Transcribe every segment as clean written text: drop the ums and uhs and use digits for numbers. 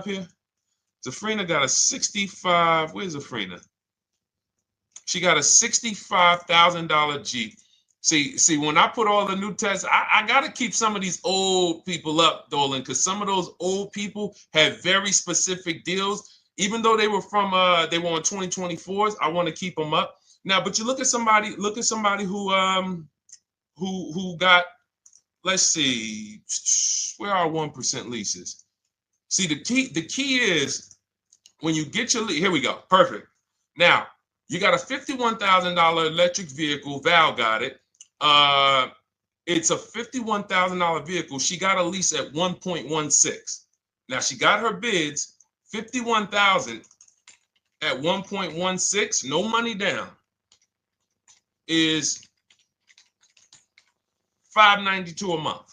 here? Zafrina got a 65. Where's Zafrina? She got a $65,000 Jeep. See, when I put all the new tests, I got to keep some of these old people up, Dolan, because some of those old people have very specific deals. Even though they were on 2024s, I want to keep them up. Now, but you look at somebody who got, let's see, where are 1% leases? See, the key is when you get your lease, here we go, perfect. Now, you got a $51,000 electric vehicle, Val got it. It's a $51,000 vehicle. She got a lease at 1.16. Now she got her bids, 51,000 at 1.16, no money down, is $592 a month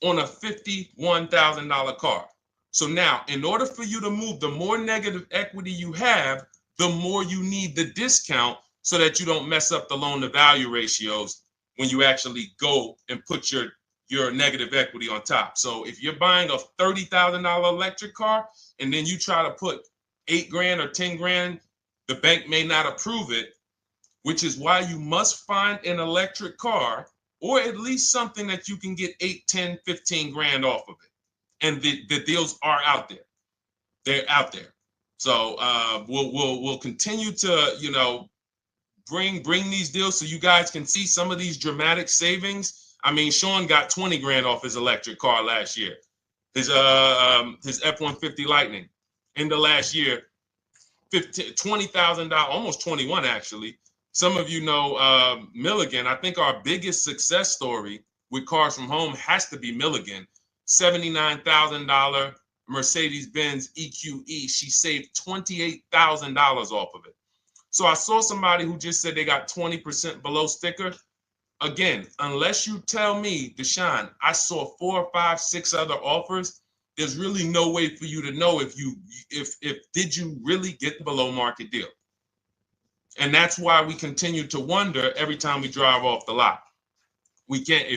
on a $51,000 car. So now, in order for you to move, the more negative equity you have, the more you need the discount so that you don't mess up the loan to value ratios when you actually go and put your negative equity on top. So if you're buying a $30,000 electric car and then you try to put $8,000 or $10,000, the bank may not approve it, which is why you must find an electric car or at least something that you can get 8, 10, 15 grand off of it. And the deals are out there. They're out there. So we'll continue to, bring these deals so you guys can see some of these dramatic savings. I mean, Sean got 20 grand off his electric car last year. His F-150 Lightning in the last year, $20,000, almost 21 actually. Some of you know Milligan. I think our biggest success story with Cars from Home has to be Milligan. $79,000 Mercedes-Benz EQE. She saved $28,000 off of it. So I saw somebody who just said they got 20% below sticker. Again, unless you tell me, Deshone, I saw 4, 5, 6 other offers, there's really no way for you to know if did you really get the below market deal. And that's why we continue to wonder every time we drive off the lot. We can't,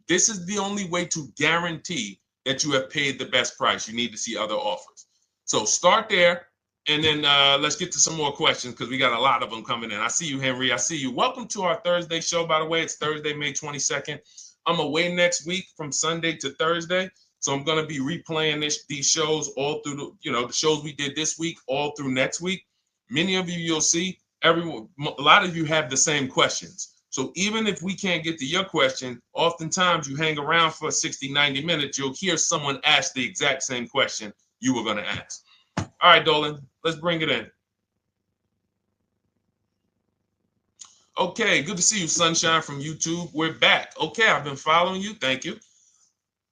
this is the only way to guarantee that you have paid the best price. You need to see other offers. So start there. And then let's get to some more questions because we got a lot of them coming in. I see you, Henry. I see you. Welcome to our Thursday show, by the way. It's Thursday, May 22nd. I'm away next week from Sunday to Thursday. So I'm going to be replaying these shows all through, the shows we did this week, all through next week. Many of you, you'll see, a lot of you have the same questions. So even if we can't get to your question, oftentimes you hang around for 60, 90 minutes, you'll hear someone ask the exact same question you were going to ask. All right, Dolan, let's bring it in. Okay, good to see you, Sunshine from YouTube. We're back. Okay, I've been following you. Thank you.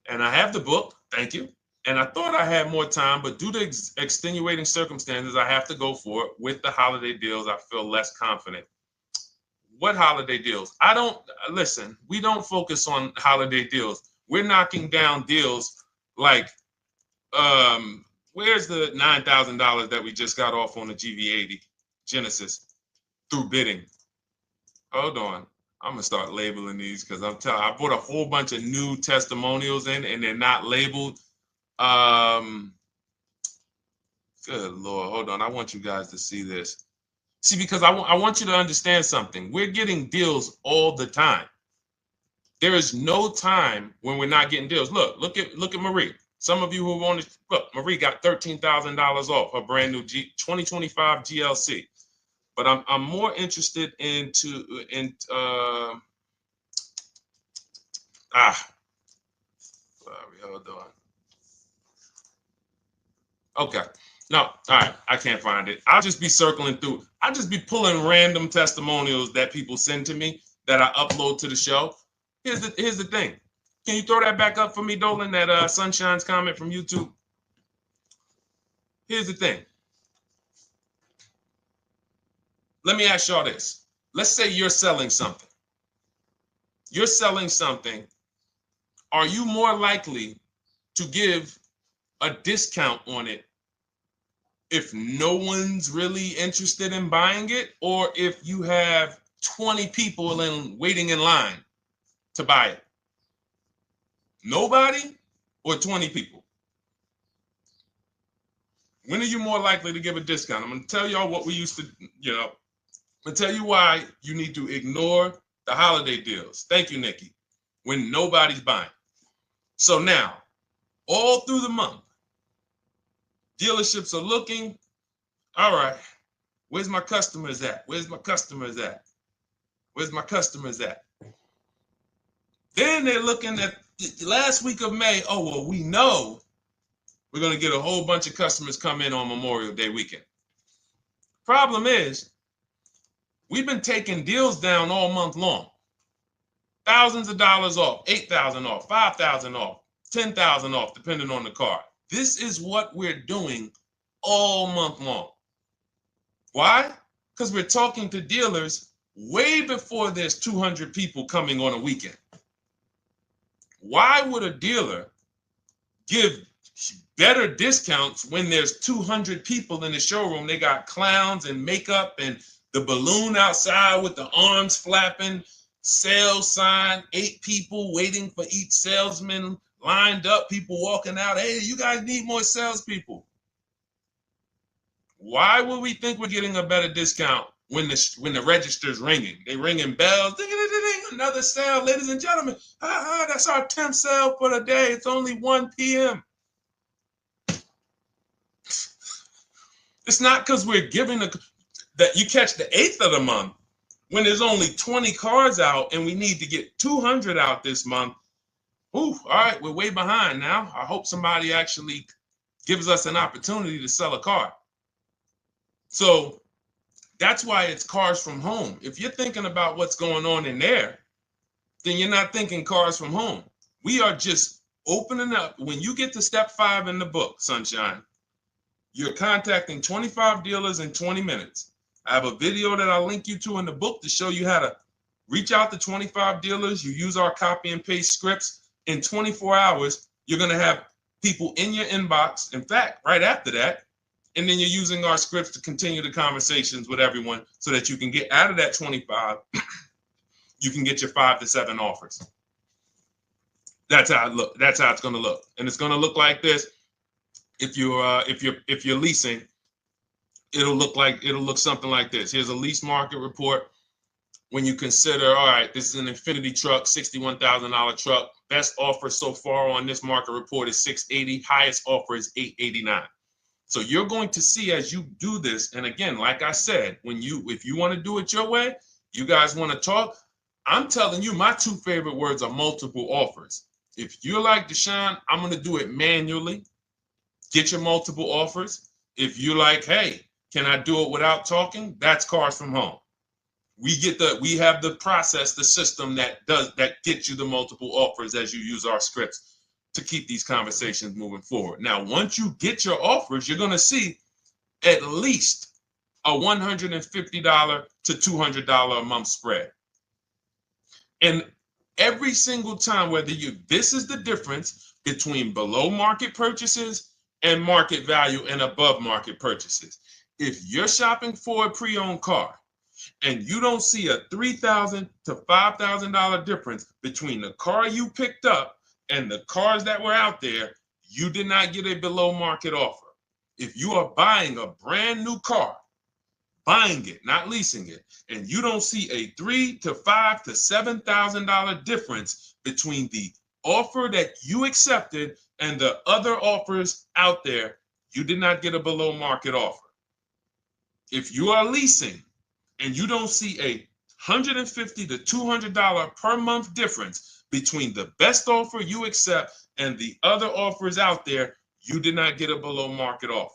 And I have the book. Thank you. And I thought I had more time, but due to extenuating circumstances, I have to go for it. With the holiday deals, I feel less confident. What holiday deals? Listen, we don't focus on holiday deals. We're knocking down deals like, where's the $9,000 that we just got off on the GV80 Genesis through bidding? Hold on. I'm going to start labeling these because I put a whole bunch of new testimonials in and they're not labeled. Good Lord. Hold on. I want you guys to see this. See, because I want you to understand something. We're getting deals all the time. There is no time when we're not getting deals. Look at Marie. Some of you who want to look, Marie got $13,000 off her brand new 2025 GLC. But I'm more interested sorry, hold on. Okay. No, all right. I can't find it. I'll just be circling through. I'll just be pulling random testimonials that people send to me that I upload to the show. Here's the thing. Can you throw that back up for me, Dolan, that Sunshine's comment from YouTube? Here's the thing. Let me ask y'all this. Let's say you're selling something. You're selling something. Are you more likely to give a discount on it if no one's really interested in buying it, or if you have 20 people waiting in line to buy it? Nobody or 20 people? When are you more likely to give a discount? I'm going to tell y'all what we used to, I'm going to tell you why you need to ignore the holiday deals. Thank you, Nikki. When nobody's buying. So now, all through the month, dealerships are looking, all right, where's my customers at? Where's my customers at? Where's my customers at? Then they're looking at the last week of May. Oh, well, we know we're going to get a whole bunch of customers come in on Memorial Day weekend. Problem is, we've been taking deals down all month long. Thousands of dollars off, 8,000 off, 5,000 off, 10,000 off, depending on the car. This is what we're doing all month long. Why? Because we're talking to dealers way before there's 200 people coming on a weekend. Why would a dealer give better discounts when there's 200 people in the showroom? They got clowns and makeup and the balloon outside with the arms flapping, sales sign, 8 people waiting for each salesman lined up, people walking out. Hey, you guys need more salespeople. Why would we think we're getting a better discount when the register's ringing? They ringing bells, ding, ding, ding, ding, another sale, ladies and gentlemen. That's our 10th sale for the day. It's only 1 p.m. It's not because we're giving that you catch the 8th of the month when there's only 20 cars out and we need to get 200 out this month. Ooh, all right, we're way behind now. I hope somebody actually gives us an opportunity to sell a car. So that's why it's cars from home. If you're thinking about what's going on in there, then you're not thinking cars from home. We are just opening up. When you get to step 5 in the book, Sunshine, you're contacting 25 dealers in 20 minutes. I have a video that I'll link you to in the book to show you how to reach out to 25 dealers. You use our copy and paste scripts. In 24 hours, you're going to have people in your inbox. In fact, right after that, and then you're using our scripts to continue the conversations with everyone so that you can get out of that 25, you can get your 5 to 7 offers. That's how it look. That's how it's going to look. And it's going to look like this. If you're leasing, it'll look something like this. Here's a lease market report. When you consider, all right, this is an Infinity truck, $61,000 truck. Best offer so far on this market report is $680. Highest offer is $889. So you're going to see as you do this, and again, like I said, if you want to do it your way, you guys want to talk, I'm telling you, my 2 favorite words are multiple offers. If you're like Deshone, I'm going to do it manually. Get your multiple offers. If you're like, hey, can I do it without talking? That's cars from home. We have the process, the system that gets you the multiple offers as you use our scripts to keep these conversations moving forward. Now, once you get your offers, you're going to see at least a $150 to $200 a month spread. And every single time, this is the difference between below market purchases and market value and above market purchases. If you're shopping for a pre-owned car and you don't see a $3,000 to $5,000 difference between the car you picked up and the cars that were out there, you did not get a below market offer. If you are buying a brand new car, buying it, not leasing it, and you don't see a $3,000 to $5,000 to $7,000 difference between the offer that you accepted and the other offers out there, you did not get a below market offer. If you are leasing and you don't see a $150 to $200 per month difference between the best offer you accept and the other offers out there, you did not get a below market offer.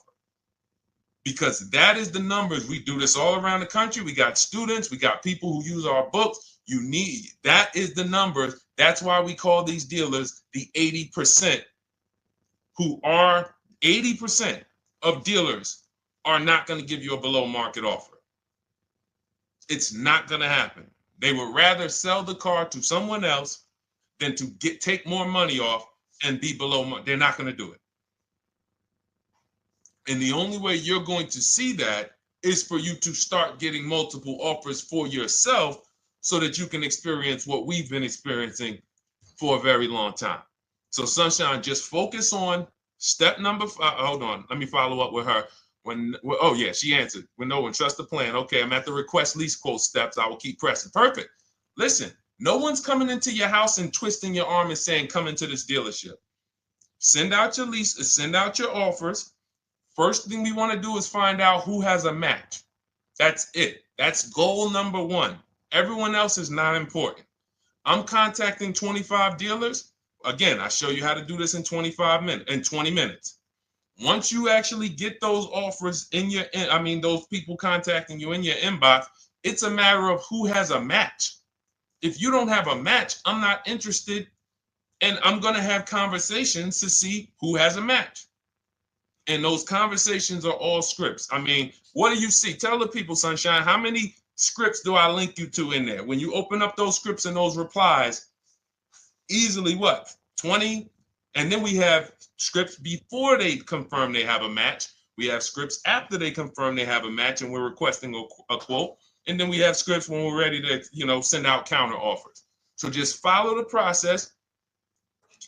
Because that is the numbers. We do this all around the country. We got students, we got people who use our books. That is the numbers. That's why we call these dealers the 80%, who are 80% of dealers are not going to give you a below market offer. It's not going to happen. They would rather sell the car to someone else than to take more money off and be below market. They're not going to do it. And the only way you're going to see that is for you to start getting multiple offers for yourself so that you can experience what we've been experiencing for a very long time. So Sunshine, just focus on Step number five, hold on, let me follow up with her. Oh yeah, she answered. When no one trusts the plan. Okay, I'm at the request lease quote steps. I will keep pressing. Perfect. Listen, no one's coming into your house and twisting your arm and saying, come into this dealership. Send out your leases, send out your offers. First thing we want to do is find out who has a match. That's it. That's goal number one. Everyone else is not important. I'm contacting 25 dealers. Again, I show you how to do this in 20 minutes. Once you actually get those offers in your, those people contacting you in your inbox, it's a matter of who has a match. If you don't have a match, I'm not interested, and I'm going to have conversations to see who has a match. And those conversations are all scripts. I mean, what do you see? Tell the people, Sunshine, how many scripts do I link you to in there? When you open up those scripts and those replies, easily what? 20? And then we have scripts before they confirm they have a match. We have scripts after they confirm they have a match and we're requesting a quote. And then we have scripts when we're ready to, send out counter offers. So just follow the process.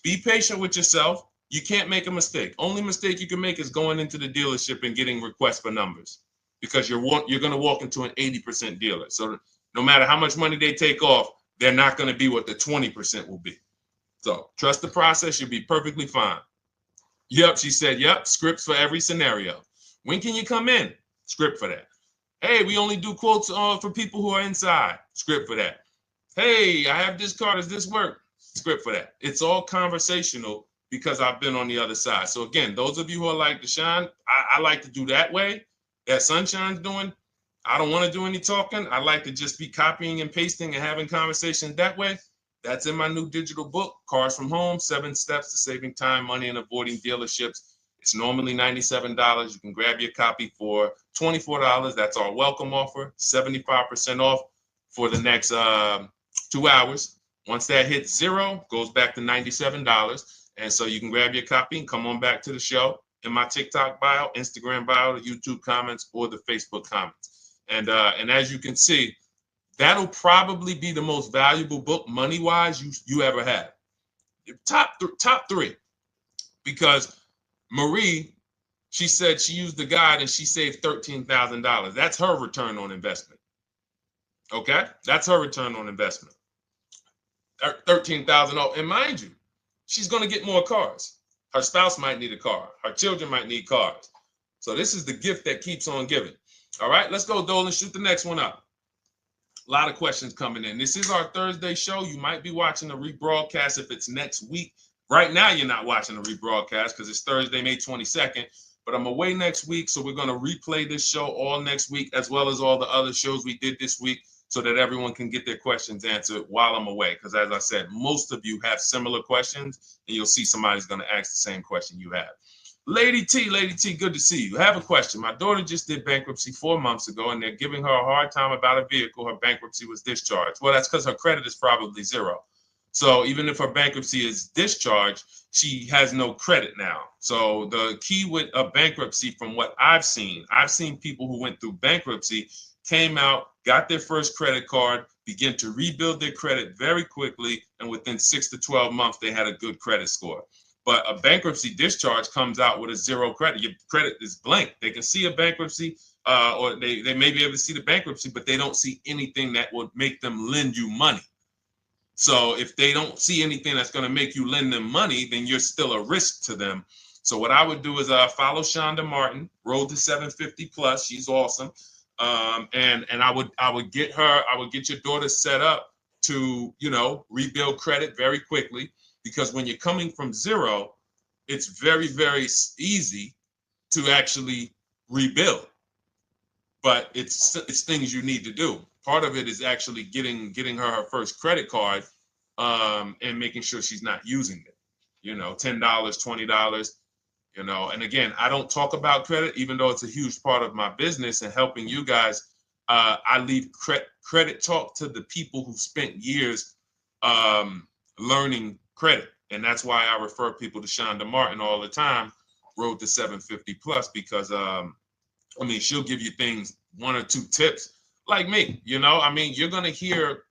Be patient with yourself. You can't make a mistake. Only mistake you can make is going into the dealership and getting requests for numbers, because you're going to walk into an 80% dealer. So no matter how much money they take off, they're not going to be what the 20% will be. So trust the process. You'll be perfectly fine. Yep, she said, yep, scripts for every scenario. When can you come in? Script for that. Hey, we only do quotes for people who are inside. Script for that. Hey, I have this car. Does this work? Script for that. It's all conversational because I've been on the other side. So again, those of you who are like Deshone, I like to do that way, that Sunshine's doing. I don't want to do any talking. I like to just be copying and pasting and having conversations that way. That's in my new digital book, Cars from Home, 7 Steps to Saving Time, Money, and Avoiding Dealerships. It's normally $97. You can grab your copy for $24. That's our welcome offer, 75% off for the next 2 hours. Once that hits zero, goes back to $97. And so you can grab your copy and come on back to the show in my TikTok bio, Instagram bio, the YouTube comments, or the Facebook comments. And as you can see, that'll probably be the most valuable book money-wise you ever have. Top three. Because Marie, she said she used the guide and she saved $13,000. That's her return on investment. Okay? That's her return on investment. $13,000. And mind you, she's going to get more cars. Her spouse might need a car. Her children might need cars. So this is the gift that keeps on giving. All right, let's go, Dolan. Shoot the next one up. A lot of questions coming in. This is our Thursday show. You might be watching the rebroadcast if it's next week. Right now, you're not watching the rebroadcast because it's Thursday, May 22nd. But I'm away next week, so we're going to replay this show all next week, as well as all the other shows we did this week, so that everyone can get their questions answered while I'm away. Because as I said, most of you have similar questions, and you'll see somebody's going to ask the same question you have. Lady T, good to see you. I have a question. My daughter just did bankruptcy 4 months ago, and they're giving her a hard time about a vehicle. Her bankruptcy was discharged. Well, that's because her credit is probably zero. So even if her bankruptcy is discharged, she has no credit now. So the key with a bankruptcy, from what I've seen people who went through bankruptcy, came out, got their first credit card, began to rebuild their credit very quickly, and within 6 to 12 months, they had a good credit score. But a bankruptcy discharge comes out with a zero credit. Your credit is blank. They can see a bankruptcy, or they may be able to see the bankruptcy, but they don't see anything that would make them lend you money. So if they don't see anything that's going to make you lend them money, then you're still a risk to them. So what I would do is follow Shonda Martin, Road to 750 Plus. She's awesome. And I would get your daughter set up to, rebuild credit very quickly, because when you're coming from zero, it's very, very easy to actually rebuild. But it's things you need to do. Part of it is actually getting her first credit card, and making sure she's not using it. $10, $20. And again, I don't talk about credit, even though it's a huge part of my business and helping you guys. I leave credit talk to the people who spent years learning credit. And that's why I refer people to Shonda Martin all the time, Road to 750 Plus, because she'll give you things, 1 or 2 tips, like me. You're going to hear,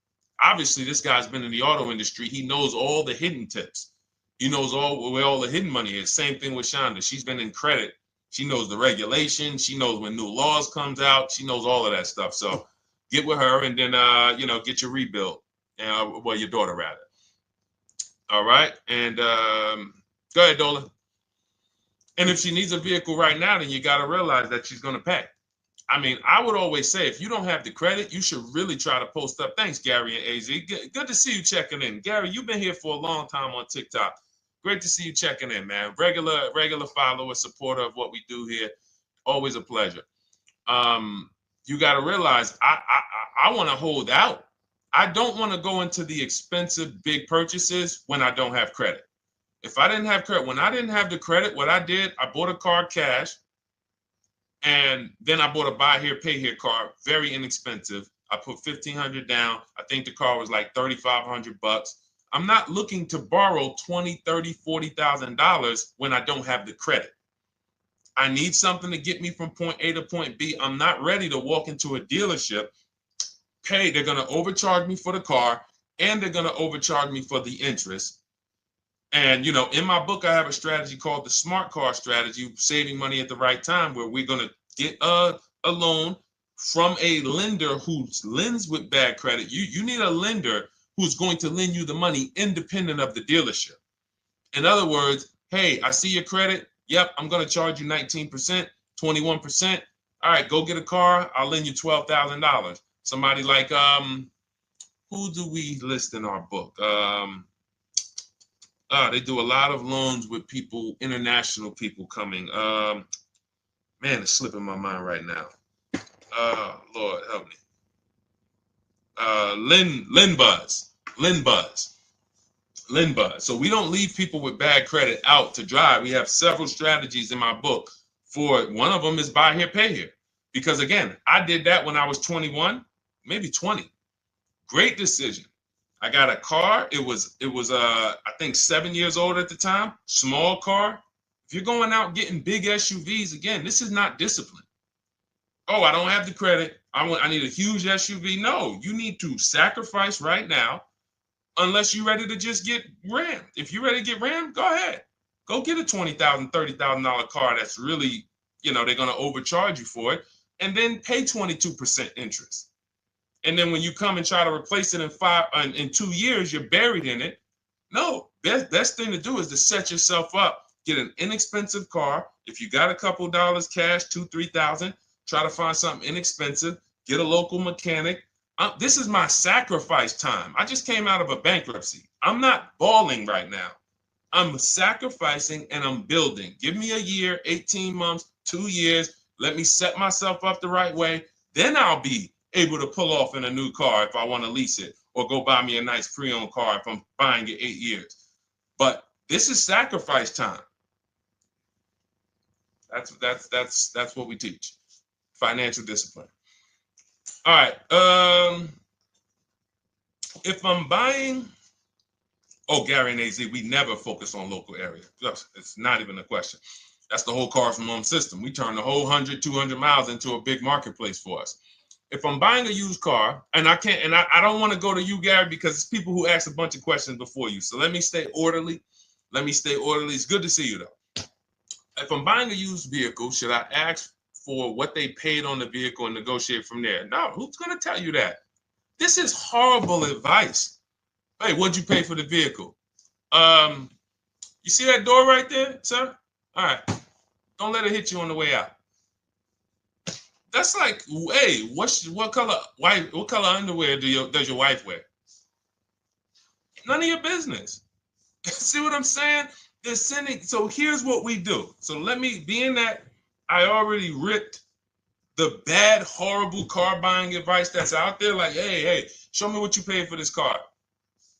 obviously this guy's been in the auto industry. He knows all the hidden tips. He knows where all the hidden money is. Same thing with Shonda. She's been in credit. She knows the regulations. She knows when new laws comes out. She knows all of that stuff. So get with her and then, get your rebuild. Well, your daughter rather. All right. And go ahead, Dola. And if she needs a vehicle right now, then you got to realize that she's going to pay. I mean, I would always say if you don't have the credit, you should really try to post up. Thanks, Gary and AZ. Good to see you checking in. Gary, you've been here for a long time on TikTok. Great to see you checking in, man. Regular follower, supporter of what we do here. Always a pleasure. You got to realize I want to hold out. I don't want to go into the expensive big purchases when I don't have credit. If I didn't have credit, when I didn't have the credit, what I did, I bought a car cash. And then I bought a buy here, pay here car, very inexpensive. I put $1,500 down. I think the car was like $3,500. I'm not looking to borrow $20,000, $30,000, $40,000 when I don't have the credit. I need something to get me from point A to point B. I'm not ready to walk into a dealership, pay. They're going to overcharge me for the car, and they're going to overcharge me for the interest. And, in my book, I have a strategy called the smart car strategy, saving money at the right time, where we're going to get a loan from a lender who lends with bad credit. You need a lender who's going to lend you the money independent of the dealership. In other words, hey, I see your credit. Yep, I'm going to charge you 19%, 21%. All right, go get a car. I'll lend you $12,000. Somebody like, who do we list in our book? They do a lot of loans with people, international people coming. Man, it's slipping my mind right now. Lord help me. Linbuzz. So we don't leave people with bad credit out to dry. We have several strategies in my book. For one of them is buy here, pay here. Because again, I did that when I was 21, maybe 20. Great decision. I got a car. It was I think 7 years old at the time. Small car. If you're going out getting big SUVs, again, this is not discipline. Oh, I don't have the credit. I need a huge SUV. No, you need to sacrifice right now, unless you're ready to just get rammed. If you're ready to get rammed, go ahead. Go get a $20,000, $30,000 car that's really, they're going to overcharge you for it, and then pay 22% interest. And then when you come and try to replace it in 2 years, you're buried in it. No, best thing to do is to set yourself up. Get an inexpensive car. If you got a couple dollars cash, $2,000, $3,000, try to find something inexpensive. Get a local mechanic. This is my sacrifice time. I just came out of a bankruptcy. I'm not balling right now. I'm sacrificing and I'm building. Give me a year, 18 months, 2 years. Let me set myself up the right way. Then I'll be able to pull off in a new car if I want to lease it, or go buy me a nice pre-owned car if I'm buying it 8 years. But this is sacrifice time. That's what we teach. Financial discipline. All right. If I'm buying, Gary and AZ, we never focus on local area. It's not even a question. That's the whole car from home system. We turn the whole 100, 200 miles into a big marketplace for us. If I'm buying a used car, and I don't want to go to you, Gary, because it's people who ask a bunch of questions before you. So let me stay orderly. It's good to see you, though. If I'm buying a used vehicle, should I ask for what they paid on the vehicle and negotiate from there? No, who's going to tell you that? This is horrible advice. Hey, what'd you pay for the vehicle? You see that door right there, sir? All right. Don't let it hit you on the way out. That's like, hey, what color underwear does your wife wear? None of your business. See what I'm saying? They're sending. So here's what we do. So being that I already ripped the bad, horrible car buying advice that's out there, like, hey, show me what you paid for this car.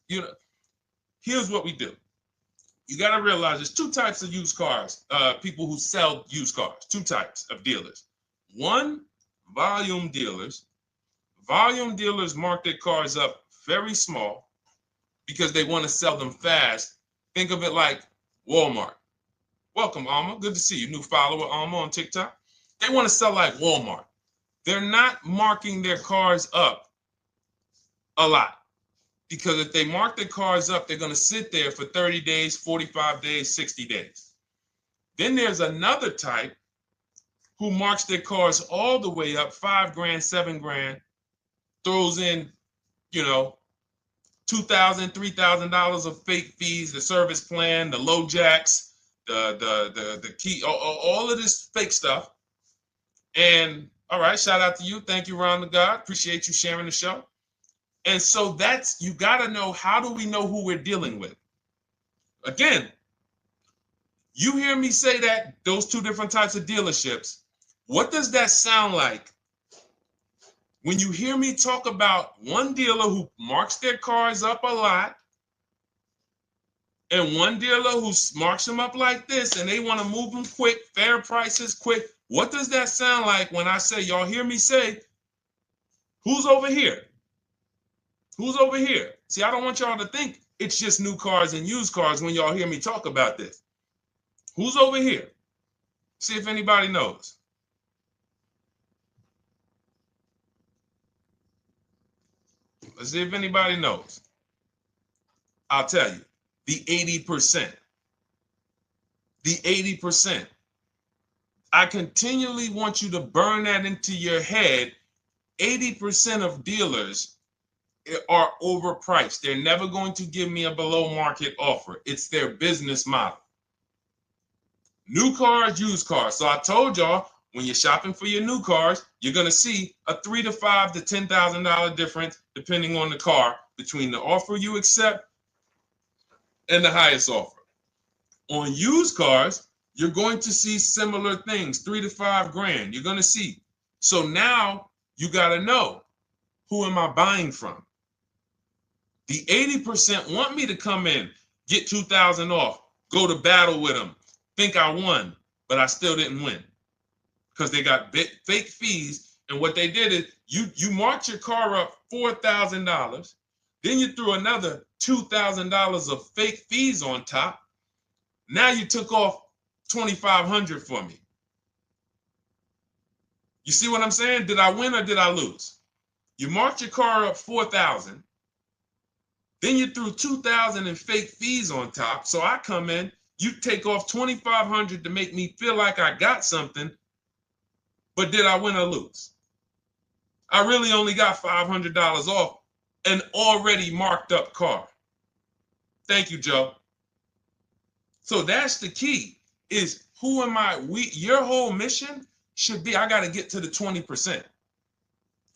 Here's what we do. You got to realize there's two types of used cars, people who sell used cars, two types of dealers. One, volume dealers. Volume dealers mark their cars up very small because they want to sell them fast. Think of it like Walmart. Welcome, Alma. Good to see you. New follower, Alma, on TikTok. They want to sell like Walmart. They're not marking their cars up a lot. Because if they mark their cars up, they're going to sit there for 30 days, 45 days, 60 days. Then there's another type who marks their cars all the way up, 5 grand, 7 grand, throws in, you know, $2,000, $3,000 of fake fees, the service plan, the low jacks, the key, all of this fake stuff. And all right, shout out to you. Thank you, Ron the God. Appreciate you sharing the show. And so that's, you got to know, how do we know who we're dealing with? Again, you hear me say that, those two different types of dealerships. What does that sound like when you hear me talk about one dealer who marks their cars up a lot and one dealer who marks them up like this and they want to move them quick, fair prices, quick? What does that sound like when I say, y'all hear me say, who's over here? Who's over here? See, I don't want y'all to think it's just new cars and used cars when y'all hear me talk about this. Who's over here? See if anybody knows. Let's see if anybody knows. I'll tell you, the 80%. The 80%. I continually want you to burn that into your head. 80% of dealers are overpriced. They're never going to give me a below market offer. It's their business model. New cars, used cars. So I told y'all, when you're shopping for your new cars, you're going to see a $3,000 to $5,000 to $10,000 difference, depending on the car, between the offer you accept and the highest offer. On used cars, you're going to see similar things, 3 to 5 grand. You're going to see. So now you got to know, who am I buying from? The 80% want me to come in, get 2,000 off, go to battle with them, think I won, but I still didn't win because they got fake fees. And what they did is you marked your car up $4,000, then you threw another $2,000 of fake fees on top. Now you took off $2,500 for me. You see what I'm saying? Did I win or did I lose? You marked your car up $4,000. Then you threw $2,000 in fake fees on top. So I come in, you take off $2,500 to make me feel like I got something. But did I win or lose? I really only got $500 off an already marked up car. Thank you, Joe. So that's the key, is who am I? Your whole mission should be, I got to get to the 20%.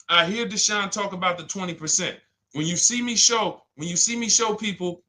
I hear Deshone talk about the 20%. When you see me show people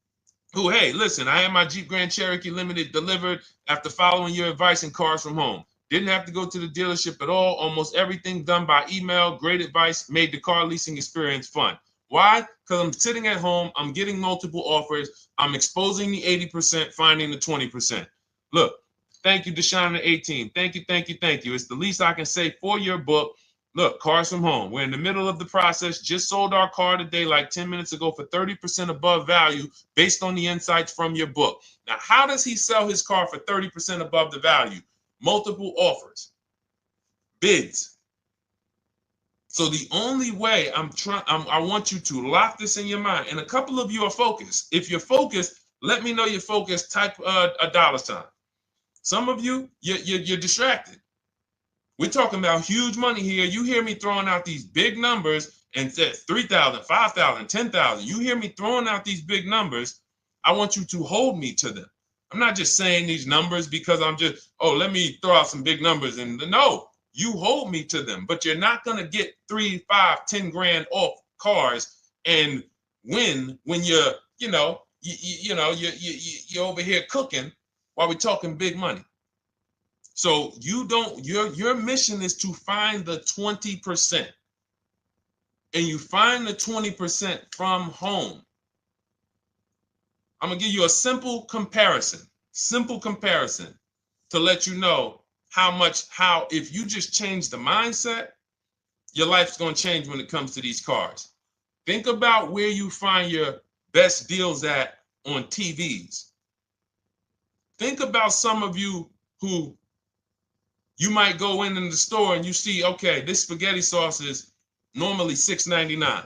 who, hey, listen, I had my Jeep Grand Cherokee Limited delivered after following your advice and cars from home. Didn't have to go to the dealership at all. Almost everything done by email. Great advice. Made the car leasing experience fun. Why? Because I'm sitting at home. I'm getting multiple offers. I'm exposing the 80%, finding the 20%. Look, thank you, Deshone the 18. Thank you, thank you, thank you. It's the least I can say for your book. Look, cars from home. We're in the middle of the process. Just sold our car today, like 10 minutes ago, for 30% above value based on the insights from your book. Now, how does he sell his car for 30% above the value? Multiple offers, bids. So the only way I want you to lock this in your mind. And a couple of you are focused. If you're focused, let me know you're focused. Type a $. Some of you, you're distracted. We're talking about huge money here. You hear me throwing out these big numbers and said 3,000, 5,000, 10,000. You hear me throwing out these big numbers. I want you to hold me to them. I'm not just saying these numbers because I'm just, oh, let me throw out some big numbers. And no, you hold me to them, but you're not going to get 3, 5, 10 grand off cars and win when you're over here cooking while we're talking big money. So your mission is to find the 20%. And you find the 20% from home. I'm going to give you a simple comparison to let you know how if you just change the mindset, your life's going to change when it comes to these cars. Think about where you find your best deals at on TVs. Think about some of you who you might go in the store and you see, okay, this spaghetti sauce is normally $6.99.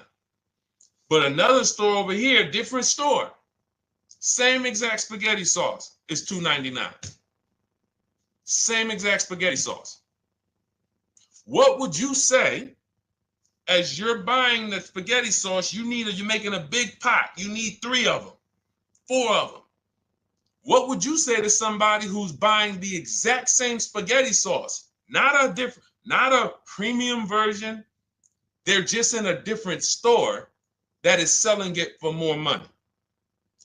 But another store over here, different store, same exact spaghetti sauce is $2.99. Same exact spaghetti sauce. What would you say as you're buying the spaghetti sauce? You're making a big pot. You need 3 of them, 4 of them. What would you say to somebody who's buying the exact same spaghetti sauce? Not a premium version. They're just in a different store that is selling it for more money.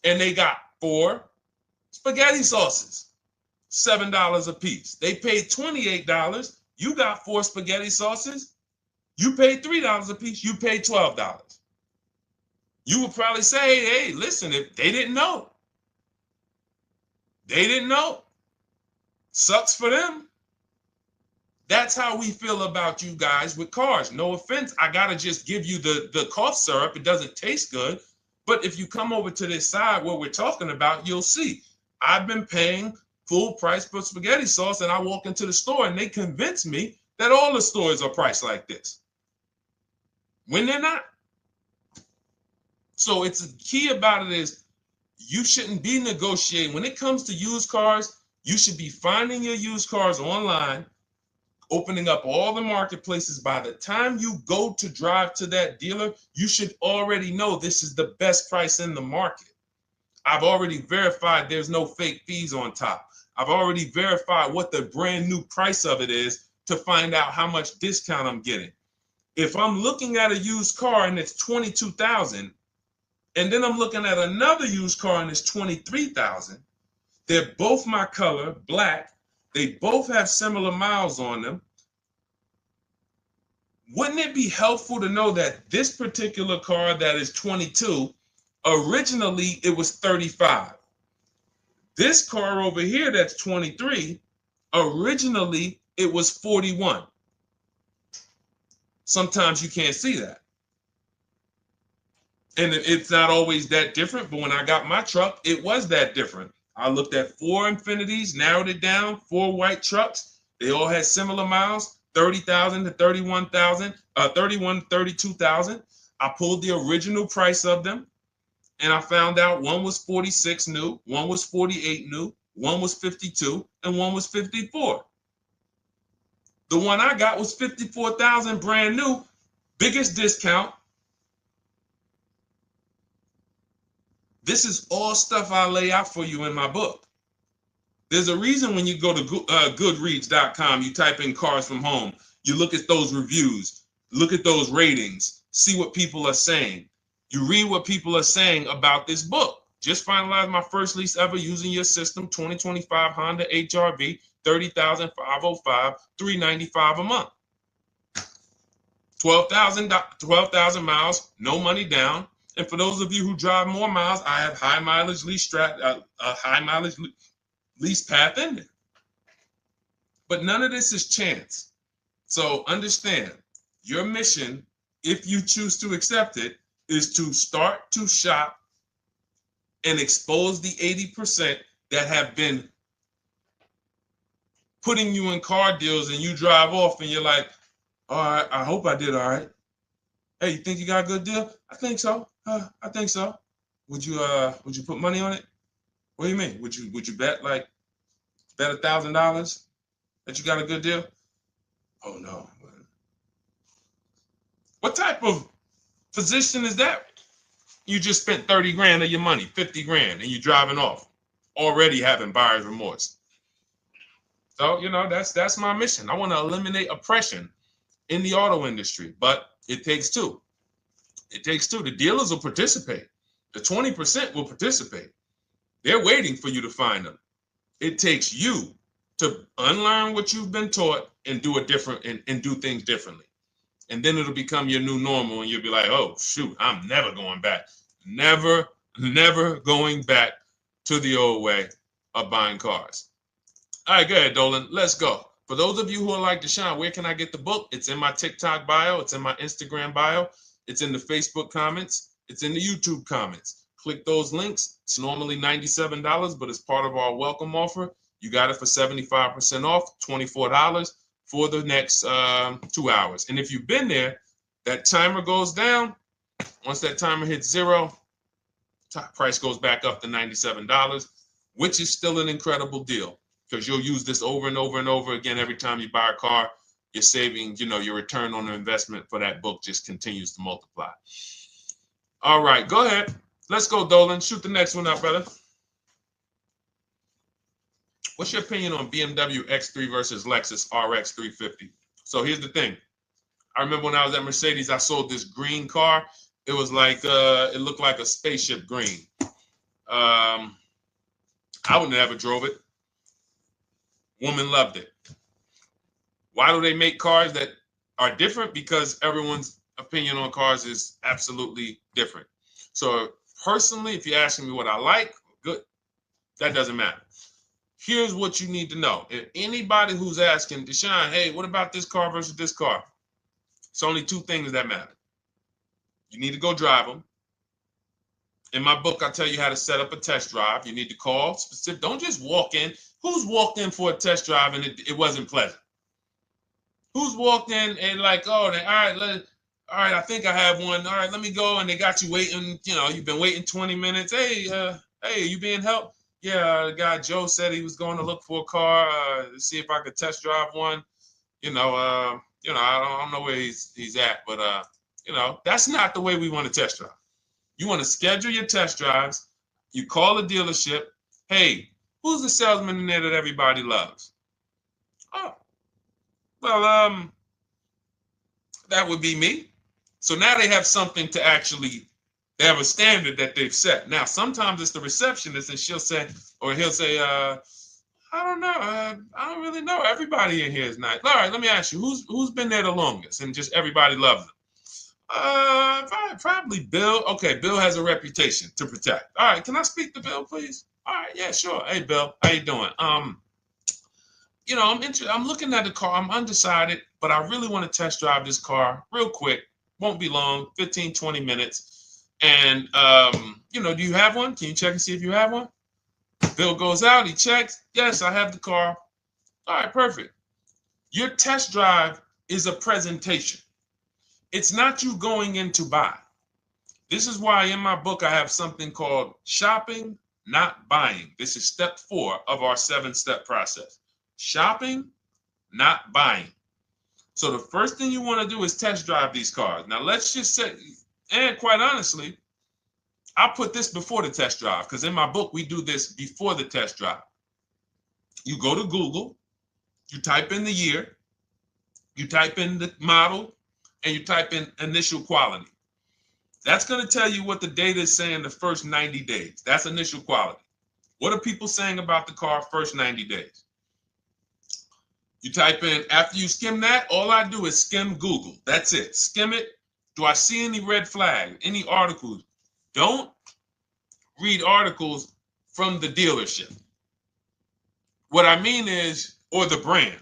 And they got 4 spaghetti sauces, $7 a piece. They paid $28. You got 4 spaghetti sauces. You paid $3 a piece. You paid $12. You would probably say, hey, listen, if they didn't know. They didn't know. Sucks for them. That's how we feel about you guys with cars. No offense. I got to just give you the cough syrup. It doesn't taste good. But if you come over to this side where we're talking about, you'll see. I've been paying full price for spaghetti sauce, and I walk into the store and they convince me that all the stores are priced like this, when they're not. So it's the key about it is you shouldn't be negotiating. When it comes to used cars, you should be finding your used cars online, opening up all the marketplaces. By the time you go to drive to that dealer, you should already know this is the best price in the market. I've already verified there's no fake fees on top. I've already verified what the brand new price of it is to find out how much discount I'm getting. If I'm looking at a used car and it's $22,000, and then I'm looking at another used car and it's $23,000, they're both my color, black. They both have similar miles on them. Wouldn't it be helpful to know that this particular car that is 22, originally it was 35? This car over here that's 23, originally it was 41. Sometimes you can't see that. And it's not always that different, but when I got my truck, it was that different. I looked at 4 Infinities, narrowed it down, 4 white trucks. They all had similar miles, 30,000 to 31,000, 31, 32,000. I pulled the original price of them, and I found out one was 46 new, one was 48 new, one was 52, and one was 54. The one I got was 54,000 brand new, biggest discount. This is all stuff I lay out for you in my book. There's a reason when you go to Goodreads.com, you type in cars from home, you look at those reviews, look at those ratings, see what people are saying. You read what people are saying about this book. Just finalized my first lease ever using your system, 2025 Honda HRV, 30,505, $395 a month. 12,000 miles, no money down. And for those of you who drive more miles, I have high mileage lease lease path in there. But none of this is chance. So understand, your mission, if you choose to accept it, is to start to shop and expose the 80% that have been putting you in car deals, and you drive off and you're like, all right, I hope I did all right. Hey, you think you got a good deal? I think so. I think so. Would you put money on it? What do you mean? Would you bet $1,000 that you got a good deal? Oh no. What type of position is that? You just spent 30 grand of your money, 50 grand, and you're driving off, already having buyer's remorse. So, that's my mission. I want to eliminate oppression in the auto industry, but it takes two. It takes two. The dealers will participate. The 20% will participate. They're waiting for you to find them. It takes you to unlearn what you've been taught and do it different and do things differently. And then it'll become your new normal, and you'll be like, oh, shoot, I'm never going back. Never going back to the old way of buying cars. All right, go ahead, Dolan. Let's go. For those of you who are like Deshone, where can I get the book? It's in my TikTok bio. It's in my Instagram bio. It's in the Facebook comments. It's in the YouTube comments. Click those links. It's normally $97, but it's part of our welcome offer. You got it for 75% off, $24 for the next 2 hours. And if you've been there, that timer goes down. Once that timer hits 0, top price goes back up to $97, which is still an incredible deal because you'll use this over and over and over again every time you buy a car. You're saving, your return on the investment for that book just continues to multiply. All right, go ahead. Let's go, Dolan. Shoot the next one up, brother. What's your opinion on BMW X3 versus Lexus RX 350? So here's the thing. I remember when I was at Mercedes, I sold this green car. It was like, it looked like a spaceship green. I would never drove it. Woman loved it. Why do they make cars that are different? Because everyone's opinion on cars is absolutely different. So personally, if you're asking me what I like, good. That doesn't matter. Here's what you need to know. If anybody who's asking, Deshone, hey, what about this car versus this car? It's only two things that matter. You need to go drive them. In my book, I tell you how to set up a test drive. You need to call specific. Don't just walk in. Who's walked in for a test drive and it wasn't pleasant? Who's walked in and like, oh, all right, I think I have one. All right, let me go. And they got you waiting. You've been waiting 20 minutes. Hey, you being helped? Yeah, the guy Joe said he was going to look for a car to see if I could test drive one. I don't know where he's at, but that's not the way we want to test drive. You want to schedule your test drives. You call the dealership. Hey, who's the salesman in there that everybody loves? Oh, well, that would be me. So now they have something to actually, they have a standard that they've set. Now, sometimes it's the receptionist and he'll say, I don't know. I don't really know. Everybody in here is nice. All right, let me ask you, who's been there the longest? And just everybody loves them. Probably Bill. Okay, Bill has a reputation to protect. All right, can I speak to Bill, please? All right, yeah, sure. Hey, Bill, how you doing? I'm looking at the car. I'm undecided, but I really want to test drive this car real quick. Won't be long, 15, 20 minutes. And, do you have one? Can you check and see if you have one? Bill goes out, he checks. Yes, I have the car. All right, perfect. Your test drive is a presentation. It's not you going in to buy. This is why in my book I have something called shopping, not buying. This is step 4 of our 7-step process. Shopping, not buying. So the first thing you want to do is test drive these cars. Now let's just say, and quite honestly, I put this before the test drive because in my book we do this before the test drive. You go to Google, you type in the year, you type in the model, and you type in initial quality. That's going to tell you what the data is saying the first 90 days. That's initial quality. What are people saying about the car first 90 days? You type in, after you skim that, all I do is skim Google. That's it. Skim it. Do I see any red flags, any articles? Don't read articles from the dealership. What I mean is, or the brand.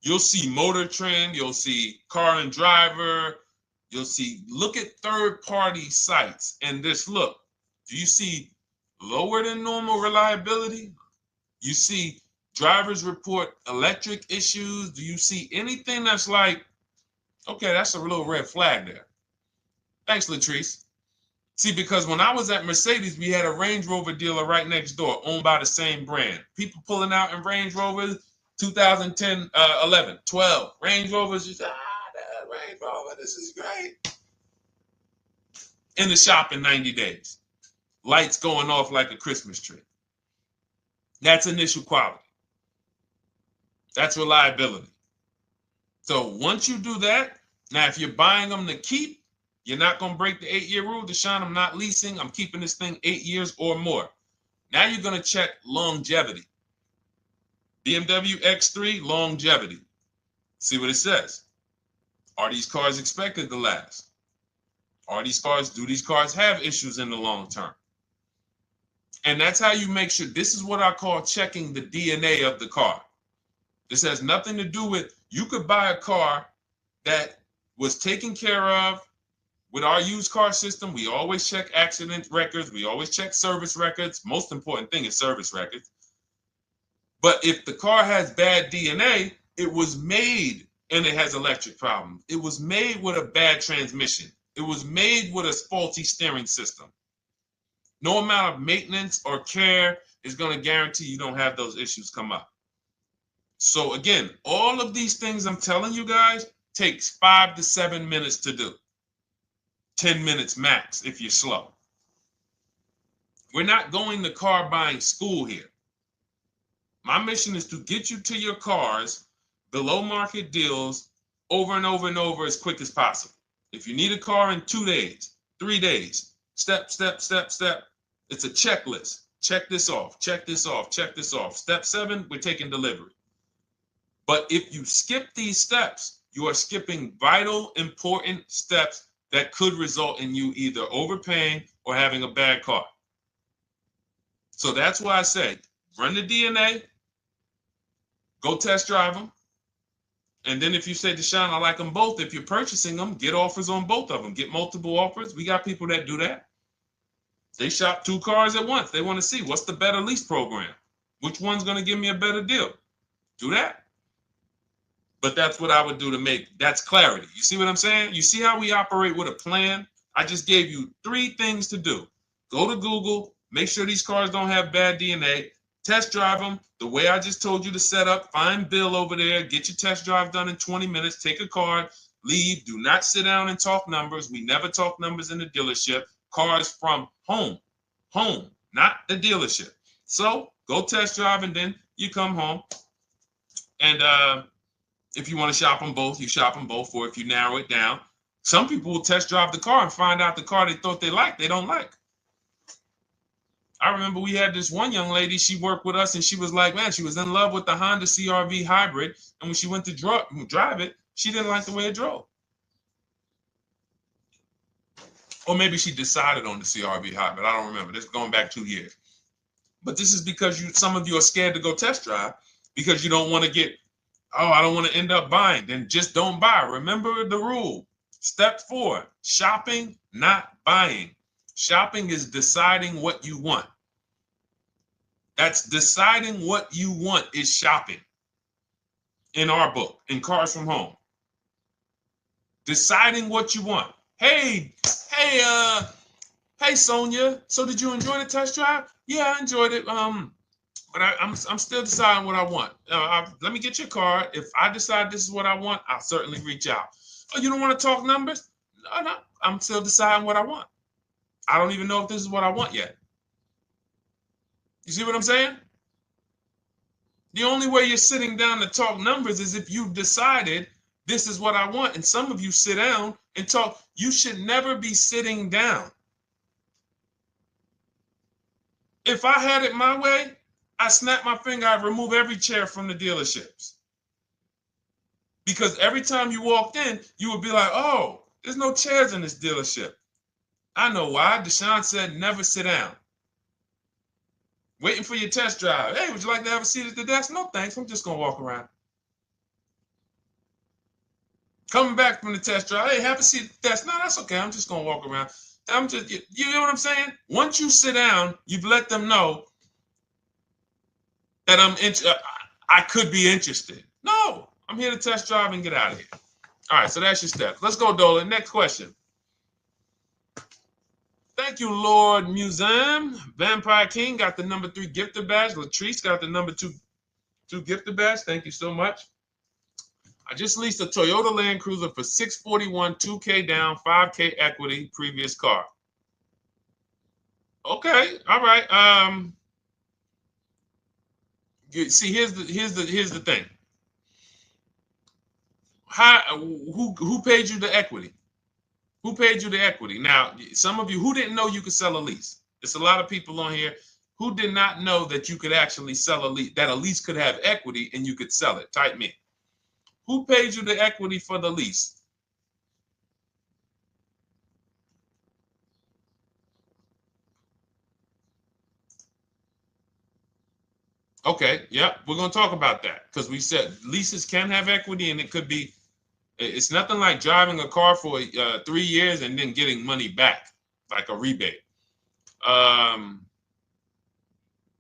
You'll see Motor Trend, you'll see Car and Driver, look at third-party sites and just look. Do you see lower than normal reliability? You see drivers report electric issues? Do you see anything that's like, okay, that's a little red flag there? Thanks, Latrice. See, because when I was at Mercedes, we had a Range Rover dealer right next door owned by the same brand. People pulling out in Range Rovers, 2010, 11, 12. Range Rovers, that Range Rover, this is great. In the shop in 90 days. Lights going off like a Christmas tree. That's initial quality. That's reliability. So once you do that, now if you're buying them to keep, you're not going to break the 8-year rule. Deshone, I'm not leasing. I'm keeping this thing 8 years or more. Now you're going to check longevity. BMW X3, longevity. See what it says. Are these cars expected to last? Do these cars have issues in the long term? And that's how you make sure. This is what I call checking the DNA of the car. This has nothing to do with, you could buy a car that was taken care of. With our used car system, we always check accident records. We always check service records. Most important thing is service records. But if the car has bad DNA, it was made and it has electric problems. It was made with a bad transmission. It was made with a faulty steering system. No amount of maintenance or care is going to guarantee you don't have those issues come up. So again, all of these things I'm telling you guys takes 5 to 7 minutes to do. 10 minutes max if you're slow. We're not going to car buying school here. My mission is to get you to your cars below market deals over and over and over as quick as possible. If you need a car in 2 days, 3 days, step, step, step, step. It's a checklist. Check this off, check this off, check this off. Step 7, we're taking delivery. But if you skip these steps, you are skipping vital, important steps that could result in you either overpaying or having a bad car. So that's why I say, run the DNA, go test drive them. And then if you say, Deshone, I like them both, if you're purchasing them, get offers on both of them. Get multiple offers. We got people that do that. They shop 2 cars at once. They want to see what's the better lease program. Which one's going to give me a better deal? Do that. But that's what I would do to make, that's clarity. You see what I'm saying? You see how we operate with a plan? I just gave you 3 things to do. Go to Google, make sure these cars don't have bad DNA, test drive them the way I just told you to set up, find Bill over there, get your test drive done in 20 minutes, take a card, leave, do not sit down and talk numbers. We never talk numbers in the dealership. Cars from home, not the dealership. So go test drive and then you come home. And if you want to shop them both, you shop them both. Or if you narrow it down, some people will test drive the car and find out the car they thought they liked, they don't like. I remember we had this one young lady, she worked with us and she was like, man, she was in love with the Honda CR-V hybrid. And when she went to drive it, she didn't like the way it drove. Or maybe she decided on the CR-V hybrid. I don't remember. This is going back 2 years. But this is because some of you are scared to go test drive because you don't want to get, oh, I don't want to end up buying. Then just don't buy. Remember the rule. Step 4, shopping, not buying. Shopping is deciding what you want. That's deciding what you want is shopping. In our book, in Cars from Home. Deciding what you want. Hey, Sonia. So did you enjoy the test drive? Yeah, I enjoyed it. But I'm still deciding what I want. Let me get your card. If I decide this is what I want, I'll certainly reach out. Oh, you don't want to talk numbers? No. I'm still deciding what I want. I don't even know if this is what I want yet. You see what I'm saying? The only way you're sitting down to talk numbers is if you've decided this is what I want. And some of you sit down and talk. You should never be sitting down. If I had it my way, I snap my finger, I'd remove every chair from the dealerships. Because every time you walked in, you would be like, oh, there's no chairs in this dealership. I know why. Deshone said never sit down. Waiting for your test drive. Hey, would you like to have a seat at the desk? No, thanks. I'm just going to walk around. Coming back from the test drive. Hey, have a seat at the desk. No, that's okay. I'm just going to walk around. You know what I'm saying? Once you sit down, you've let them know that I could be interested. No, I'm here to test drive and get out of here. All right, so that's your steps. Let's go, Dolan. Next question. Thank you, Lord Museum. Vampire King got the number 3 gifter badge. Latrice got the number 2 gifter badge. Thank you so much. I just leased a Toyota Land Cruiser for $641, $2K down, $5K equity, previous car. Okay, all right. See, here's the thing. Who paid you the equity? Who paid you the equity? Now, some of you who didn't know you could sell a lease. There's a lot of people on here who did not know that you could actually sell a lease, that a lease could have equity and you could sell it. Type me. Who paid you the equity for the lease? Okay, yeah, we're going to talk about that because we said leases can have equity and it could be, it's nothing like driving a car for 3 years and then getting money back, like a rebate.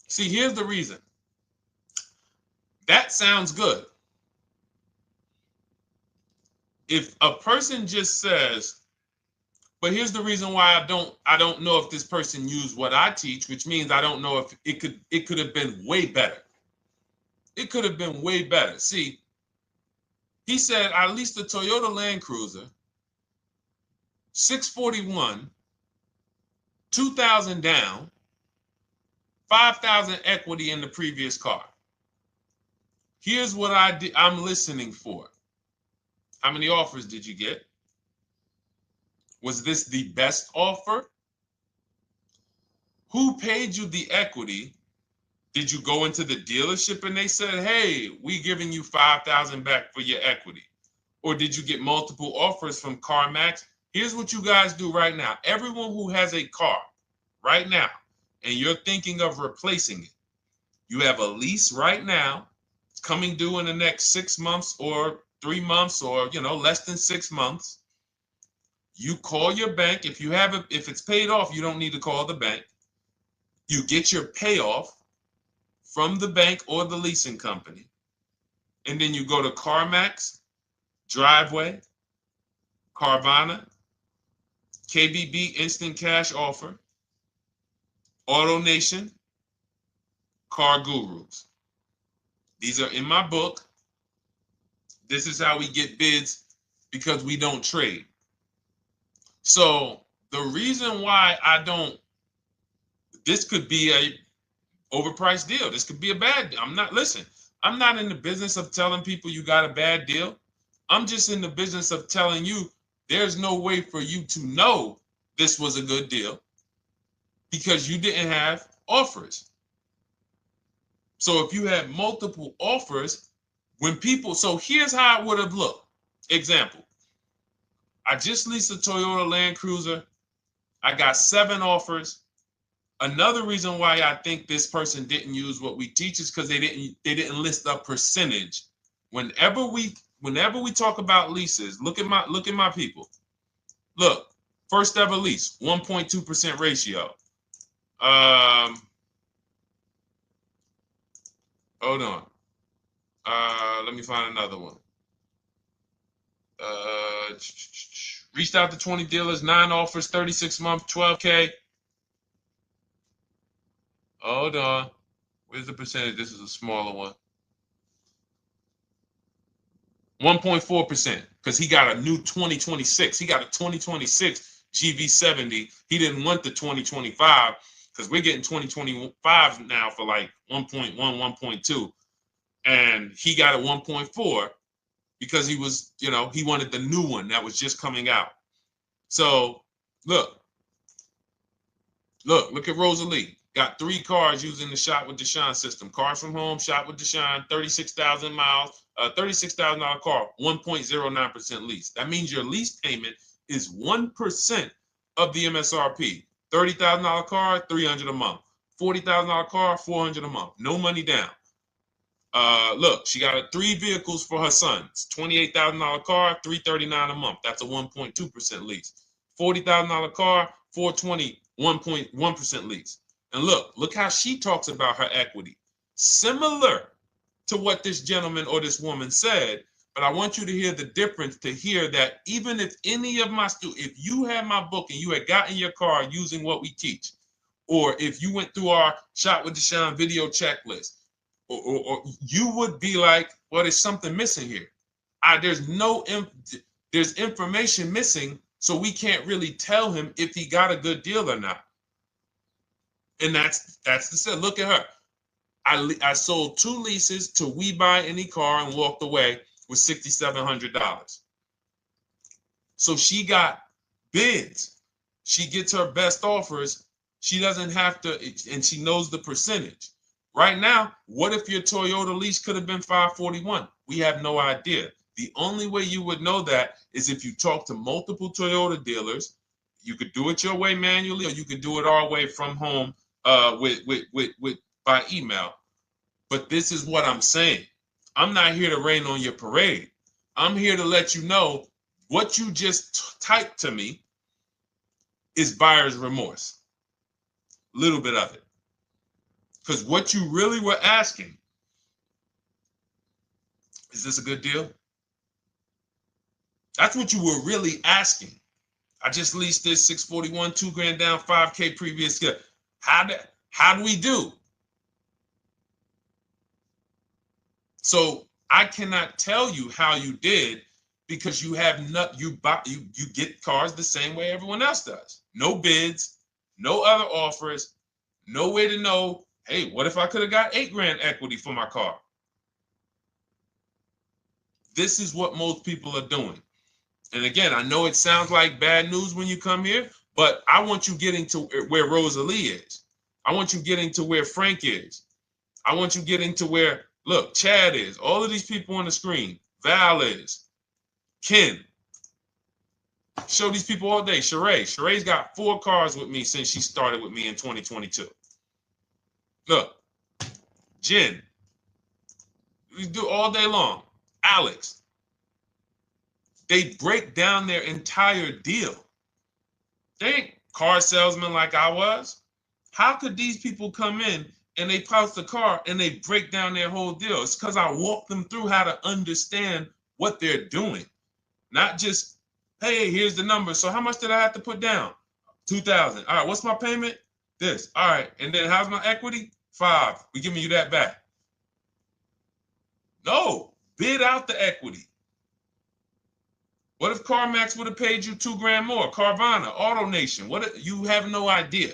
See, here's the reason. That sounds good. If a person just says, But here's the reason why I don't know if this person used what I teach, which means I don't know if it could have been way better. It could have been way better. See, he said I leased a Toyota Land Cruiser, 641, 2,000 down, 5,000 equity in the previous car. Here's what I'm listening for. How many offers did you get? Was this the best offer? Who paid you the equity? Did you go into the dealership and they said, hey, we giving you 5,000 back for your equity? Or did you get multiple offers from CarMax? Here's what you guys do right now. Everyone who has a car right now, and you're thinking of replacing it, you have a lease right now. It's coming due in the next 6 months or 3 months or, less than 6 months. You call your bank. If it's paid off, you don't need to call the bank. You get your payoff from the bank or the leasing company. And then you go to CarMax, Driveway, Carvana, KBB Instant Cash Offer, AutoNation, Car Gurus. These are in my book. This is how we get bids because we don't trade. So the reason why this could be a overpriced deal. This could be a bad deal. I'm not in the business of telling people you got a bad deal. I'm just in the business of telling you there's no way for you to know this was a good deal because you didn't have offers. So if you had multiple offers, so here's how it would have looked. Example, I just leased a Toyota Land Cruiser. I got 7 offers. Another reason why I think this person didn't use what we teach is because they didn't list a percentage. Whenever we talk about leases, look at my people. Look, first ever lease, 1.2% ratio. Hold on. Let me find another one. Reached out to 20 dealers, 9 offers, 36 months, 12K. Hold on. Where's the percentage? This is a smaller one. 1.4%, because he got a new 2026. He got a 2026 GV70. He didn't want the 2025 because we're getting 2025 now for like 1.1, 1.2. And he got a 1.4 because he was, he wanted the new one that was just coming out. So look at Rosalie. Got 3 cars using the Shop with Deshone system. Cars from home, Shop with Deshone, 36,000 miles, $36,000 car, 1.09% lease. That means your lease payment is 1% of the MSRP. $30,000 car, $300 a month. $40,000 car, $400 a month. No money down. Look, she got 3 vehicles for her sons. $28,000 car, $339 a month. That's a 1.2% lease. $40,000 car, $420, 1.1% lease. And look how she talks about her equity. Similar to what this gentleman or this woman said, but I want you to hear the difference, to hear that even if any of my students, if you had my book and you had gotten your car using what we teach, or if you went through our Shop with Deshone video checklist, or you would be like, well, there's something missing here. There's information missing, so we can't really tell him if he got a good deal or not. And that's the set. Look at her. I sold 2 leases to We Buy Any Car and walked away with $6,700. So she got bids. She gets her best offers. She doesn't have to, and she knows the percentage. Right now, what if your Toyota lease could have been 541? We have no idea. The only way you would know that is if you talk to multiple Toyota dealers. You could do it your way manually, or you could do it our way from home by email. But this is what I'm saying. I'm not here to rain on your parade. I'm here to let you know what you just typed to me is buyer's remorse. A little bit of it. Because what you really were asking, is this a good deal? That's what you were really asking. I just leased this 641, 2 grand down, 5K previous. How do we do? So I cannot tell you how you did because you have not you get cars the same way everyone else does. No bids, no other offers, no way to know, hey, what if I could have got 8 grand equity for my car? This is what most people are doing. And again, I know it sounds like bad news when you come here, but I want you getting to where Rosalie is. I want you getting to where Frank is. I want you getting to where, look, Chad is. All of these people on the screen. Val is. Ken. Show these people all day. Sheree. Sheree's got 4 cars with me since she started with me in 2022. Look. Jen. We do all day long. Alex. They break down their entire deal. They ain't car salesmen like I was. How could these people come in and they post the car and they break down their whole deal? It's because I walk them through how to understand what they're doing. Not just, hey, here's the number. So how much did I have to put down? 2,000. All right, what's my payment? This. All right, and then how's my equity? 5. We giving you that back. No, bid out the equity. What if CarMax would have paid you 2 grand more? Carvana, AutoNation, what? You have no idea.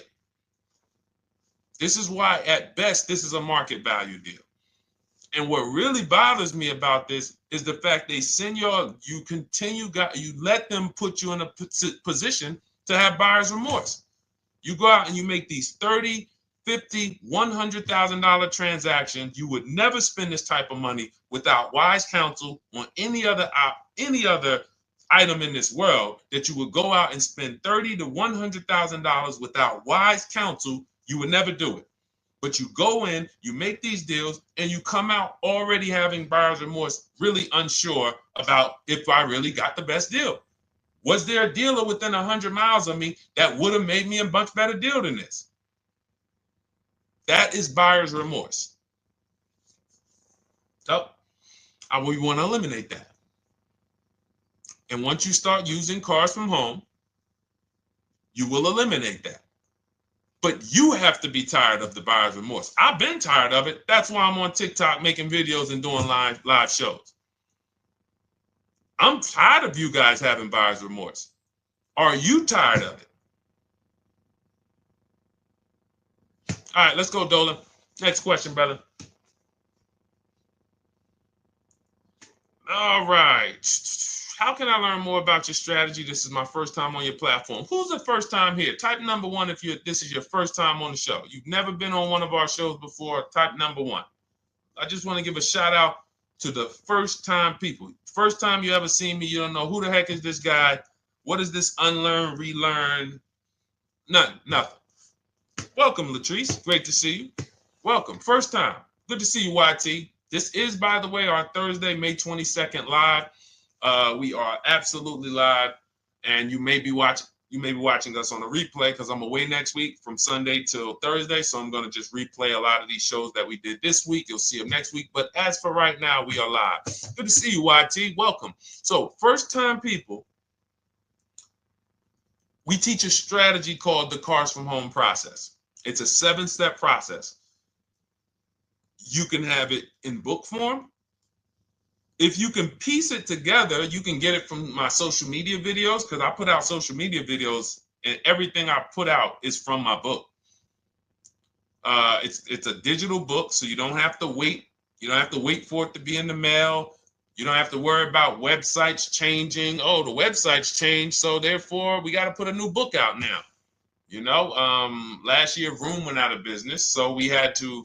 This is why, at best, this is a market value deal. And what really bothers me about this is the fact they send you let them put you in a position to have buyer's remorse. You go out and you make these $30,000, $50,000, $100,000 transactions. You would never spend this type of money without wise counsel on any other item in this world, that you would go out and spend $30,000 to $100,000 without wise counsel. You would never do it. But you go in, you make these deals, and you come out already having buyer's remorse, really unsure about if I really got the best deal. Was there a dealer within 100 miles of me that would have made me a much better deal than this? That is buyer's remorse. So we want to eliminate that. And once you start using cars from home, you will eliminate that. But you have to be tired of the buyer's remorse. I've been tired of it. That's why I'm on TikTok making videos and doing live shows. I'm tired of you guys having buyer's remorse. Are you tired of it? All right, let's go, Dolan. Next question, brother. All right. How can I learn more about your strategy? This is my first time on your platform. Who's the first time here? Type number 1 if this is your first time on the show. You've never been on one of our shows before. Type number 1. I just want to give a shout out to the first time people. First time you ever seen me, you don't know who the heck is this guy. What is this unlearn, relearn? Nothing. Welcome, Latrice. Great to see you. Welcome. First time. Good to see you, YT. This is, by the way, our Thursday, May 22nd live. We are absolutely live, and you may be watching us on a replay because I'm away next week from Sunday till Thursday, so I'm going to just replay a lot of these shows that we did this week. You'll see them next week, but as for right now, we are live. Good to see you, YT. Welcome. So, first-time people, we teach a strategy called the Cars from Home process. It's a 7-step process. You can have it in book form. If you can piece it together, you can get it from my social media videos, because I put out social media videos and everything I put out is from my book. It's a digital book, so you don't have to wait. You don't have to wait for it to be in the mail. You don't have to worry about websites changing. Oh, the website's changed, so therefore we got to put a new book out now. You know, last year Vroom went out of business, so we had to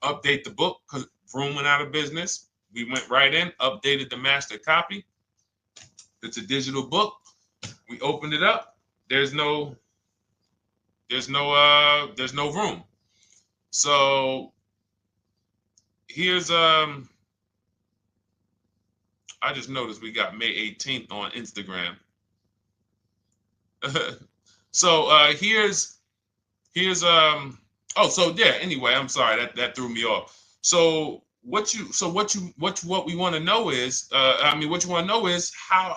update the book because Vroom went out of business. We went right in, updated the master copy. It's a digital book. We opened it up. There's no room. So here's I just noticed we got May 18th on Instagram. So here's anyway, I'm sorry, that threw me off. So what we want to know is,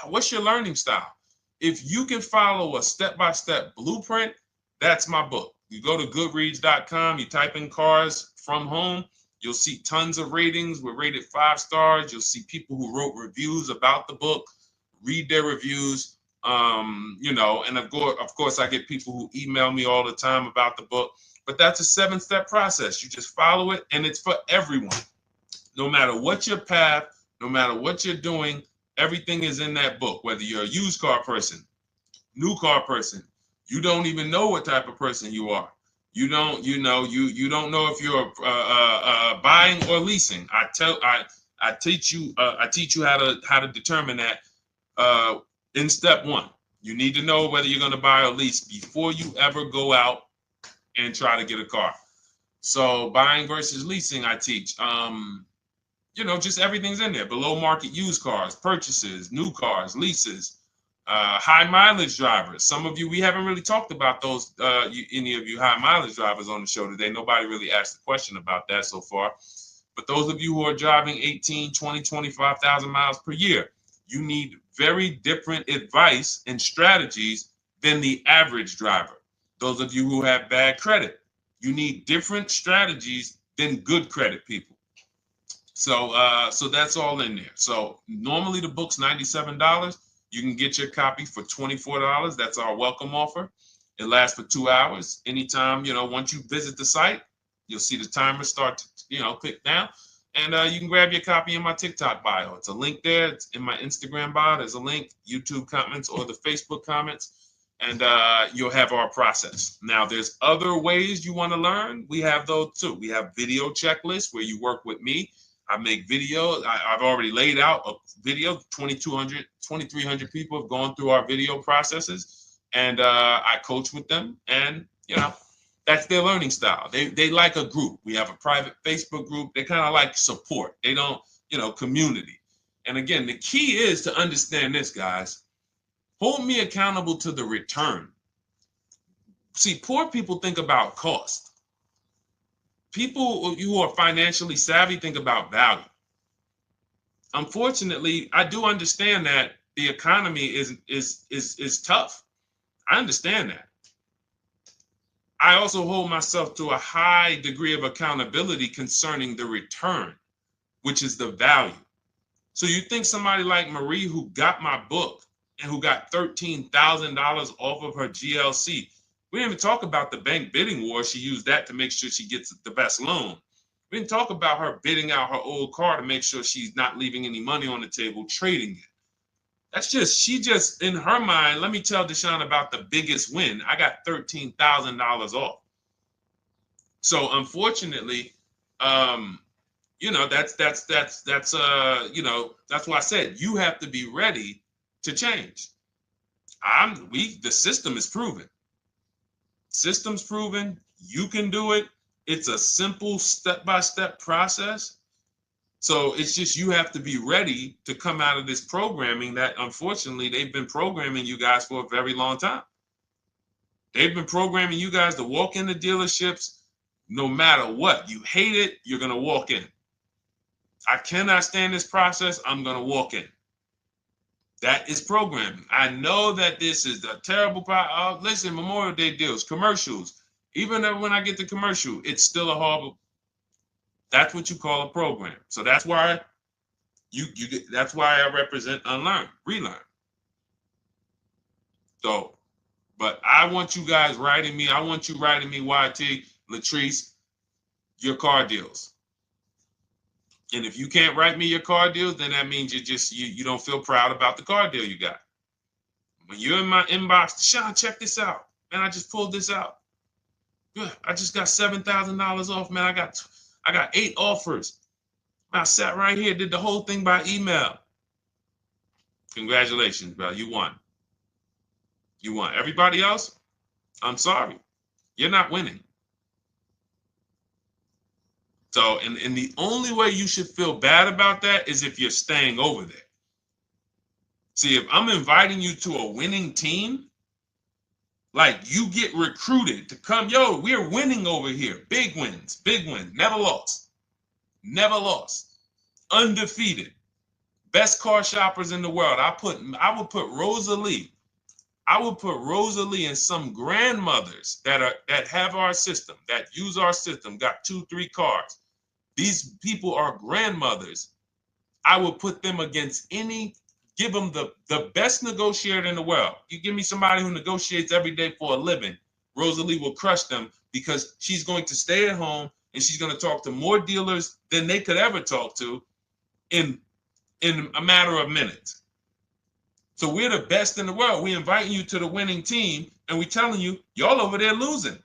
what's your learning style? If you can follow a step-by-step blueprint, that's my book. You go to goodreads.com, you type in cars from home, you'll see tons of ratings. We're rated 5 stars. You'll see people who wrote reviews about the book, read their reviews. And of course, I get people who email me all the time about the book. But that's a 7-step process. You just follow it, and it's for everyone. No matter what your path, no matter what you're doing, everything is in that book. Whether you're a used car person, new car person, you don't even know what type of person you are. You don't know if you're buying or leasing. I teach you how to determine that in step 1. You need to know whether you're going to buy or lease before you ever go out and try to get a car. So buying versus leasing, I teach. Just everything's in there. Below market used cars, purchases, new cars, leases, high mileage drivers. Some of you, we haven't really talked about those, any of you high mileage drivers on the show today. Nobody really asked a question about that so far. But those of you who are driving 18, 20, 25,000 miles per year, you need very different advice and strategies than the average driver. Those of you who have bad credit, you need different strategies than good credit people. So that's all in there. So normally the book's $97. You can get your copy for $24. That's our welcome offer. It lasts for 2 hours. Anytime, once you visit the site, you'll see the timer start to, click down. And you can grab your copy in my TikTok bio. It's a link there. It's in my Instagram bio. There's a link, YouTube comments or the Facebook comments. And you'll have our process. Now, there's other ways you want to learn. We have those too. We have video checklists where you work with me. I make videos. I've already laid out a video. 2,300 people have gone through our video processes, and I coach with them. And that's their learning style. They like a group. We have a private Facebook group. They kind of like support. They don't, community. And again, the key is to understand this, guys. Hold me accountable to the return. See, poor people think about cost. People who are financially savvy think about value. Unfortunately, I do understand that the economy is tough. I understand that. I also hold myself to a high degree of accountability concerning the return, which is the value. So you think somebody like Marie, who got my book and who got $13,000 off of her GLC, we didn't even talk about the bank bidding war. She used that to make sure she gets the best loan. We didn't talk about her bidding out her old car to make sure she's not leaving any money on the table, trading it. She just, in her mind, let me tell Deshone about the biggest win. I got $13,000 off. So unfortunately, that's why I said you have to be ready to change. The system is proven. System's proven. You can do it. It's a simple step-by-step process. So it's just you have to be ready to come out of this programming that, unfortunately, they've been programming you guys for a very long time. They've been programming you guys to walk into dealerships no matter what. You hate it, you're going to walk in. I cannot stand this process, I'm going to walk in. That is programming. I know that this is a terrible problem. Listen, Memorial Day deals, commercials. Even when I get the commercial, it's still a horrible. That's what you call a program. So that's why that's why I represent unlearn, relearn. So, but I want you guys writing me. I want you writing me, YT, Latrice, your car deals. And if you can't write me your car deals, then that means you don't feel proud about the car deal you got. When you're in my inbox, Deshone, check this out. Man, I just pulled this out. Yeah, I just got $7,000 off, man. I got 8 offers. I sat right here, did the whole thing by email. Congratulations, bro. You won. You won. Everybody else, I'm sorry. You're not winning. So, and the only way you should feel bad about that is if you're staying over there. See, if I'm inviting you to a winning team, like you get recruited to come, yo, we're winning over here. Big wins, never lost. Never lost. Undefeated. Best car shoppers in the world. I would put Rosalie I would put Rosalie and some grandmothers that have our system, that use our system, got 2-3 cars. These people are grandmothers. I would put them against give them the best negotiator in the world. You give me somebody who negotiates every day for a living, Rosalie will crush them because she's going to stay at home and she's going to talk to more dealers than they could ever talk to in a matter of minutes. So we're the best in the world. We're inviting you to the winning team, and we're telling you, y'all over there losing.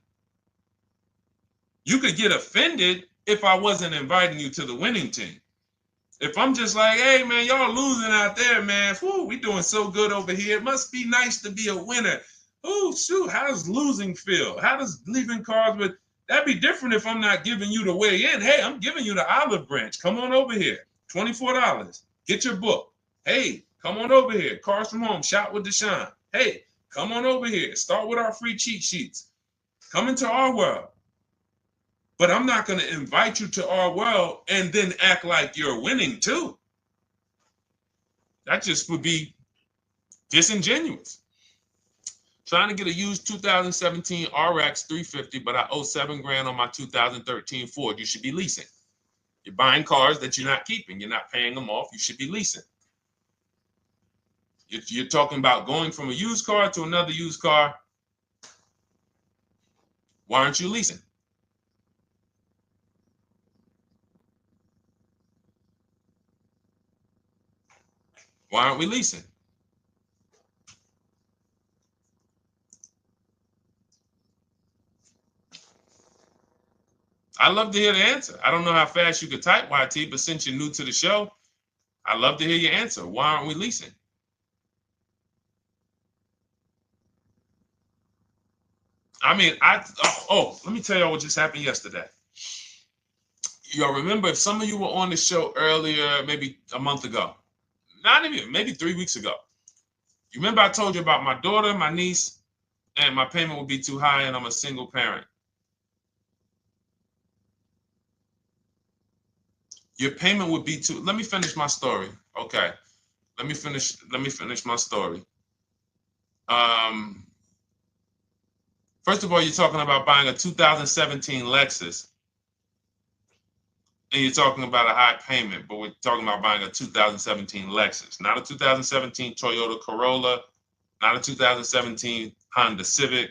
You could get offended if I wasn't inviting you to the winning team. If I'm just like, hey, man, y'all losing out there, man. Whew, we doing so good over here. It must be nice to be a winner. Oh, shoot, how does losing feel? How does leaving cars with... That'd be different if I'm not giving you the way in. Hey, I'm giving you the olive branch. Come on over here. $24. Get your book. Hey, come on over here. Cars from Home. Shop with Deshone. Hey, come on over here. Start with our free cheat sheets. Come into our world. But I'm not going to invite you to our world and then act like you're winning too. That just would be disingenuous. Trying to get a used 2017 RX 350, but I owe $7,000 on my 2013 Ford. You should be leasing. You're buying cars that you're not keeping. You're not paying them off. You should be leasing. If you're talking about going from a used car to another used car, why aren't you leasing? Why aren't we leasing? I'd love to hear the answer. I don't know how fast you could type, YT, but since you're new to the show, I'd love to hear your answer. Why aren't we leasing? I mean, let me tell y'all what just happened yesterday. Y'all remember, if some of you were on the show earlier, maybe a month ago, not even, maybe 3 weeks ago, you remember I told you about my daughter, my niece, and my payment would be too high, and I'm a single parent. Your payment would be too... Let me finish my story. Okay. Let me finish my story. First of all, you're talking about buying a 2017 Lexus, and you're talking about a high payment, but we're talking about buying a 2017 Lexus, not a 2017 Toyota Corolla, not a 2017 Honda Civic,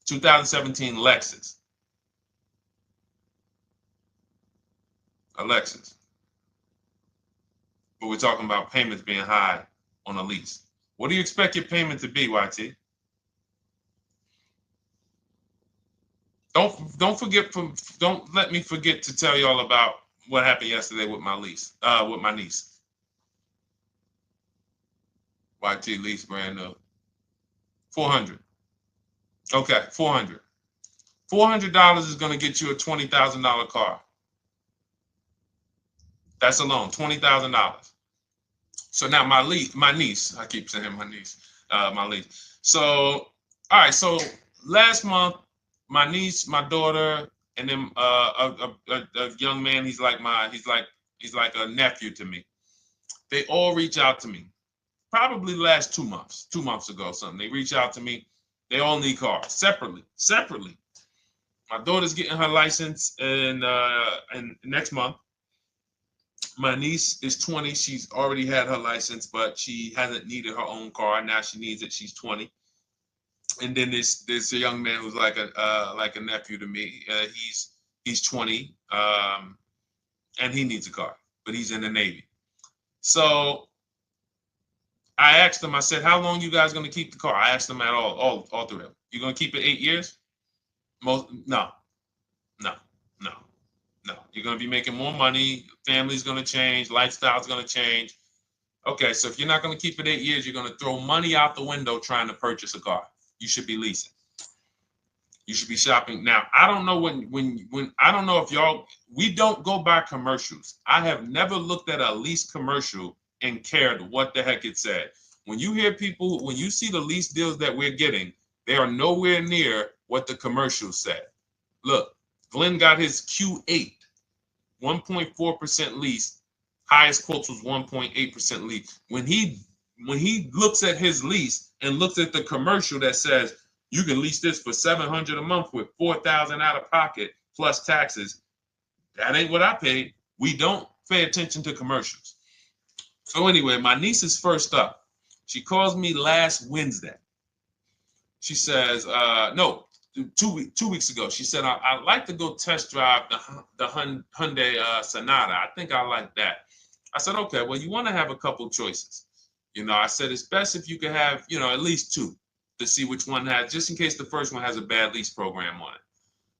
2017 Lexus. A Lexus. But we're talking about payments being high on a lease. What do you expect your payment to be, YT? Don't let me forget to tell y'all about what happened yesterday with my niece. YT lease brand new. $400. Okay, $400. $400 is going to get you a $20,000 car. That's alone, $20,000. So now my niece, I keep saying my niece, my niece. So, all right, so last month, my niece, my daughter, and then a young man, he's like a nephew to me. They all reach out to me. Probably the last 2 months ago, something. They reach out to me. They all need cars separately. My daughter's getting her license in next month. My niece is 20. She's already had her license, but she hasn't needed her own car. Now she needs it. She's 20. And then there's a young man who's like a nephew to me. He's 20, and he needs a car, but he's in the Navy. So I asked them. I said, "How long you guys gonna keep the car?" I asked them at all three of them. You gonna keep it 8 years? No. You're gonna be making more money. Family's gonna change. Lifestyle's gonna change. Okay, so if you're not gonna keep it 8 years, you're gonna throw money out the window trying to purchase a car. You should be leasing. You should be shopping. Now, I don't know when I don't know if y'all, we don't go by commercials. I have never looked at a lease commercial and cared what the heck it said. When you hear people, when you see the lease deals that we're getting, they are nowhere near what the commercial said. Look, Glenn got his Q8, 1.4% lease. Highest quotes was 1.8% lease. When he when he looks at his lease and looks at the commercial that says you can lease this for $700 a month with $4,000 out of pocket plus taxes, that ain't what I paid. We don't pay attention to commercials. So anyway, my niece is first up. She calls me last Wednesday. She says, no, 2 weeks ago. She said, I'd like to go test drive the Hyundai Sonata. I think I like that. I said, okay, well, you want to have a couple choices. I said, it's best if you could have, at least two to see which one has, just in case the first one has a bad lease program on it.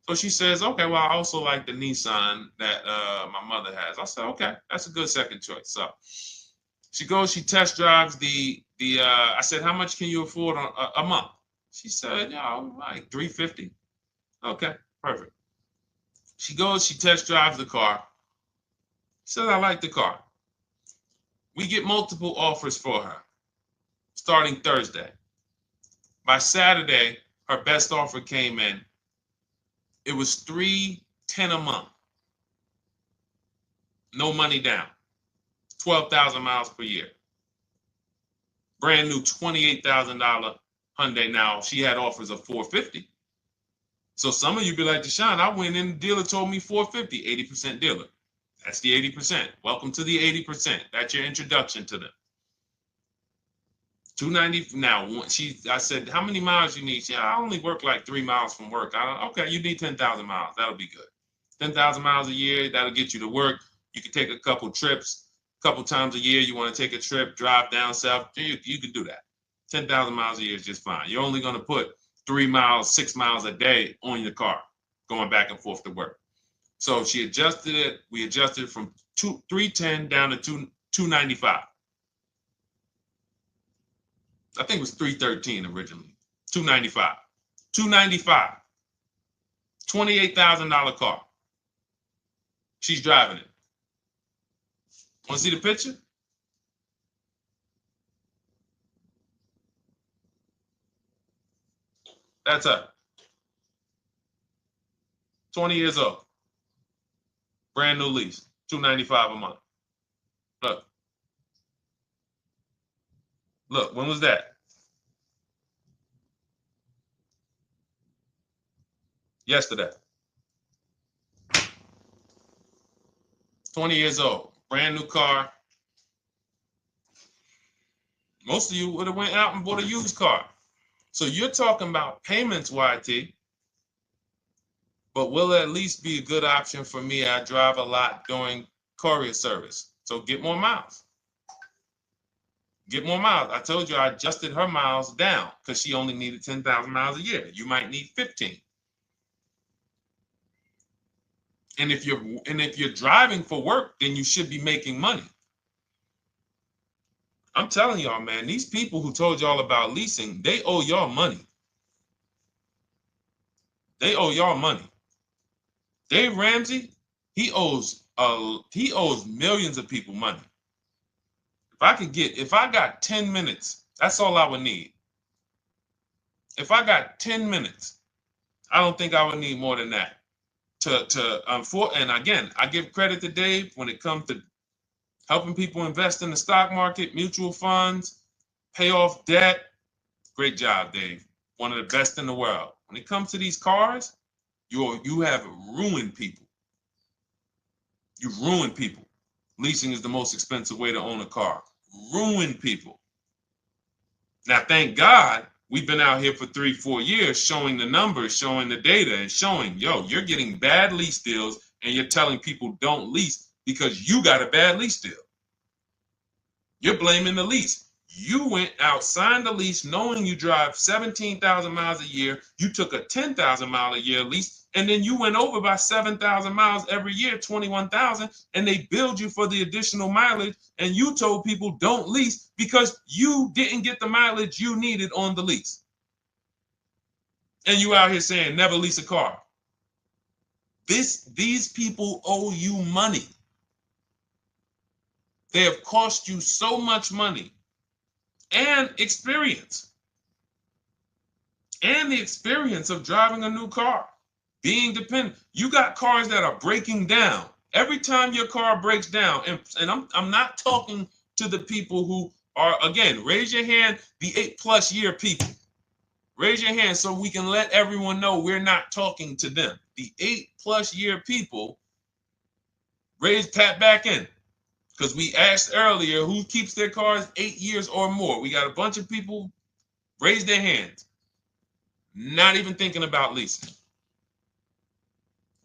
So she says, okay, well, I also like the Nissan that my mother has. I said, okay, that's a good second choice. So she goes, she test drives I said, how much can you afford a month? She said, like $350. Okay, perfect. She goes, she test drives the car. She said, I like the car. We get multiple offers for her starting Thursday. By Saturday, her best offer came in. It was $310 a month. No money down. 12,000 miles per year. Brand new $28,000 Hyundai. Now, she had offers of $450. So some of you be like, Deshone, I went in, the dealer told me $450, 80% dealer. That's the 80%. Welcome to the 80%. That's your introduction to them. $290. Now, I said, how many miles you need? She said, I only work like 3 miles from work. Okay, you need 10,000 miles. That'll be good. 10,000 miles a year, that'll get you to work. You can take a couple trips, a couple times a year. You want to take a trip, drive down south. You can do that. 10,000 miles a year is just fine. You're only going to put 3 miles, 6 miles a day on your car, going back and forth to work. So she adjusted it. We adjusted it from $310 down to $295. I think it was $313 originally. $295. $295. $28,000 car. She's driving it. Want to see the picture? That's her. 20 years old. Brand new lease. $295 a month. Look. Look, when was that? Yesterday. 20 years old. Brand new car. Most of you would have went out and bought a used car. So you're talking about payments, YT. But will it at least be a good option for me? I drive a lot during courier service. So get more miles. Get more miles. I told you I adjusted her miles down because she only needed 10,000 miles a year. You might need 15. And if you're driving for work, then you should be making money. I'm telling y'all, man, these people who told y'all about leasing, they owe y'all money. They owe y'all money. Dave Ramsey, he owes millions of people money. If I got 10 minutes, that's all I would need. If I got 10 minutes, I don't think I would need more than that. And again, I give credit to Dave when it comes to helping people invest in the stock market, mutual funds, pay off debt. Great job, Dave. One of the best in the world. When it comes to these cars, you have ruined people. You've ruined people. Leasing is the most expensive way to own a car. Ruined people. Now, thank God, we've been out here for 3-4 years showing the numbers, showing the data, and showing, you're getting bad lease deals, and you're telling people don't lease because you got a bad lease deal. You're blaming the lease. You went out, signed the lease, knowing you drive 17,000 miles a year. You took a 10,000 mile a year lease, and then you went over by 7,000 miles every year, 21,000, and they billed you for the additional mileage, and you told people don't lease because you didn't get the mileage you needed on the lease. And you out here saying never lease a car. These people owe you money. They have cost you so much money and experience. And the experience of driving a new car, being dependent. You got cars that are breaking down. Every time your car breaks down, and I'm not talking to the people who Or again, raise your hand, the 8+ year people. Raise your hand so we can let everyone know we're not talking to them. The 8+ year people, tap back in. Because we asked earlier who keeps their cars 8 years or more. We got a bunch of people raise their hands, not even thinking about leasing.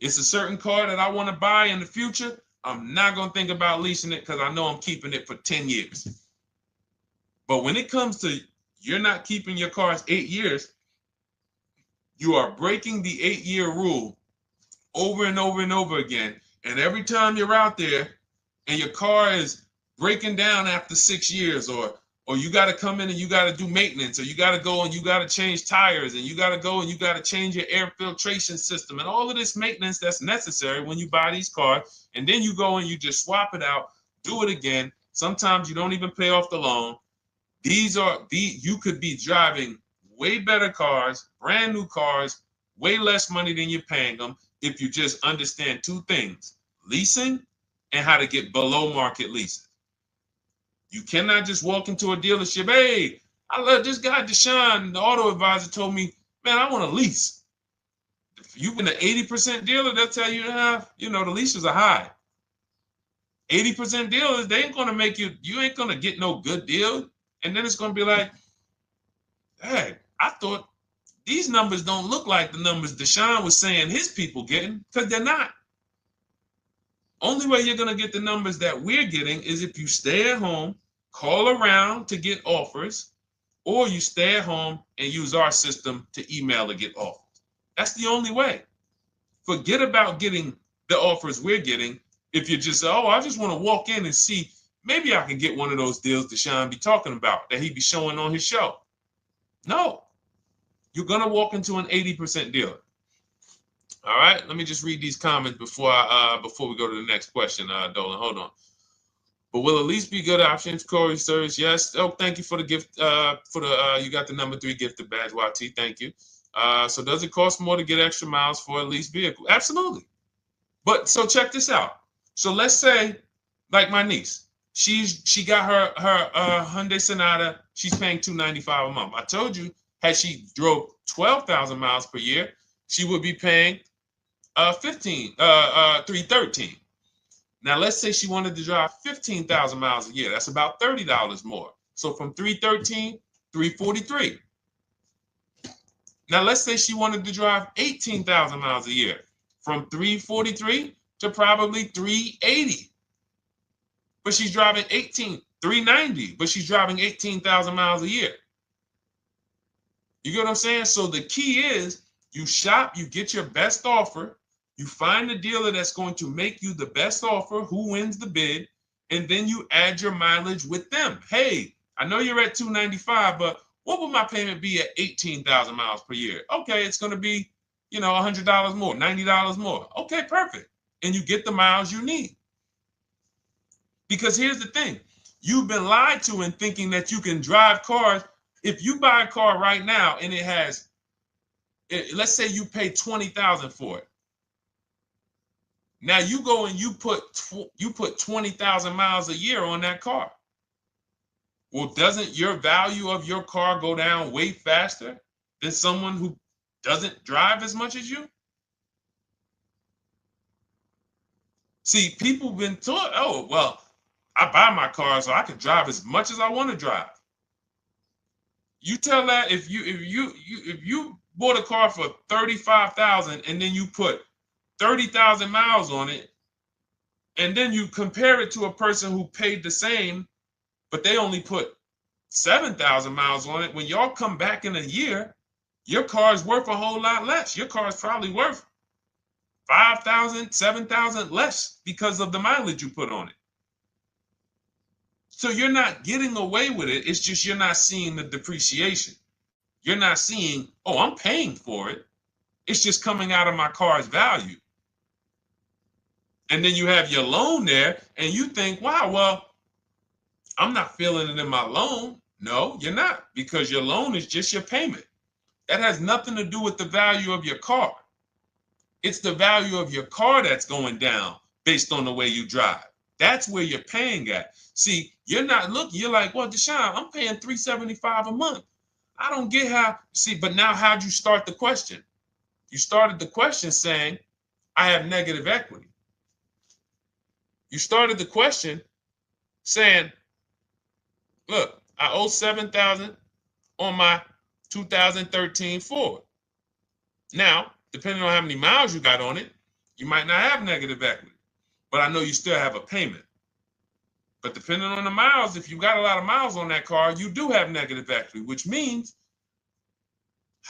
It's a certain car that I want to buy in the future. I'm not going to think about leasing it because I know I'm keeping it for 10 years. But when it comes to you're not keeping your cars 8 years, you are breaking the 8-year rule over and over and over again. And every time you're out there and your car is breaking down after 6 years, or you got to come in and you got to do maintenance, or you got to go and you got to change tires, and you got to go and you got to change your air filtration system, and all of this maintenance that's necessary when you buy these cars, and then you go and you just swap it out, do it again. Sometimes you don't even pay off the loan. You could be driving way better cars, brand new cars, way less money than you're paying them if you just understand 2 things: leasing and how to get below market leases. You cannot just walk into a dealership. Hey, I love this guy, Deshone, the auto advisor, told me, man, I want to lease. If you've been an 80% dealer, they'll tell you, the leases are high. 80% dealers, they ain't going to make you ain't going to get no good deal. And then it's going to be like, hey, I thought these numbers don't look like the numbers Deshone was saying his people getting, because they're not. Only way you're going to get the numbers that we're getting is if you stay at home, call around to get offers, or you stay at home and use our system to email to get offers. That's the only way. Forget about getting the offers we're getting. If you just say, oh, I just want to walk in and see, maybe I can get one of those deals Deshone be talking about that he be showing on his show. No, you're going to walk into an 80% dealer. All right, let me just read these comments before we go to the next question, Dolan. Hold on. But will a lease be good options? Corey Service, yes. Oh, thank you for the gift. You got the number 3 gifted badge, YT. Thank you. So does it cost more to get extra miles for a leased vehicle? Absolutely. But so check this out. So let's say, like my niece, she got her Hyundai Sonata. She's paying $295 a month. I told you, had she drove 12,000 miles per year, she would be paying $313. Now let's say she wanted to drive 15,000 miles a year. That's about $30 more. So from $313, $343. Now let's say she wanted to drive 18,000 miles a year, from $343 to probably $380. But she's driving $390, but she's driving 18,000 miles a year. You get what I'm saying? So the key is you shop, you get your best offer, you find the dealer that's going to make you the best offer, who wins the bid, and then you add your mileage with them. Hey, I know you're at $295, but what would my payment be at 18,000 miles per year? Okay, it's going to be, $100 more, $90 more. Okay, perfect. And you get the miles you need. Because here's the thing. You've been lied to in thinking that you can drive cars. If you buy a car right now and it has, let's say you pay $20,000 for it. Now you go and you put 20,000 miles a year on that car. Well, doesn't your value of your car go down way faster than someone who doesn't drive as much as you? See, people have been taught, oh, well, I buy my car so I can drive as much as I want to drive. You tell that if you bought a car for $35,000 and then you put 30,000 miles on it, and then you compare it to a person who paid the same, but they only put 7,000 miles on it. When y'all come back in a year, your car is worth a whole lot less. Your car is probably worth 5,000, 7,000 less because of the mileage you put on it. So you're not getting away with it. It's just you're not seeing the depreciation. You're not seeing, oh, I'm paying for it. It's just coming out of my car's value. And then you have your loan there and you think, wow, well, I'm not feeling it in my loan. No, you're not, because your loan is just your payment. That has nothing to do with the value of your car. It's the value of your car that's going down based on the way you drive. That's where you're paying at. See, you're not looking, you're like, well, Deshone, I'm paying $375 a month. I don't get how, see, but now how'd you start the question? You started the question saying, I have negative equity. You started the question saying, look, I owe $7,000 on my 2013 Ford. Now, depending on how many miles you got on it, you might not have negative equity, but I know you still have a payment. But depending on the miles, if you got a lot of miles on that car, you do have negative equity, which means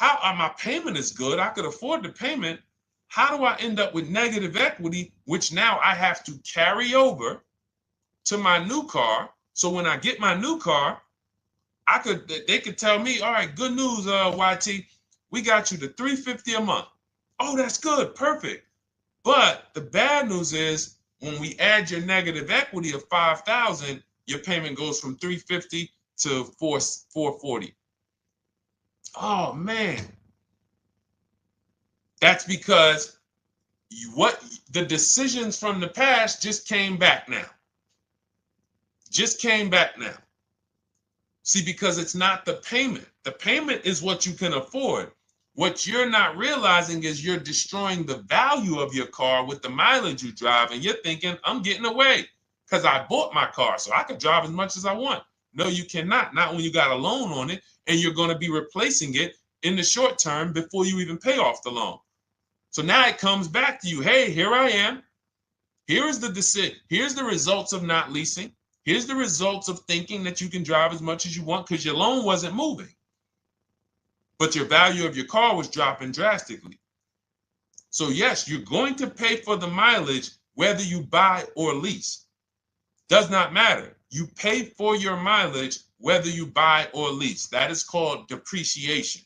my payment is good. I could afford the payment. How do I end up with negative equity, which now I have to carry over to my new car? So when I get my new car, they could tell me, all right, good news, YT, we got you to $350 a month. Oh, that's good, perfect. But the bad news is when we add your negative equity of $5,000, your payment goes from $350 to $440. Oh man, that's because the decisions from the past just came back now. Just came back now. See, because it's not the payment. The payment is what you can afford. What you're not realizing is you're destroying the value of your car with the mileage you drive, and you're thinking, I'm getting away because I bought my car, so I can drive as much as I want. No, you cannot. Not when you got a loan on it, and you're going to be replacing it in the short term before you even pay off the loan. So now it comes back to you. Hey, here I am. Here's the decision. Here's the results of not leasing. Here's the results of thinking that you can drive as much as you want because your loan wasn't moving. But your value of your car was dropping drastically. So yes, you're going to pay for the mileage whether you buy or lease. Does not matter. You pay for your mileage whether you buy or lease. That is called depreciation.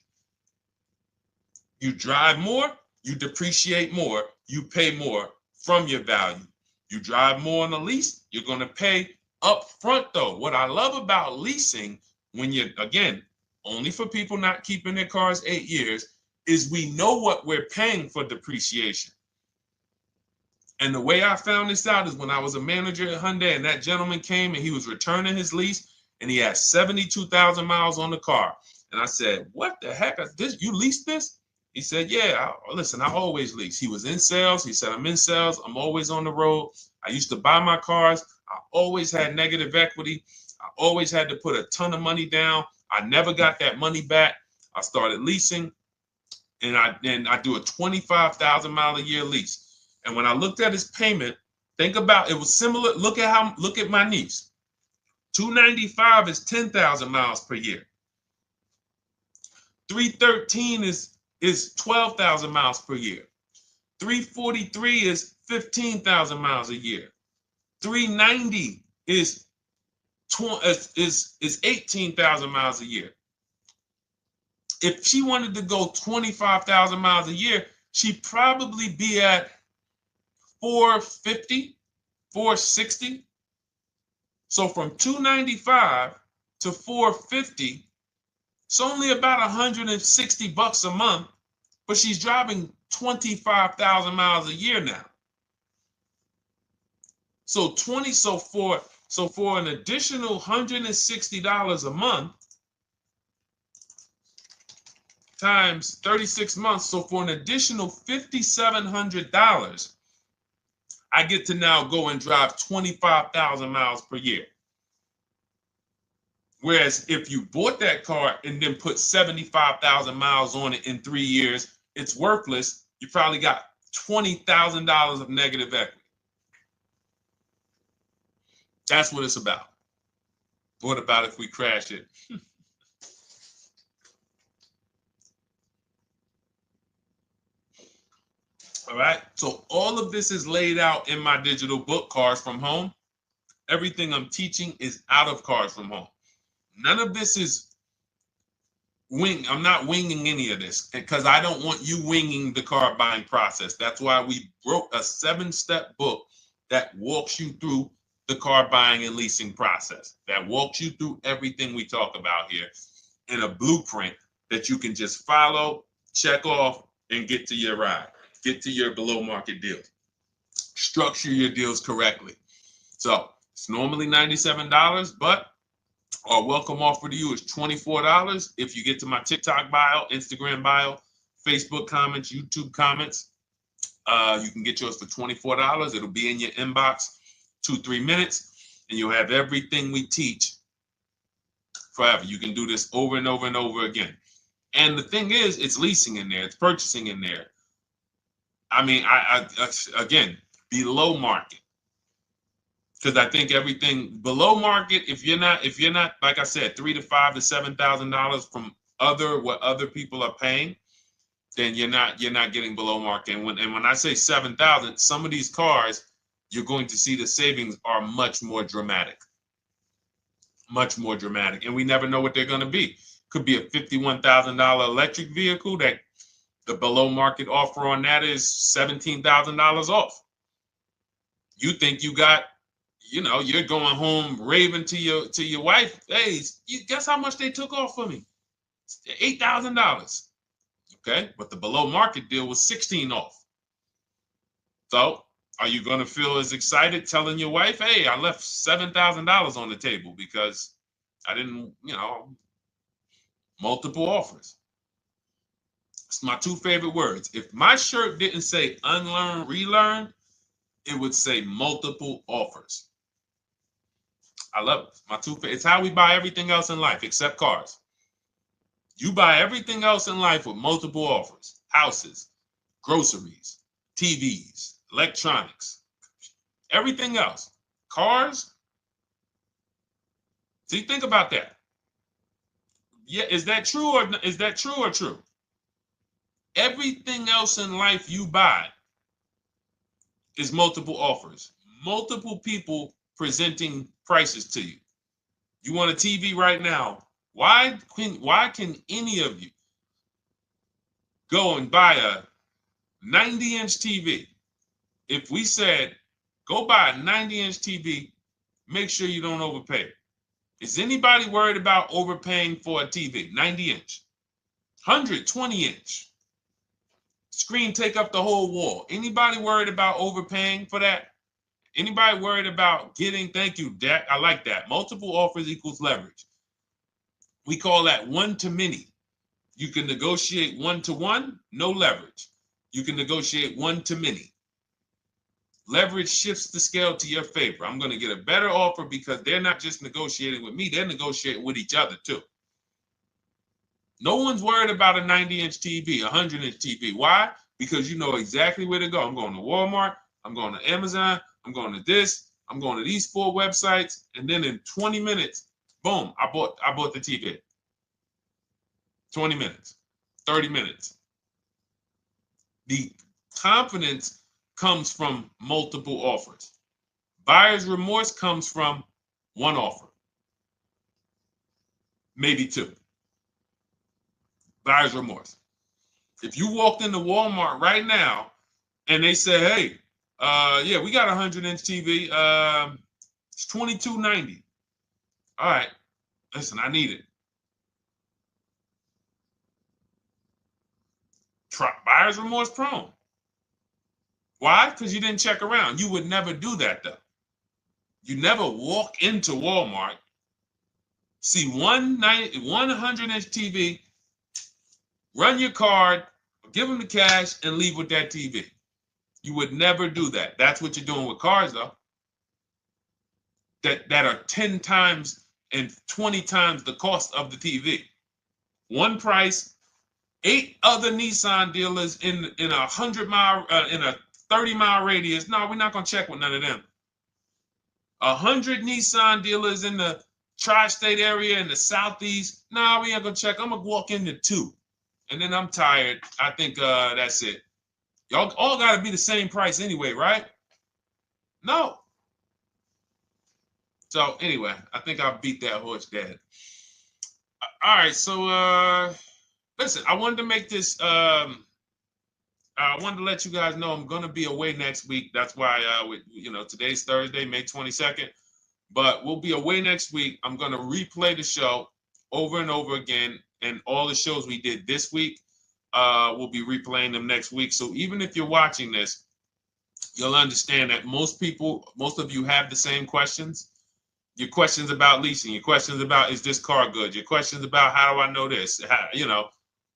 You drive more, you depreciate more, you pay more from your value. You drive more on a lease, you're going to pay up front though. What I love about leasing, when you're, again, only for people not keeping their cars 8 years, is we know what we're paying for depreciation. And the way I found this out is when I was a manager at Hyundai and that gentleman came and he was returning his lease and he had 72,000 miles on the car. And I said, what the heck? You leased this? He said, yeah, listen, I always lease. He was in sales. He said, I'm in sales. I'm always on the road. I used to buy my cars. I always had negative equity. I always had to put a ton of money down. I never got that money back. I started leasing, and I do a 25,000 mile a year lease. And when I looked at his payment, think about it was similar. Look at my niece. 295 is 10,000 miles per year. 313 is 12,000 miles per year. 343 is 15,000 miles a year. 390 is 18,000 miles a year. If she wanted to go 25,000 miles a year, she'd probably be at 450, 460. So from 295 to 450, it's only about 160 bucks a month, but she's driving 25,000 miles a year now. So for an additional $160 a month times 36 months, so for an additional $5,700, I get to now go and drive 25,000 miles per year. Whereas if you bought that car and then put 75,000 miles on it in 3 years, it's worthless. You probably got $20,000 of negative equity. That's what it's about. What about if we crash it? All right. So all of this is laid out in my digital book, Cars from Home. Everything I'm teaching is out of Cars from Home. None of this is I'm not winging any of this because I don't want you winging the car buying process. That's why we wrote a 7-step book that walks you through the car buying and leasing process, that walks you through everything we talk about here in a blueprint that you can just follow, check off, and get to your ride, get to your below market deals. Structure your deals correctly. So it's normally $97, but our welcome offer to you is $24 if you get to my TikTok bio, Instagram bio, Facebook comments, YouTube comments. You can get yours for $24. It'll be in your inbox 2-3 minutes, and you'll have everything we teach forever. You can do this over and over and over again. And the thing is, it's leasing in there, it's purchasing in there. I mean, I again, below market. Because I think everything below market, if you're not, like I said, $3,000 to $5,000 to $7,000 from what other people are paying, then you're not getting below market. And when I say 7,000, some of these cars, you're going to see the savings are much more dramatic. Much more dramatic. And we never know what they're going to be. Could be a $51,000 electric vehicle that the below market offer on that is $17,000 off. You think you got, you're going home raving to your wife. Hey, guess how much they took off for me? $8,000. Okay, but the below market deal was 16 off. So are you going to feel as excited telling your wife, hey, I left $7,000 on the table because I didn't, multiple offers? It's my two favorite words. If my shirt didn't say unlearn, relearn, it would say multiple offers. I love it. My two favorite. It's how we buy everything else in life except cars. You buy everything else in life with multiple offers. Houses, groceries, TVs, electronics, everything else. Cars. See, think about that. Yeah, is that true or true? Everything else in life you buy is multiple offers. Multiple people presenting prices to you. You want a TV right now. Why can any of you go and buy a 90-inch TV? If we said, go buy a 90-inch TV, make sure you don't overpay. Is anybody worried about overpaying for a TV? 90-inch, 120-inch. Screen take up the whole wall. Anybody worried about overpaying for that? Anybody worried about getting, thank you, Dak, I like that. Multiple offers equals leverage. We call that one to many. You can negotiate 1-to-1, no leverage. You can negotiate 1-to-many. Leverage shifts the scale to your favor. I'm going to get a better offer because they're not just negotiating with me, they're negotiating with each other too. No one's worried about a 90-inch TV, a 100-inch TV. Why? Because you know exactly where to go. I'm going to Walmart, I'm going to Amazon, I'm going to this, I'm going to these 4 websites, and then in 20 minutes, boom, I bought the TV. 20 minutes, 30 minutes. The confidence comes from multiple offers. Buyer's remorse comes from one offer, maybe 2. Buyer's remorse. If you walked into Walmart right now and they say, hey, yeah, we got a 100-inch TV. It's $22.90. All right, listen, I need it. Buyer's remorse prone. Why? Because you didn't check around. You would never do that, though. You never walk into Walmart, see one 100-inch TV, run your card, give them the cash, and leave with that TV. You would never do that. That's what you're doing with cars, though. That are 10 times and 20 times the cost of the TV. One price, 8 other Nissan dealers in a 100-mile, in a 30-mile radius. No, we're not gonna check with none of them. 100 Nissan dealers in the tri-state area in the southeast. No, we ain't gonna check. I'm gonna walk into 2, and then I'm tired. I think that's it. Y'all all gotta be the same price anyway, right? No. So anyway, I think I beat that horse dead. All right, so listen, I wanted to make this. I wanted to let you guys know I'm gonna be away next week. That's why today's Thursday, May 22nd, but we'll be away next week. I'm gonna replay the show over and over again, and all the shows we did this week, we'll be replaying them next week. So even if you're watching this, you'll understand that most of you have the same questions. Your questions about leasing, your questions about, is this car good? Your questions about, how do I know this?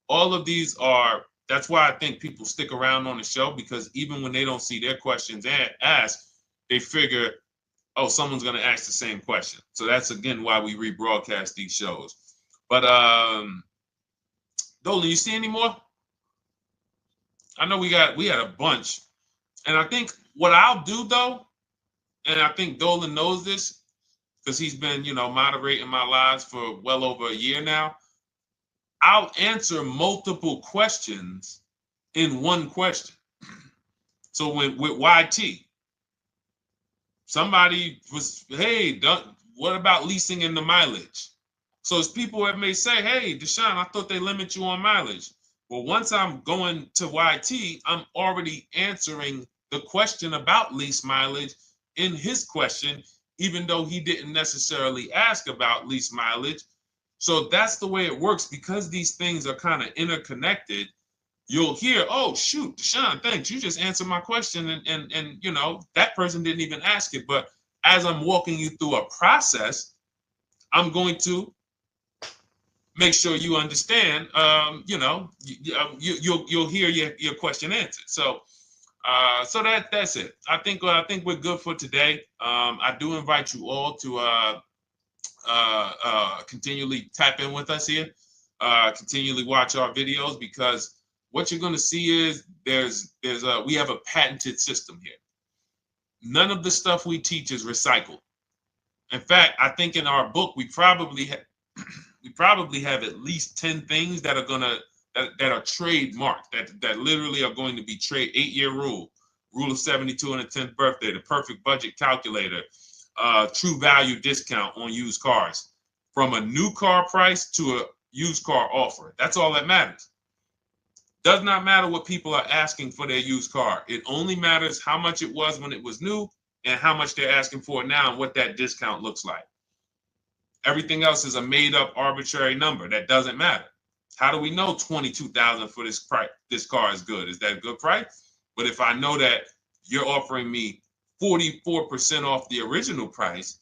All of these are, that's why I think people stick around on the show, because even when they don't see their questions asked, they figure, oh, someone's going to ask the same question. So that's, again, why we rebroadcast these shows. But Dolan, you see any more? I know we had a bunch. And I think what I'll do, though, and I think Dolan knows this because he's been, moderating my lives for well over a year now, I'll answer multiple questions in one question. So with YT, somebody was, hey, what about leasing in the mileage? So it's people that may say, hey, Deshone, I thought they limit you on mileage. Well, once I'm going to YT, I'm already answering the question about lease mileage in his question, even though he didn't necessarily ask about lease mileage. So that's the way it works. Because these things are kind of interconnected, you'll hear, oh, shoot, Deshone, thanks. You just answered my question. And that person didn't even ask it. But as I'm walking you through a process, I'm going to make sure you understand, you'll hear your question answered. So that's it. I think we're good for today. I do invite you all to continually tap in with us here, continually watch our videos, because what you're going to see is we have a patented system here. None of the stuff we teach is recycled. In fact, I think in our book we probably have at least 10 things that are trademarked, that literally are going to be 8-year rule of 72 on the 10th birthday, the perfect budget calculator, true value discount on used cars, from a new car price to a used car offer. That's all that matters. Does not matter what people are asking for their used car. It only matters how much it was when it was new and how much they're asking for it now and what that discount looks like. Everything else is a made-up arbitrary number that doesn't matter. How do we know $22,000 for this price? This car is good. Is that a good price? But if I know that you're offering me 44% off the original price,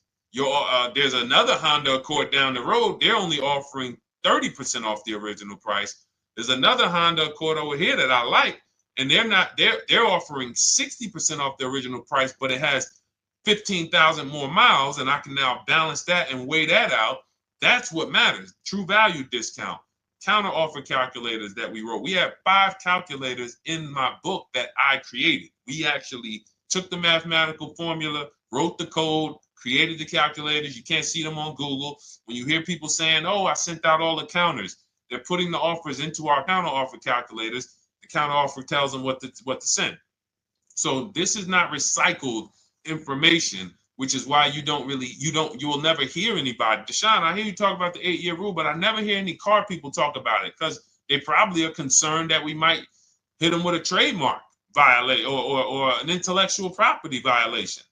there's another Honda Accord down the road. They're only offering 30% off the original price. There's another Honda Accord over here that I like, and they're offering 60% off the original price, but it has 15,000 more miles, and I can now balance that and weigh that out. That's what matters. True value discount, counter offer calculators that we wrote. We have 5 calculators in my book that I created. We actually took the mathematical formula, wrote the code, created the calculators. You can't see them on Google. When you hear people saying, oh, I sent out all the counters, they're putting the offers into our counter offer calculators. The counter offer tells them what to send. So this is not recycled information, which is why you will never hear anybody. Deshone, I hear you talk about the 8-year rule, but I never hear any car people talk about it, because they probably are concerned that we might hit them with a trademark violation or an intellectual property violation,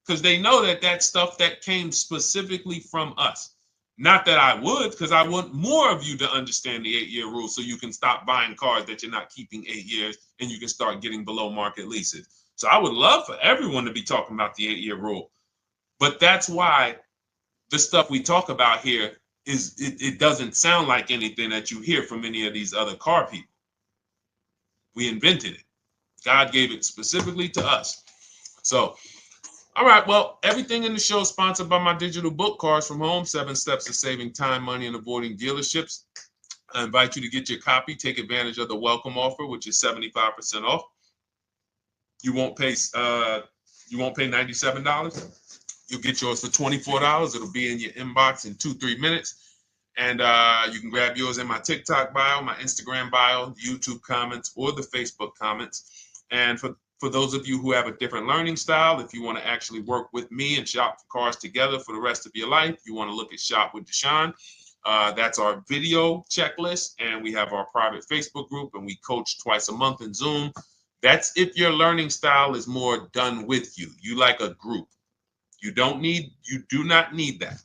because they know that stuff that came specifically from us. Not that I would, because I want more of you to understand the 8-year rule, so you can stop buying cars that you're not keeping 8 years and you can start getting below market leases. So I would love for everyone to be talking about the 8-year rule. But that's why the stuff we talk about here it doesn't sound like anything that you hear from any of these other car people. We invented it. God gave it specifically to us. So, all right, well, everything in the show is sponsored by my digital book, Cars from Home, 7 Steps to Saving Time, Money, and Avoiding Dealerships. I invite you to get your copy. Take advantage of the welcome offer, which is 75% off. You won't pay $97. You'll get yours for $24. It'll be in your inbox in 2-3 minutes. And you can grab yours in my TikTok bio, my Instagram bio, YouTube comments, or the Facebook comments. And for those of you who have a different learning style, if you want to actually work with me and shop for cars together for the rest of your life, you want to look at Shop with Deshone. That's our video checklist. And we have our private Facebook group, and we coach twice a month in Zoom. That's if your learning style is more done with you. You like a group. You do not need that.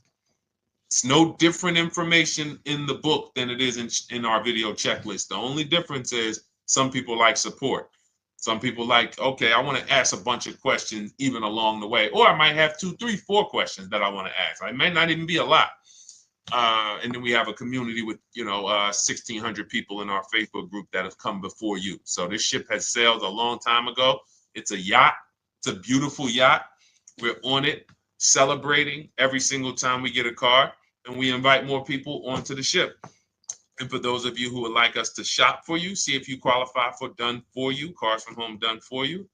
It's no different information in the book than it is in our video checklist. The only difference is some people like support. Some people like, okay, I want to ask a bunch of questions even along the way, or I might have 2, 3, 4 questions that I want to ask. It may not even be a lot. And then we have a community with, 1,600 people in our Facebook group that have come before you. So this ship has sailed a long time ago. It's a yacht. It's a beautiful yacht. We're on it, celebrating every single time we get a car, and we invite more people onto the ship. And for those of you who would like us to shop for you, see if you qualify for Done For You, Cars from Home Done For You.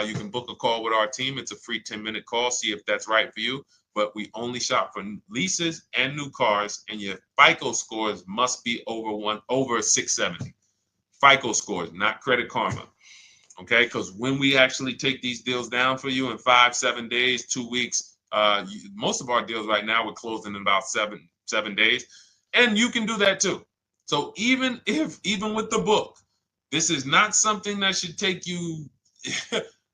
You can book a call with our team. It's a free 10-minute call. See if that's right for you. But we only shop for leases and new cars, and your FICO scores must be over 670. FICO scores, not Credit Karma. Okay, because when we actually take these deals down for you in 5, 7 days, 2 weeks, most of our deals right now we're closing in about seven days, and you can do that too. So even with the book, this is not something that should take you.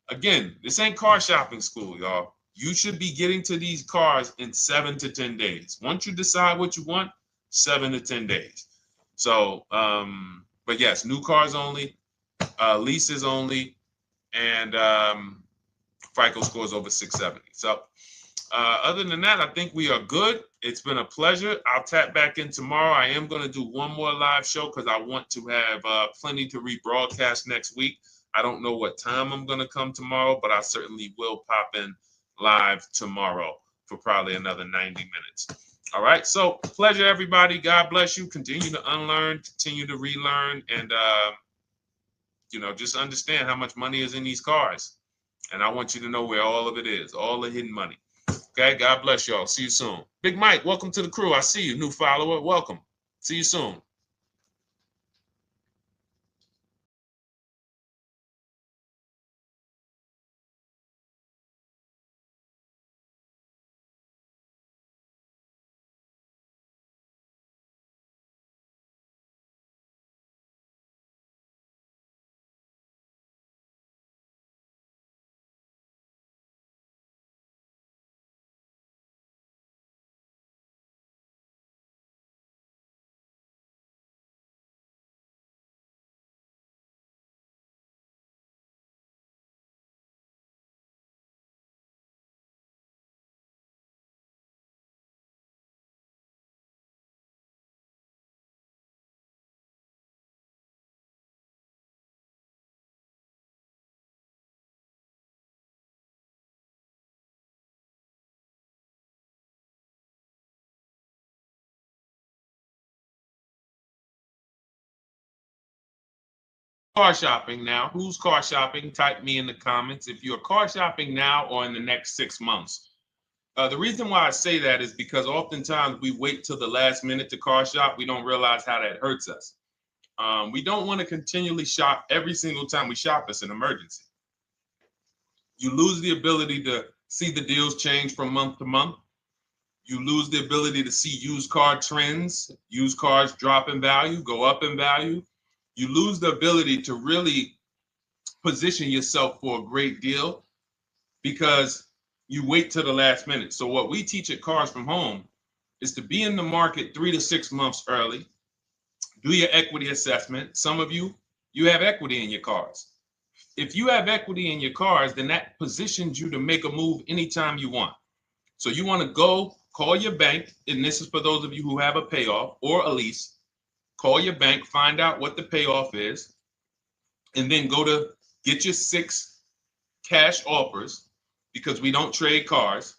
Again, this ain't car shopping school, y'all. You should be getting to these cars in 7 to 10 days. Once you decide what you want, 7 to 10 days. So, but yes, new cars only, leases only, and FICO scores over 670. So other than that, I think we are good. It's been a pleasure. I'll tap back in tomorrow. I am going to do one more live show because I want to have plenty to rebroadcast next week. I don't know what time I'm going to come tomorrow, but I certainly will pop in live tomorrow for probably another 90 minutes. All right. So pleasure, everybody. God bless you. Continue to unlearn, continue to relearn, and, just understand how much money is in these cars. And I want you to know where all of it is, all the hidden money. Okay. God bless y'all. See you soon. Big Mike, welcome to the crew. I see you. New follower. Welcome. See you soon. Car shopping now. Who's car shopping? Type me in the comments if you're car shopping now or in the next 6 months. The reason why I say that is because oftentimes we wait till the last minute to car shop. We don't realize how that hurts us. We don't want to continually shop every single time we shop. It's an emergency. You lose the ability to see the deals change from month to month. You lose the ability to see used car trends, used cars drop in value, go up in value. You lose the ability to really position yourself for a great deal because you wait till the last minute. So what we teach at Cars from Home is to be in the market 3 to 6 months early, do your equity assessment. Some of you have equity in your cars. If you have equity in your cars, then that positions you to make a move anytime you want. So you want to go call your bank, and this is for those of you who have a payoff or a lease. Call your bank, find out what the payoff is, and then go to get your 6 cash offers, because we don't trade cars.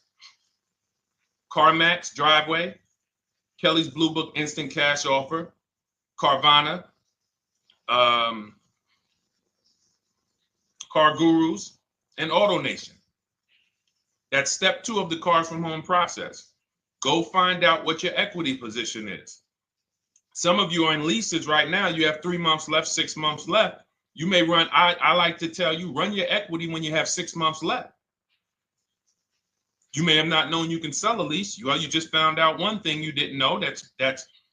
CarMax Driveway, Kelly's Blue Book Instant Cash Offer, Carvana, Car Gurus, and AutoNation. That's step 2 of the Cars from Home process. Go find out what your equity position is. Some of you are in leases right now. You have 3 months left, 6 months left. You may run, I like to tell you, run your equity when you have 6 months left. You may have not known you can sell a lease. You just found out one thing you didn't know. That's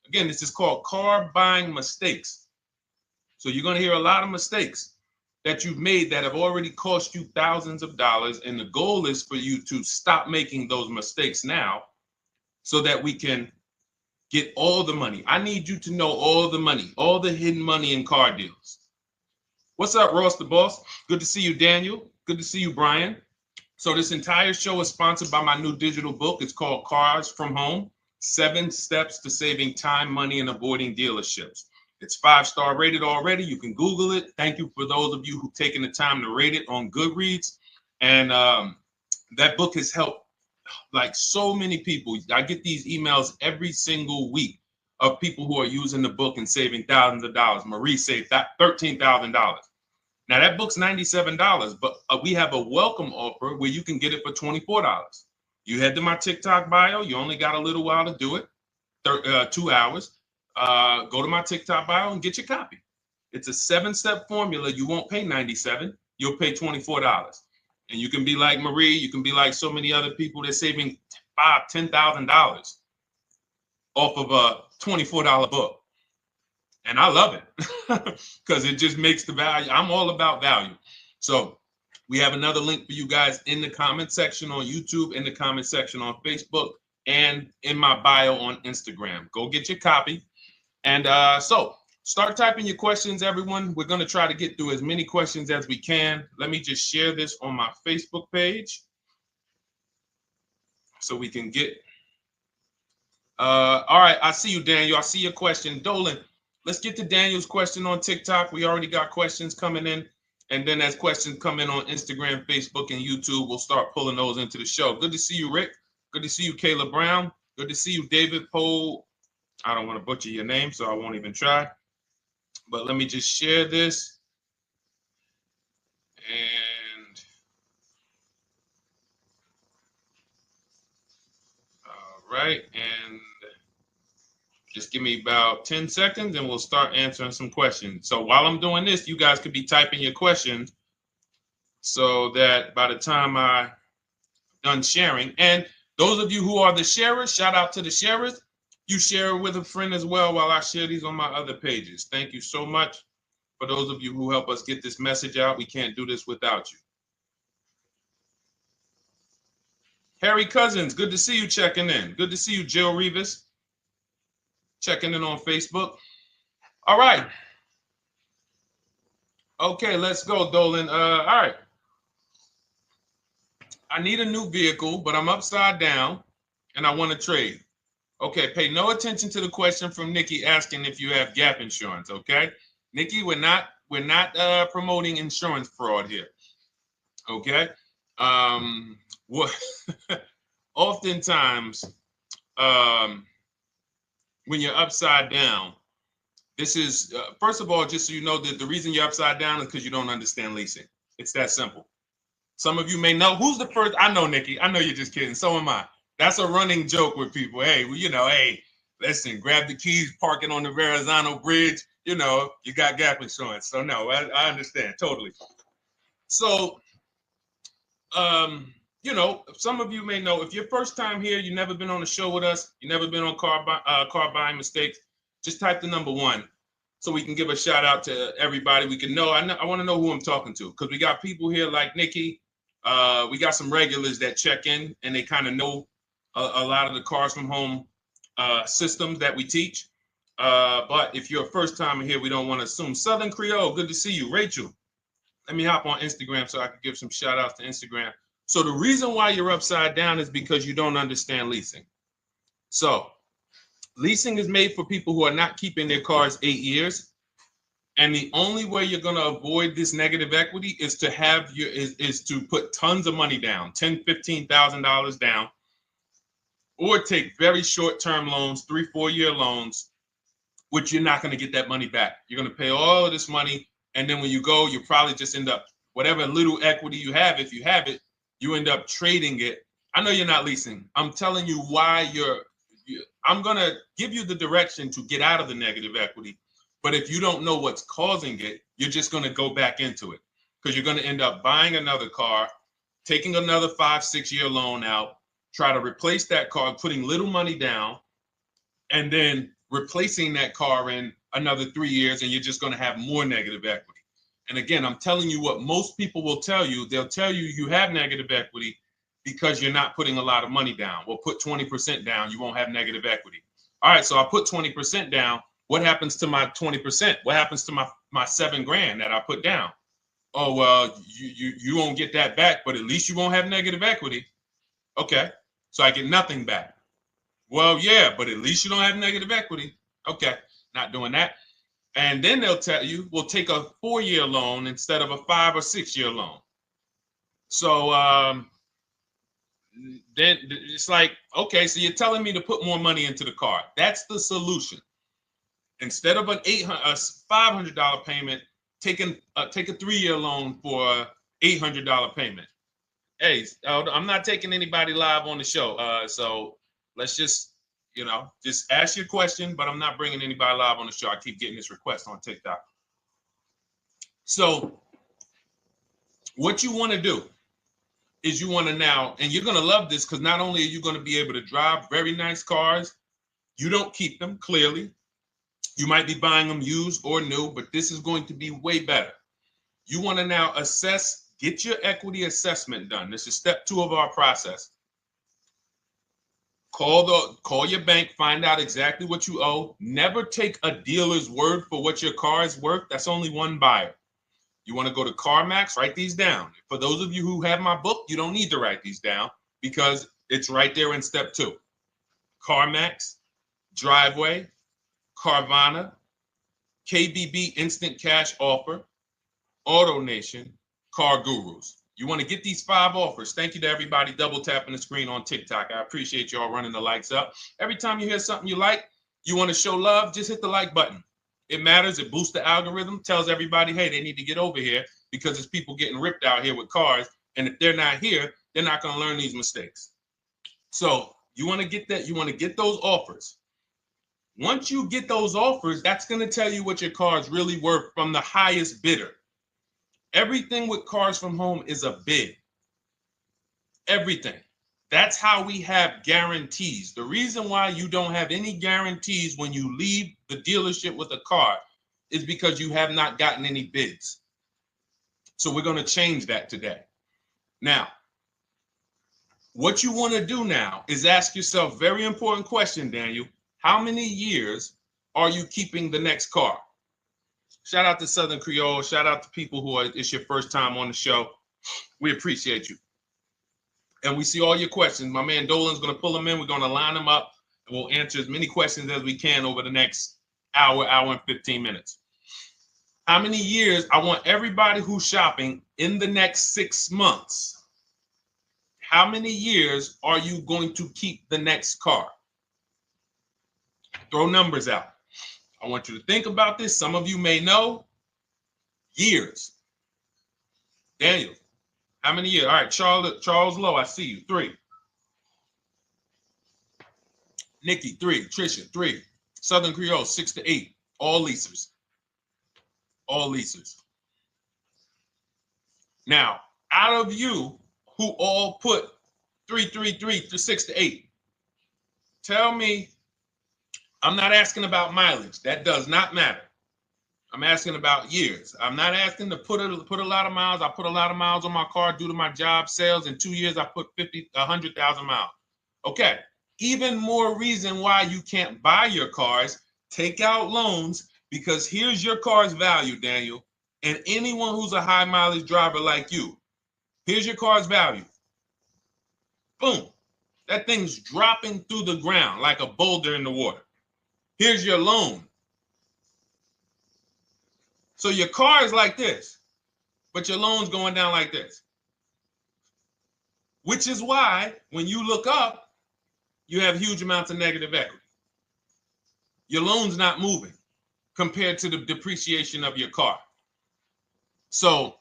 again, this is called car buying mistakes. So you're going to hear a lot of mistakes that you've made that have already cost you thousands of dollars. And the goal is for you to stop making those mistakes now so that we can get all the money. I need you to know all the money, all the hidden money in car deals. What's up, Ross the Boss? Good to see you, Daniel. Good to see you, Brian. So this entire show is sponsored by my new digital book. It's called Cars from Home, 7 Steps to Saving Time, Money, and Avoiding Dealerships. It's 5-star rated already. You can Google it. Thank you for those of you who've taken the time to rate it on Goodreads. And that book has helped like so many people. I get these emails every single week of people who are using the book and saving thousands of dollars. Marie saved $13,000. Now that book's $97, but we have a welcome offer where you can get it for $24. You head to my TikTok bio. You only got a little while to do it, 2 hours. Go to my TikTok bio and get your copy. It's a 7-step formula. You won't pay $97. You'll pay $24. And you can be like Marie. You can be like so many other people. They're saving $5,000, $10,000 off of a $24 book. And I love it because it just makes the value. I'm all about value. So we have another link for you guys in the comment section on YouTube, in the comment section on Facebook, and in my bio on Instagram. Go get your copy. And so start typing your questions, everyone. We're going to try to get through as many questions as we can. Let me just share this on my Facebook page so we can get. All right. I see you, Daniel. I see your question. Dolan, let's get to Daniel's question on TikTok. We already got questions coming in. And then as questions come in on Instagram, Facebook, and YouTube, we'll start pulling those into the show. Good to see you, Rick. Good to see you, Kayla Brown. Good to see you, David Poe. I don't want to butcher your name, so I won't even try. But let me just share this. And all right. And just give me about 10 seconds and we'll start answering some questions. So while I'm doing this, you guys could be typing your questions so that by the time I'm done sharing, and those of you who are the sharers, shout out to the sharers. You share it with a friend as well while I share these on my other pages. Thank you so much for those of you who help us get this message out. We can't do this without you. Harry Cousins, good to see you checking in. Good to see you, Jill Rivas, checking in on Facebook. All right. Okay, let's go, Dolan. All right. I need a new vehicle, but I'm upside down and I want to trade. Okay, pay no attention to the question from Nikki asking if you have gap insurance, okay? Nikki, we're not promoting insurance fraud here. Okay? Oftentimes, when you're upside down, this is first of all, just so you know, that the reason you're upside down is because you don't understand leasing. It's that simple. Some of you may know who's the first. I know, Nikki. I know you're just kidding. So am I. That's a running joke with people. Hey, well, hey, listen, grab the keys, park it on the Verrazano Bridge. You got gap insurance. So no, I understand totally. So, some of you may know if you're first time here, you've never been on a show with us, you've never been on car buying mistakes, just type the number 1 so we can give a shout out to everybody. We can know. I want to know who I'm talking to because we got people here like Nikki. We got some regulars that check in and they kind of know a lot of the Cars from Home systems that we teach. But if you're a first timer here, we don't want to assume. Southern Creole, good to see you. Rachel, let me hop on Instagram so I can give some shout outs to Instagram. So the reason why you're upside down is because you don't understand leasing. So leasing is made for people who are not keeping their cars 8 years. And the only way you're going to avoid this negative equity is to have is to put tons of money down, $10,000, $15,000 down, or take very short-term loans, 3-4 year loans, which you're not going to get that money back. You're going to pay all of this money. And then when you go, you probably just end up, whatever little equity you have, if you have it, you end up trading it. I know you're not leasing. I'm telling you why I'm going to give you the direction to get out of the negative equity. But if you don't know what's causing it, you're just going to go back into it because you're going to end up buying another car, taking another 5-6 year loan out, try to replace that car, putting little money down, and then replacing that car in another 3 years, and you're just going to have more negative equity. And again, I'm telling you what most people will tell you. They'll tell you you have negative equity because you're not putting a lot of money down. Well, put 20% down, you won't have negative equity. All right, so I put 20% down. What happens to my 20%? What happens to my $7,000 that I put down? Oh, well, you won't get that back, but at least you won't have negative equity. Okay, so I get nothing back. Well, yeah, but at least you don't have negative equity. Okay, not doing that. And then they'll tell you, we'll take a 4-year loan instead of a 5 or 6-year loan. So then it's like, okay, so you're telling me to put more money into the car. That's the solution. Instead of a $500 payment, take a 3-year loan for a $800 payment. Hey, I'm not taking anybody live on the show. So let's just ask your question, but I'm not bringing anybody live on the show. I keep getting this request on TikTok. So what you want to do is you want to now, and you're going to love this because not only are you going to be able to drive very nice cars, you don't keep them, clearly. You might be buying them used or new, but this is going to be way better. You want to now assess, get your equity assessment done. This is step 2 of our process. Call your bank, find out exactly what you owe. Never take a dealer's word for what your car is worth. That's only one buyer. You want to go to CarMax, write these down. For those of you who have my book, you don't need to write these down because it's right there in step 2. CarMax, Driveway, Carvana, KBB Instant Cash Offer, AutoNation, Car Gurus. You want to get these 5 offers. Thank you to everybody double tapping the screen on TikTok. I appreciate y'all running the likes up. Every time you hear something you like, you want to show love, just hit the like button. It matters. It boosts the algorithm, tells everybody, hey, they need to get over here because there's people getting ripped out here with cars. And if they're not here, they're not going to learn these mistakes. So you want to get that. You want to get those offers. Once you get those offers, that's going to tell you what your car is really worth from the highest bidder. Everything with Cars from Home is a bid. Everything. That's how we have guarantees. The reason why you don't have any guarantees when you leave the dealership with a car is because you have not gotten any bids. So we're going to change that today. Now, what you want to do now is ask yourself, very important question, Daniel. How many years are you keeping the next car? Shout out to Southern Creole. Shout out to people who it's your first time on the show. We appreciate you. And we see all your questions. My man Dolan's going to pull them in. We're going to line them up. And we'll answer as many questions as we can over the next hour and 15 minutes. How many years? I want everybody who's shopping in the next 6 months. How many years are you going to keep the next car? Throw numbers out. I want you to think about this. Some of you may know. Years. Daniel, how many years? All right, Charles Lowe, I see you. 3. Nikki, 3. Trisha, 3. Southern Creole, 6 to 8. All leasers. All leasers. Now, out of you who all put 3 to 6 to 8, tell me. I'm not asking about mileage. That does not matter. I'm asking about years. I'm not asking to put a lot of miles. I put a lot of miles on my car due to my job sales. In 2 years, I put 100,000 miles. Okay. Even more reason why you can't buy your cars. Take out loans because here's your car's value, Daniel. And anyone who's a high mileage driver like you, here's your car's value. Boom. That thing's dropping through the ground like a boulder in the water. Here's your loan. So your car is like this, but your loan's going down like this. Which is why when you look up, you have huge amounts of negative equity. Your loan's not moving compared to the depreciation of your car. So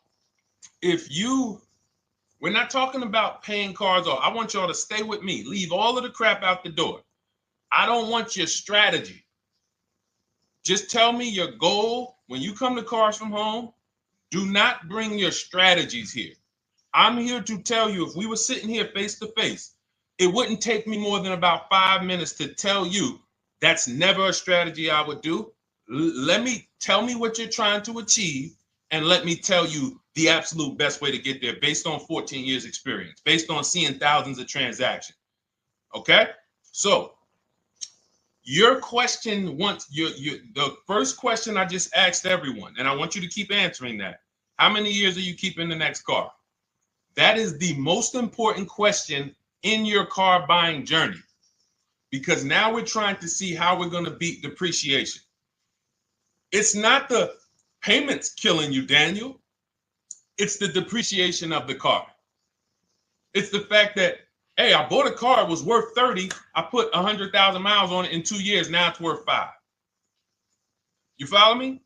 we're not talking about paying cars off. I want y'all to stay with me. Leave all of the crap out the door. I don't want your strategy. Just tell me your goal. When you come to Cars from Home, do not bring your strategies here. I'm here to tell you, if we were sitting here face to face, it wouldn't take me more than about 5 minutes to tell you that's never a strategy I would do. Tell me what you're trying to achieve, and let me tell you the absolute best way to get there based on 14 years experience, based on seeing thousands of transactions. Okay? So Your question the first question I just asked everyone, and I want you to keep answering that. How many years are you keeping the next car? That is the most important question in your car buying journey, because now we're trying to see how we're going to beat depreciation. It's not the payments killing you, Daniel. It's the depreciation of the car. It's the fact that, hey, I bought a car, it was worth 30. I put 100,000 miles on it in 2 years. Now it's worth 5. You follow me?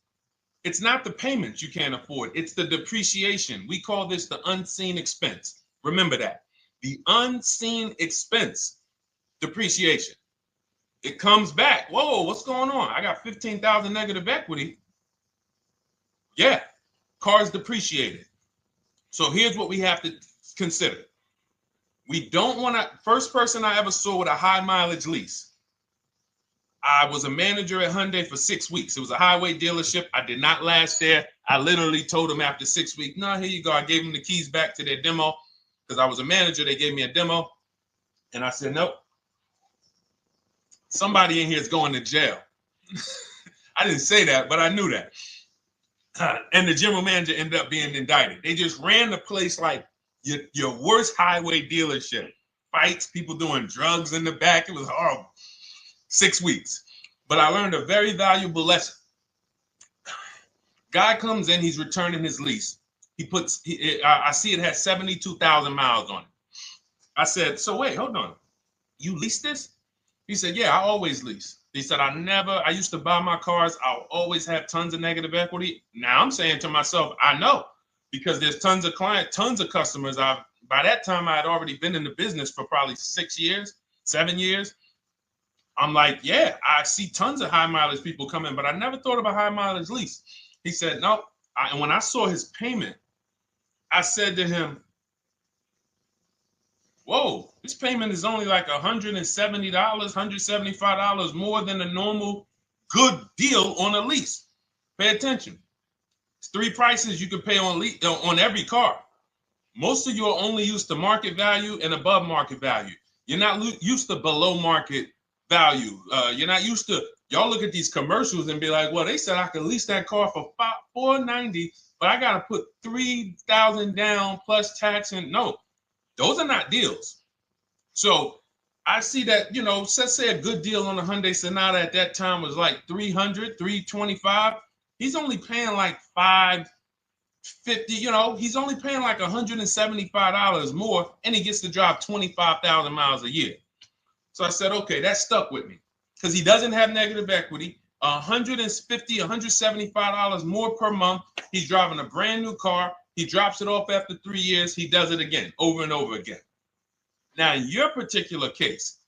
It's not the payments you can't afford. It's the depreciation. We call this the unseen expense. Remember that. The unseen expense, depreciation. It comes back. Whoa, what's going on? I got 15,000 negative equity. Yeah, car's depreciated. So here's what we have to consider. We don't want to, first person I ever saw with a high mileage lease. I was a manager at Hyundai for 6 weeks. It was a highway dealership. I did not last there. I literally told them after 6 weeks, no, here you go. I gave them the keys back to their demo because I was a manager. They gave me a demo. And I said, nope. Somebody in here is going to jail. I didn't say that, but I knew that. And the general manager ended up being indicted. They just ran the place like your worst highway dealership. Fights, people doing drugs in the back. It was horrible. 6 weeks. But I learned a very valuable lesson. Guy comes in, he's returning his lease. I see it has 72,000 miles on it. I said, so wait, hold on. You leased this? He said, yeah, I always lease. He said, I used to buy my cars. I'll always have tons of negative equity. Now I'm saying to myself, I know, because there's tons of clients, tons of customers. By that time, I had already been in the business for probably 6 years, 7 years. I'm like, yeah, I see tons of high mileage people coming, but I never thought of a high mileage lease. He said, no. And when I saw his payment, I said to him, whoa, this payment is only like $170, $175 more than a normal good deal on a lease. Pay attention. It's 3 prices you can pay on every car. Most of you are only used to market value and above market value. You're not used to below market value. You're not used to, y'all look at these commercials and be like, well, they said I could lease that car for $490, but I got to put $3,000 down plus tax. And no, those are not deals. So I see that, let's say a good deal on a Hyundai Sonata at that time was like $300, $325. He's only paying like $550, he's only paying like $175 more, and he gets to drive 25,000 miles a year. So I said, okay, that stuck with me because he doesn't have negative equity. $150, $175 more per month. He's driving a brand new car. He drops it off after 3 years. He does it again, over and over again. Now, in your particular case,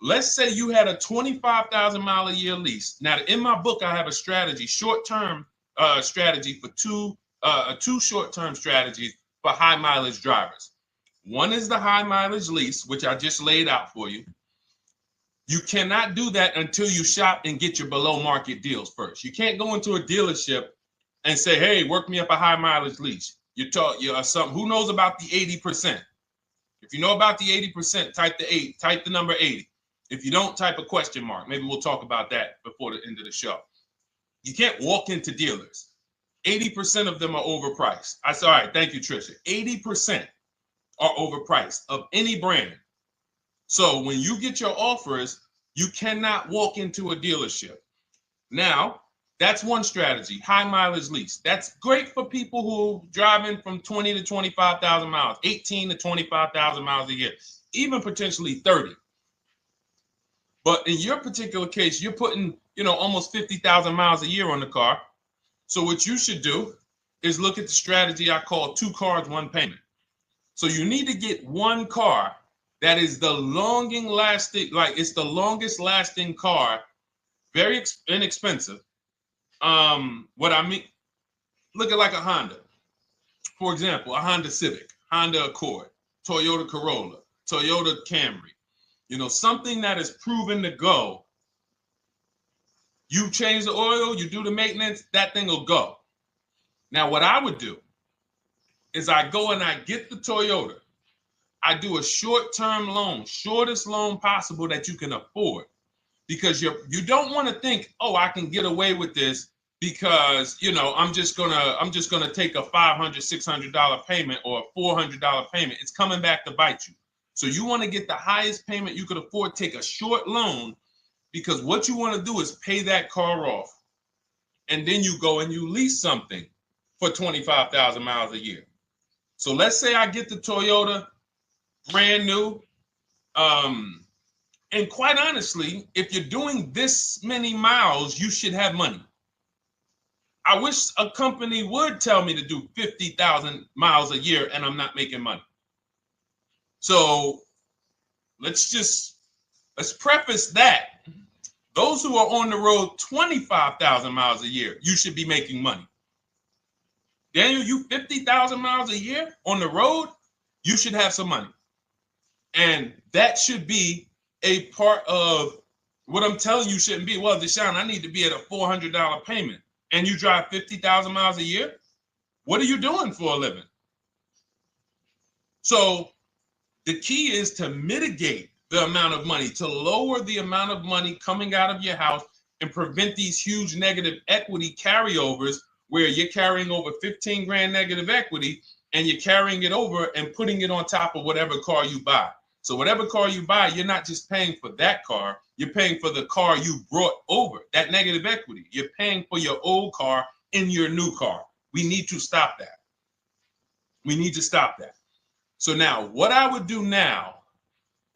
let's say you had a 25,000 mile a year lease. Now, in my book, I have a strategy, short-term strategy for two short-term strategies for high mileage drivers. One is the high mileage lease, which I just laid out for you. You cannot do that until you shop and get your below market deals first. You can't go into a dealership and say, hey, work me up a high mileage lease. You're who knows about the 80%? If you know about the 80%, type the number 80. If you don't, type a question mark. Maybe we'll talk about that before the end of the show. You can't walk into dealers. 80% of them are overpriced. I said, all right, thank you, Trisha. 80% are overpriced of any brand. So when you get your offers, you cannot walk into a dealership. Now, that's one strategy, high mileage lease. That's great for people who are driving from 20 to 25,000 miles, 18 to 25,000 miles a year, even potentially 30. But in your particular case, you're putting, almost 50,000 miles a year on the car. So what you should do is look at the strategy I call 2 cars, 1 payment. So you need to get one car that is the longest lasting car, very inexpensive. What I mean, look at like a Honda. For example, a Honda Civic, Honda Accord, Toyota Corolla, Toyota Camry. Something that is proven to go. You change the oil, you do the maintenance, that thing will go. Now, what I would do is I go and I get the Toyota. I do a short-term loan, shortest loan possible that you can afford. because you don't want to think, oh, I can get away with this because, you know, I'm just gonna take a $500, $600 payment or a $400 payment. It's coming back to bite you. So you want to get the highest payment you could afford, take a short loan, because what you want to do is pay that car off. And then you go and you lease something for 25,000 miles a year. So let's say I get the Toyota brand new. And quite honestly, if you're doing this many miles, you should have money. I wish a company would tell me to do 50,000 miles a year and I'm not making money. So let's preface that. Those who are on the road 25,000 miles a year, you should be making money. Daniel, you 50,000 miles a year on the road, you should have some money. And that should be a part of what I'm telling you shouldn't be. Well, Deshone, I need to be at a $400 payment. And you drive 50,000 miles a year? What are you doing for a living? So the key is to mitigate the amount of money, to lower the amount of money coming out of your house and prevent these huge negative equity carryovers where you're carrying over 15 grand negative equity and you're carrying it over and putting it on top of whatever car you buy. So whatever car you buy, you're not just paying for that car, you're paying for the car you brought over, that negative equity. You're paying for your old car in your new car. We need to stop that. We need to stop that. So now what I would do now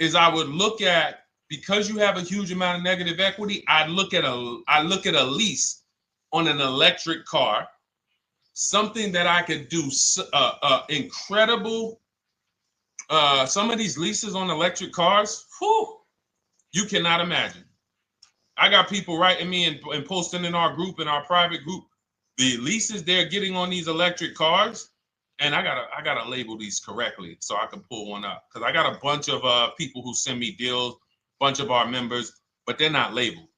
is I would look at, because you have a huge amount of negative equity, I look at a lease on an electric car, something that I could do incredible. Some of these leases on electric cars, whew, you cannot imagine. I got people writing me and posting in our group, in our private group, the leases they're getting on these electric cars. And I gotta label these correctly so I can pull one up, because I got a bunch of people who send me deals, bunch of our members, but they're not labeled.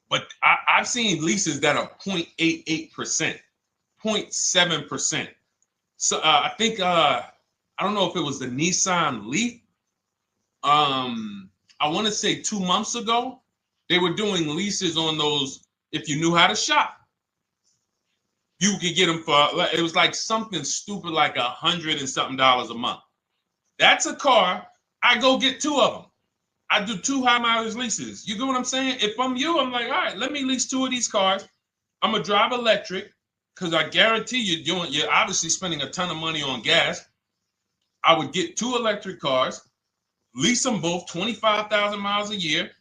But I've seen leases that are 0.88%, 0.7%. So I think I don't know if it was the Nissan Leaf. I want to say 2 months ago, they were doing leases on those. If you knew how to shop, you could get them for, it was like something stupid like $100 and something a month. That's a car. I go get 2 of them. I do 2 high mileage leases. You get what I'm saying? If I'm you, I'm like, all right, let me lease 2 of these cars. I'm gonna drive electric, because I guarantee you're obviously spending a ton of money on gas. I would get 2 electric cars, lease them both 25,000 miles a year,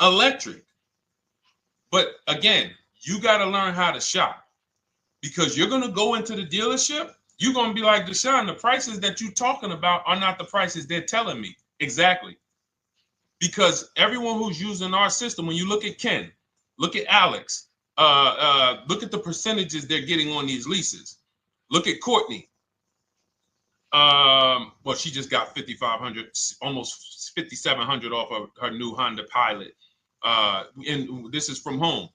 electric. But again, you got to learn how to shop. Because you're going to go into the dealership, you're going to be like, Deshone, the prices that you're talking about are not the prices they're telling me. Exactly. Because everyone who's using our system, when you look at Ken, look at Alex, look at the percentages they're getting on these leases. Look at Courtney. Well, she just got 5,500, almost 5,700 off of her new Honda Pilot. And this is from home.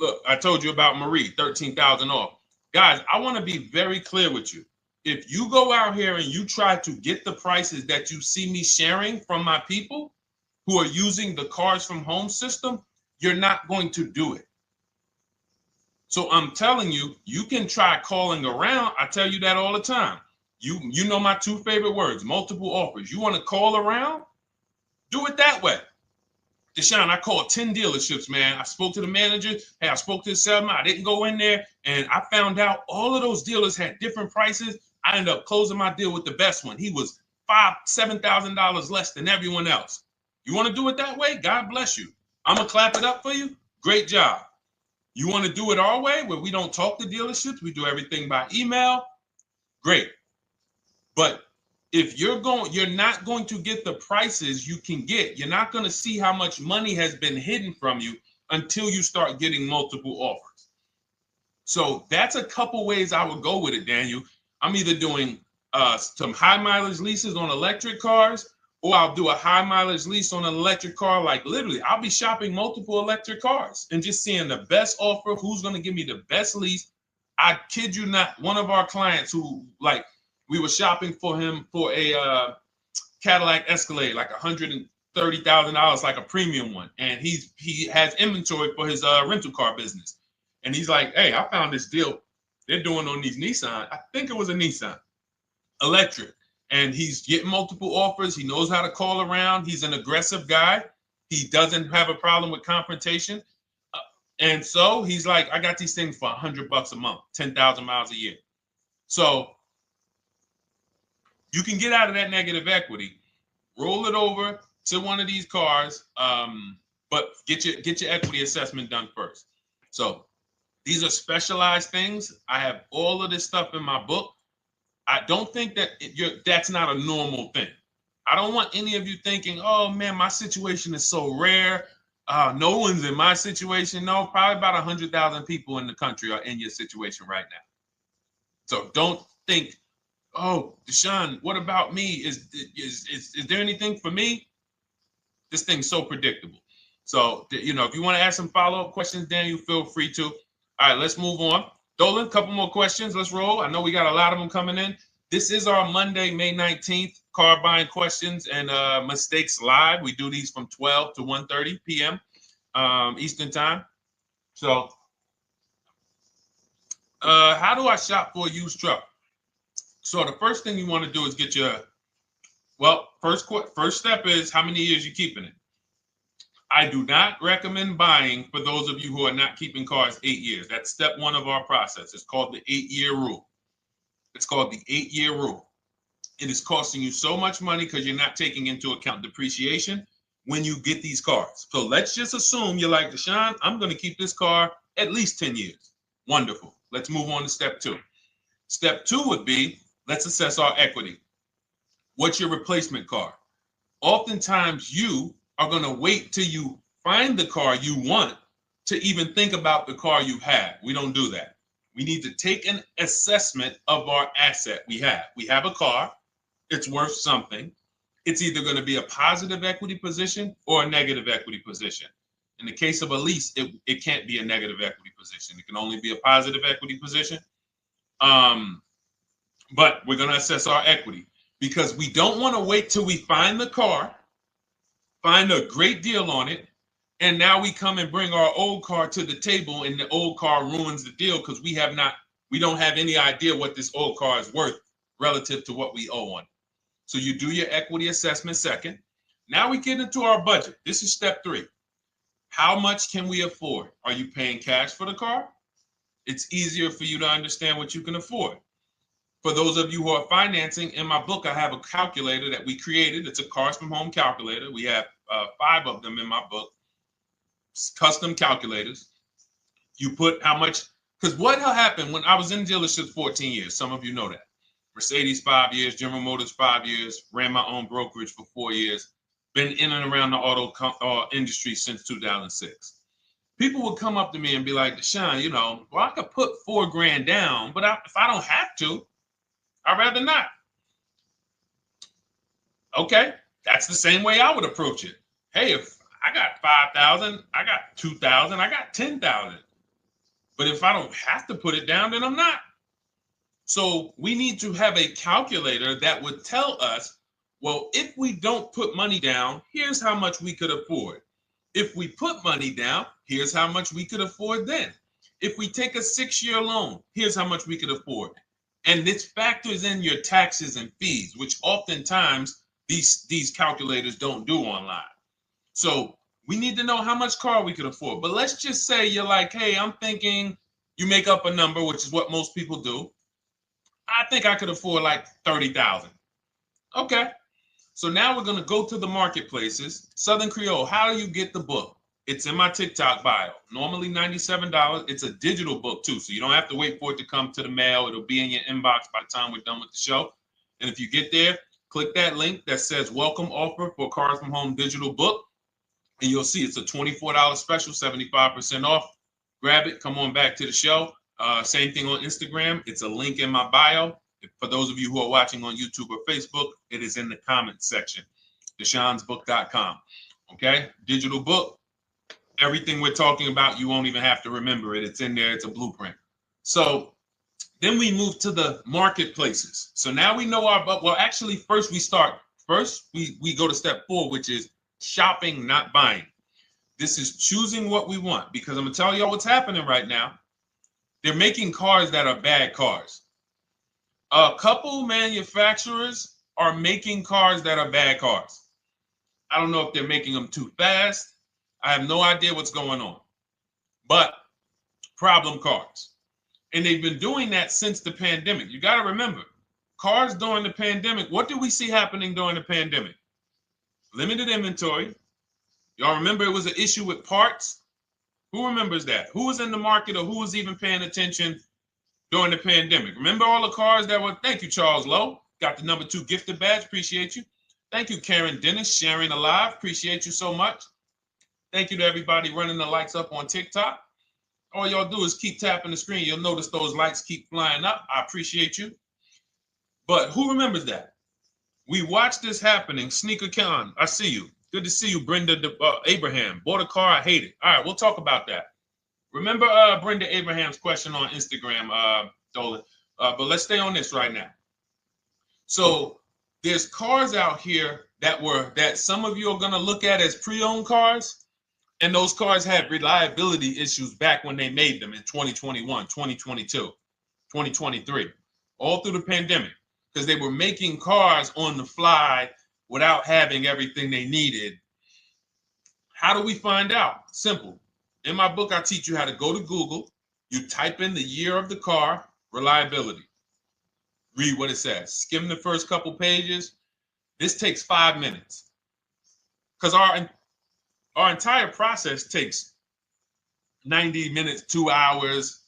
Look, I told you about Marie, 13,000 off. Guys, I want to be very clear with you. If you go out here and you try to get the prices that you see me sharing from my people who are using the Cars from Home system, you're not going to do it. So I'm telling you, you can try calling around. I tell you that all the time. You know my 2 favorite words, multiple offers. You want to call around? Do it that way. Deshone, I called 10 dealerships, man. I spoke to the manager. Hey, I spoke to the salesman. I didn't go in there, and I found out all of those dealers had different prices. I ended up closing my deal with the best one. He was $5,000, $7,000 less than everyone else. You want to do it that way? God bless you. I'm going to clap it up for you. Great job. You want to do it our way, where we don't talk to dealerships? We do everything by email? Great. But if you're not going to get the prices you can get. You're not going to see how much money has been hidden from you until you start getting multiple offers. So that's a couple ways I would go with it, Daniel. I'm either doing some high mileage leases on electric cars, or I'll do a high mileage lease on an electric car. Like literally, I'll be shopping multiple electric cars and just seeing the best offer, who's going to give me the best lease. I kid you not, one of our clients who, like, we were shopping for him for a Cadillac Escalade, like $30,000, like a premium one, and he has inventory for his rental car business. And he's like, hey, I found this deal they're doing on these Nissan. I think it was a Nissan electric. And he's getting multiple offers. He knows how to call around. He's an aggressive guy. He doesn't have a problem with confrontation. And so he's like, I got these things for $100 a month, 10,000 miles a year. So you can get out of that negative equity, roll it over to one of these cars, but get your equity assessment done first. So these are specialized things. I have all of this stuff in my book. I don't think that that's not a normal thing. I don't want any of you thinking, oh man, my situation is so rare. No one's in my situation. No, probably about 100,000 people in the country are in your situation right now. So don't think, oh, Deshone, what about me? Is there anything for me? This thing's so predictable. So, if you want to ask some follow-up questions, Daniel, feel free to. All right, let's move on. Dolan, a couple more questions. Let's roll. I know we got a lot of them coming in. This is our Monday, May 19th, car buying questions and mistakes live. We do these from 12 to 1:30 p.m. Eastern time. So how do I shop for a used truck? So the first thing you want to do is get your, first step is how many years you keeping it. I do not recommend buying for those of you who are not keeping cars 8 years. That's step one of our process. It's called the 8-year rule. It's called the 8-year rule. It is costing you so much money because you're not taking into account depreciation when you get these cars. So let's just assume you're like, Deshone, I'm going to keep this car at least 10 years. Wonderful. Let's move on to step two. Step two would be, let's assess our equity. What's your replacement car? Oftentimes you are going to wait till you find the car you want to even think about the car you have. We don't do that. We need to take an assessment of our asset we have. We have a car. It's worth something. It's either going to be a positive equity position or a negative equity position. In the case of a lease, it can't be a negative equity position. It can only be a positive equity position. But we're going to assess our equity because we don't want to wait till we find the car, find a great deal on it, and now we come and bring our old car to the table and the old car ruins the deal because we don't have any idea what this old car is worth relative to what we owe on it. So you do your equity assessment second. Now we get into our budget. This is step three. How much can we afford? Are you paying cash for the car? It's easier for you to understand what you can afford. For those of you who are financing, in my book, I have a calculator that we created. It's a Cars from Home calculator. We have 5 of them in my book, custom calculators. You put how much, because what happened when I was in dealerships 14 years, some of you know that. Mercedes 5 years, General Motors 5 years, ran my own brokerage for 4 years, been in and around the auto industry since 2006. People would come up to me and be like, Deshone, I could put $4,000 down, but if I don't have to, I'd rather not. Okay, that's the same way I would approach it. Hey, if I got 5,000, I got 2,000, I got 10,000. But if I don't have to put it down, then I'm not. So we need to have a calculator that would tell us, well, if we don't put money down, here's how much we could afford. If we put money down, here's how much we could afford then. If we take a 6-year loan, here's how much we could afford. And this factors in your taxes and fees, which oftentimes these calculators don't do online. So we need to know how much car we could afford. But let's just say you're like, hey, I'm thinking, you make up a number, which is what most people do. I think I could afford like 30,000. Okay. So now we're going to go to the marketplaces. Southern Creole, how do you get the book? It's in my TikTok bio. Normally $97. It's a digital book too, so you don't have to wait for it to come to the mail. It'll be in your inbox by the time we're done with the show. And if you get there, click that link that says welcome offer for Cars from Home digital book. And you'll see it's a $24 special, 75% off. Grab it. Come on back to the show. Same thing on Instagram. It's a link in my bio. For those of you who are watching on YouTube or Facebook, it is in the comments section. DeshonesBook.com. Okay? Digital book. Everything we're talking about, you won't even have to remember it. It's in there. It's a blueprint. So then we move to the marketplaces. So now we know our, well, actually, first we go to step 4, which is shopping, not buying. This is choosing what we want, because I'm gonna tell y'all what's happening right now. They're making cars that are bad cars. A couple manufacturers are making cars that are bad cars. I don't know if they're making them too fast. I have no idea what's going on, but problem cars. And they've been doing that since the pandemic. You got to remember, cars during the pandemic, what did we see happening during the pandemic? Limited inventory. Y'all remember it was an issue with parts? Who remembers that? Who was in the market or who was even paying attention during the pandemic? Remember all the cars that were, thank you, Charles Lowe. Got the #2 gifted badge, appreciate you. Thank you, Karen Dennis, sharing alive, appreciate you so much. Thank you to everybody running the likes up on TikTok. All y'all do is keep tapping the screen. You'll notice those likes keep flying up. I appreciate you. But who remembers that? We watched this happening. Sneaker Con, I see you. Good to see you, Brenda Abraham. Bought a car, I hate it. All right, we'll talk about that. Remember Brenda Abraham's question on Instagram, Dolan. But let's stay on this right now. So there's cars out here that some of you are going to look at as pre-owned cars. And those cars had reliability issues back when they made them in 2021, 2022, 2023, all through the pandemic, because they were making cars on the fly without having everything they needed. How do we find out? Simple. In my book, I teach you how to go to Google. You type in the year of the car, reliability. Read what it says. Skim the first couple pages. This takes 5 minutes. Because our entire process takes 90 minutes, 2 hours.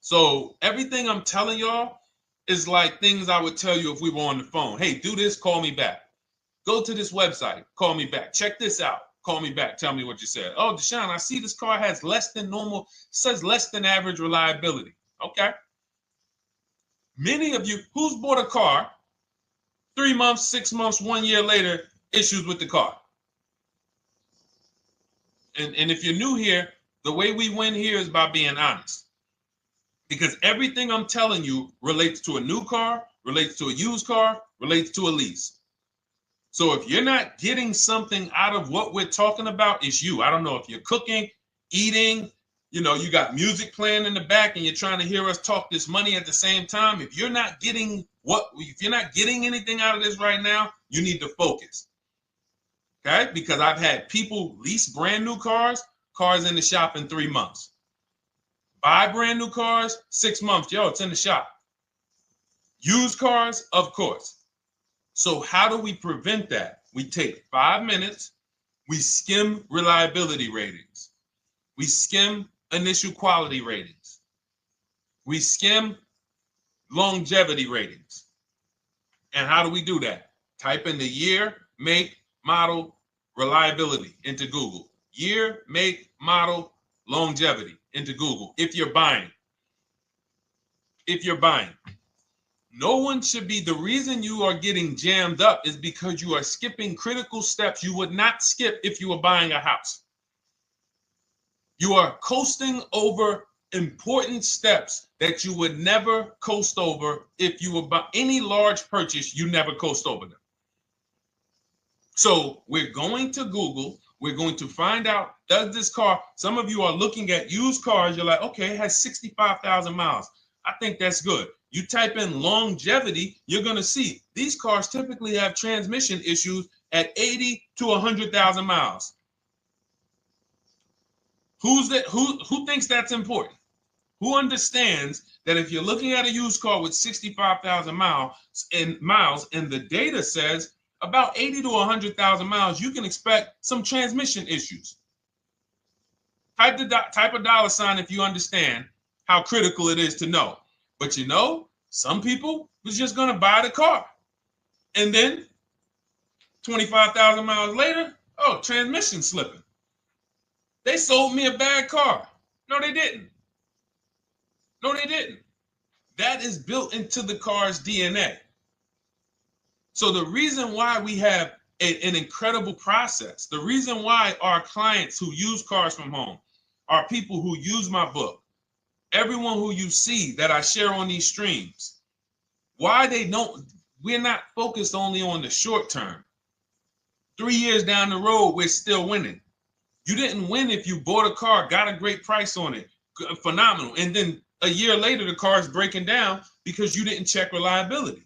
So everything I'm telling y'all is like things I would tell you if we were on the phone. Hey, do this, call me back. Go to this website, call me back. Check this out, call me back. Tell me what you said. Oh, Deshone, I see this car has less than normal, says less than average reliability. Okay. Many of you, who's bought a car 3 months, 6 months, 1 year later, issues with the car? And if you're new here, the way we win here is by being honest. Because everything I'm telling you relates to a new car, relates to a used car, relates to a lease. So if you're not getting something out of what we're talking about, it's you. I don't know if you're cooking, eating, you got music playing in the back and you're trying to hear us talk this money at the same time. If you're not getting anything out of this right now, you need to focus. Okay? Because I've had people lease brand new cars in the shop in 3 months. Buy brand new cars, 6 months. Yo, it's in the shop. Used cars, of course. So how do we prevent that? We take 5 minutes. We skim reliability ratings. We skim initial quality ratings. We skim longevity ratings. And how do we do that? Type in the year, make, model, reliability into Google. Year, make, model, longevity into Google. If you're buying. No one should be, the reason you are getting jammed up is because you are skipping critical steps you would not skip if you were buying a house. You are coasting over important steps that you would never coast over if you were buying any large purchase, you never coast over them. So we're going to Google, we're going to find out, does this car, some of you are looking at used cars, you're like, okay, it has 65,000 miles. I think that's good. You type in longevity, you're going to see these cars typically have transmission issues at 80 to 100,000 miles. Who thinks that's important? Who understands that if you're looking at a used car with 65,000 miles and the data says about 80 to 100,000 miles, you can expect some transmission issues. Type a dollar sign if you understand how critical it is to know. But some people was just going to buy the car. And then 25,000 miles later, transmission slipping. They sold me a bad car. No, they didn't. That is built into the car's DNA. So the reason why we have an incredible process, the reason why our clients who use cars from home are people who use my book, everyone who you see that I share on these streams, we're not focused only on the short term. 3 years down the road, we're still winning. You didn't win if you bought a car, got a great price on it, phenomenal, and then a year later the car is breaking down because you didn't check reliability.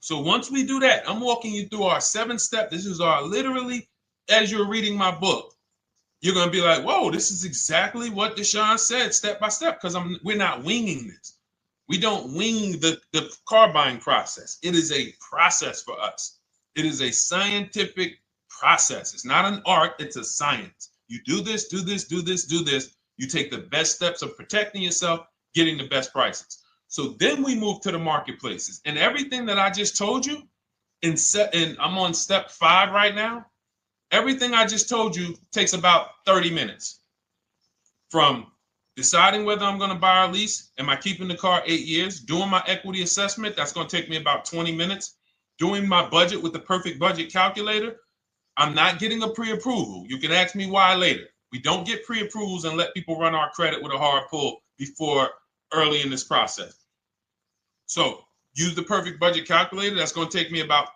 So once we do that, I'm walking you through our 7-step. This is our literally, as you're reading my book, you're going to be like, whoa, this is exactly what Deshone said, step by step, because we're not winging this. We don't wing the car buying process. It is a process for us. It is a scientific process. It's not an art, it's a science. You do this, do this, do this, do this. You take the best steps of protecting yourself, getting the best prices. So then we move to the marketplaces. And everything that I just told you, and I'm on step 5 right now, everything I just told you takes about 30 minutes. From deciding whether I'm going to buy or lease, am I keeping the car 8 years, doing my equity assessment, that's going to take me about 20 minutes, doing my budget with the perfect budget calculator. I'm not getting a pre-approval. You can ask me why later. We don't get pre-approvals and let people run our credit with a hard pull before early in this process. So use the perfect budget calculator. That's going to take me about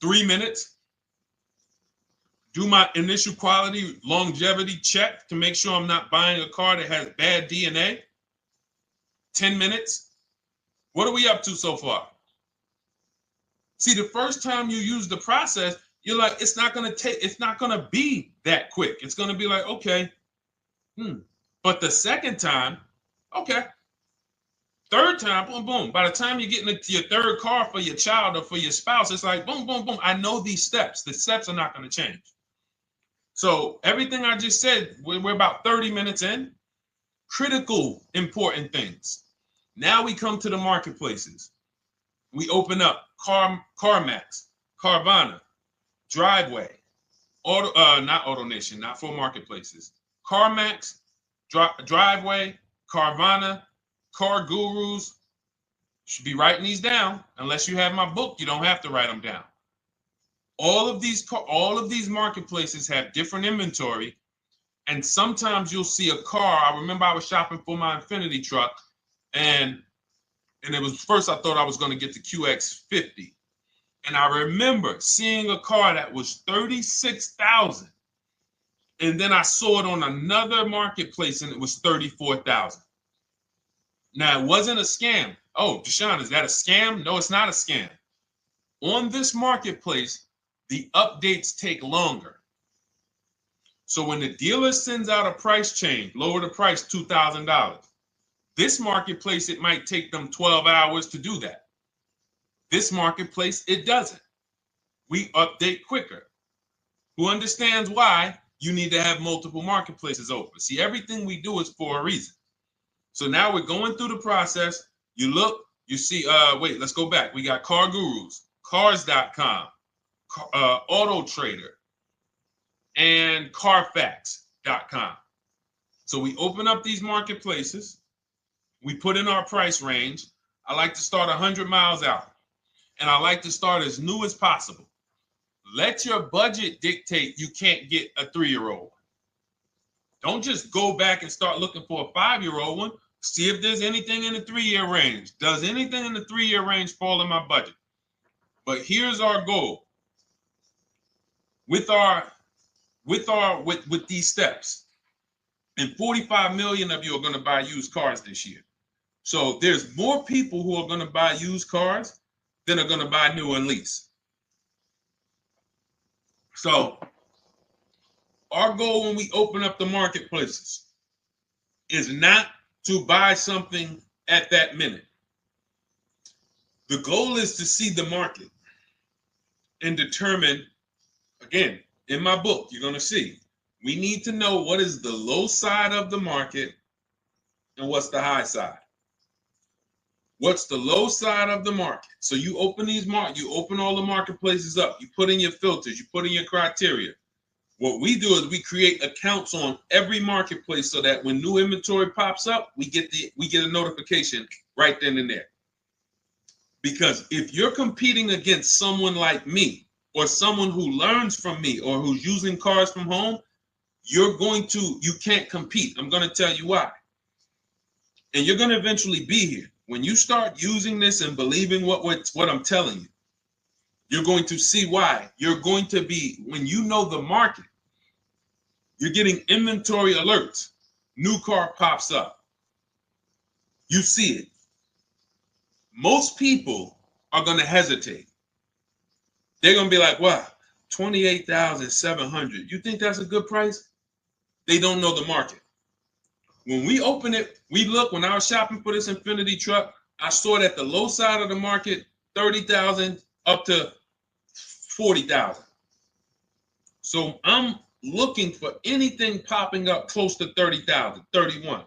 3 minutes. Do my initial quality longevity check to make sure I'm not buying a car that has bad DNA. 10 minutes. What are we up to so far? See, the first time you use the process, you're like, it's not going to be that quick. It's going to be like, okay. But the second time, okay. Third time, boom, boom. By the time you're getting into your third car for your child or for your spouse, it's like, boom, boom, boom. I know these steps. The steps are not going to change. So everything I just said, we're about 30 minutes in. Critical, important things. Now we come to the marketplaces. We open up CarMax, Carvana, Driveway, not AutoNation, not for marketplaces. CarMax, Driveway, Carvana, Car Gurus. Should be writing these down. Unless you have my book, you don't have to write them down. All of these marketplaces have different inventory, and sometimes you'll see a car. I remember I was shopping for my Infinity truck, and it was first I thought I was going to get the QX50, and I remember seeing a car that was $36,000, and then I saw it on another marketplace, and it was $34,000. Now it wasn't a scam. Oh, Deshone, is that a scam? No, it's not a scam. On this marketplace, the updates take longer. So when the dealer sends out a price change, lower the price $2,000. This marketplace, it might take them 12 hours to do that. This marketplace, it doesn't. We update quicker. Who understands why you need to have multiple marketplaces open? See, everything we do is for a reason. So now we're going through the process. You look, you see, wait, let's go back. We got Car Gurus, Cars.com, Auto Trader, and Carfax.com. So we open up these marketplaces. We put in our price range. I like to start 100 miles out, and I like to start as new as possible. Let your budget dictate you can't get a 3-year-old. Don't just go back and start looking for a 5-year-old one. See if there's anything in the 3-year range. Does anything in the 3-year range fall in my budget? But here's our goal. With these steps, and 45 million of you are going to buy used cars this year. So there's more people who are going to buy used cars than are going to buy new and lease. So our goal when we open up the marketplaces is not to buy something at that minute. The goal is to see the market and determine, again, in my book, you're going to see, we need to know what is the low side of the market and what's the high side. What's the low side of the market? So you open you open all the marketplaces up. You put in your filters. You put in your criteria. What we do is we create accounts on every marketplace so that when new inventory pops up, we get a notification right then and there. Because if you're competing against someone like me or someone who learns from me or who's using cars from home, you can't compete. I'm going to tell you why. And you're going to eventually be here. When you start using this and believing what I'm telling you, You're going to see why. You're going to be, when you know the market, you're getting inventory alerts. New car pops up. You see it. Most people are going to hesitate. They're going to be like, wow, 28,700. You think that's a good price? They don't know the market. When we open it, we look, when I was shopping for this Infinity truck, I saw it at the low side of the market, 30,000 up to 40,000. So I'm looking for anything popping up close to 30,000, 31.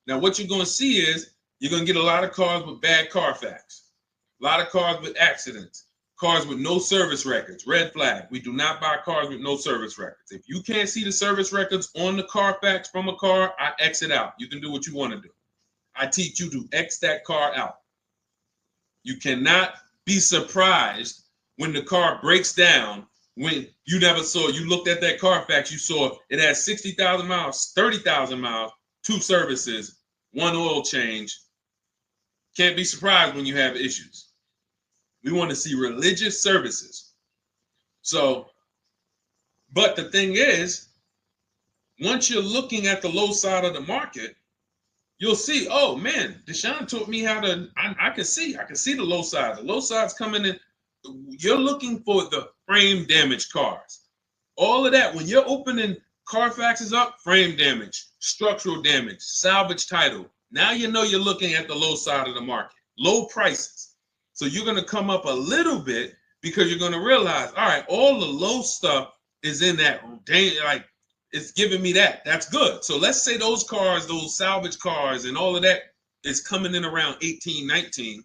Now, what you're going to see is you're going to get a lot of cars with bad Carfax, a lot of cars with accidents, cars with no service records, red flag. We do not buy cars with no service records. If you can't see the service records on the Carfax from a car, I exit out. You can do what you want to do. I teach you to X that car out. You cannot be surprised when the car breaks down, when you never saw, you looked at that Carfax, you saw it had 60,000 miles, 30,000 miles, 2 services, 1 oil change. Can't be surprised when you have issues. We want to see religious services. So, but the thing is, once you're looking at the low side of the market, you'll see, oh man, Deshone taught me how to, I can see the low side. The low side's coming in. You're looking for the frame damage cars. All of that, when you're opening Carfaxes up, frame damage, structural damage, salvage title. Now you know you're looking at the low side of the market, low prices. So you're going to come up a little bit because you're going to realize, all right, all the low stuff is in that, like, it's giving me that. That's good. So let's say those cars, those salvage cars and all of that is coming in around 18, 19.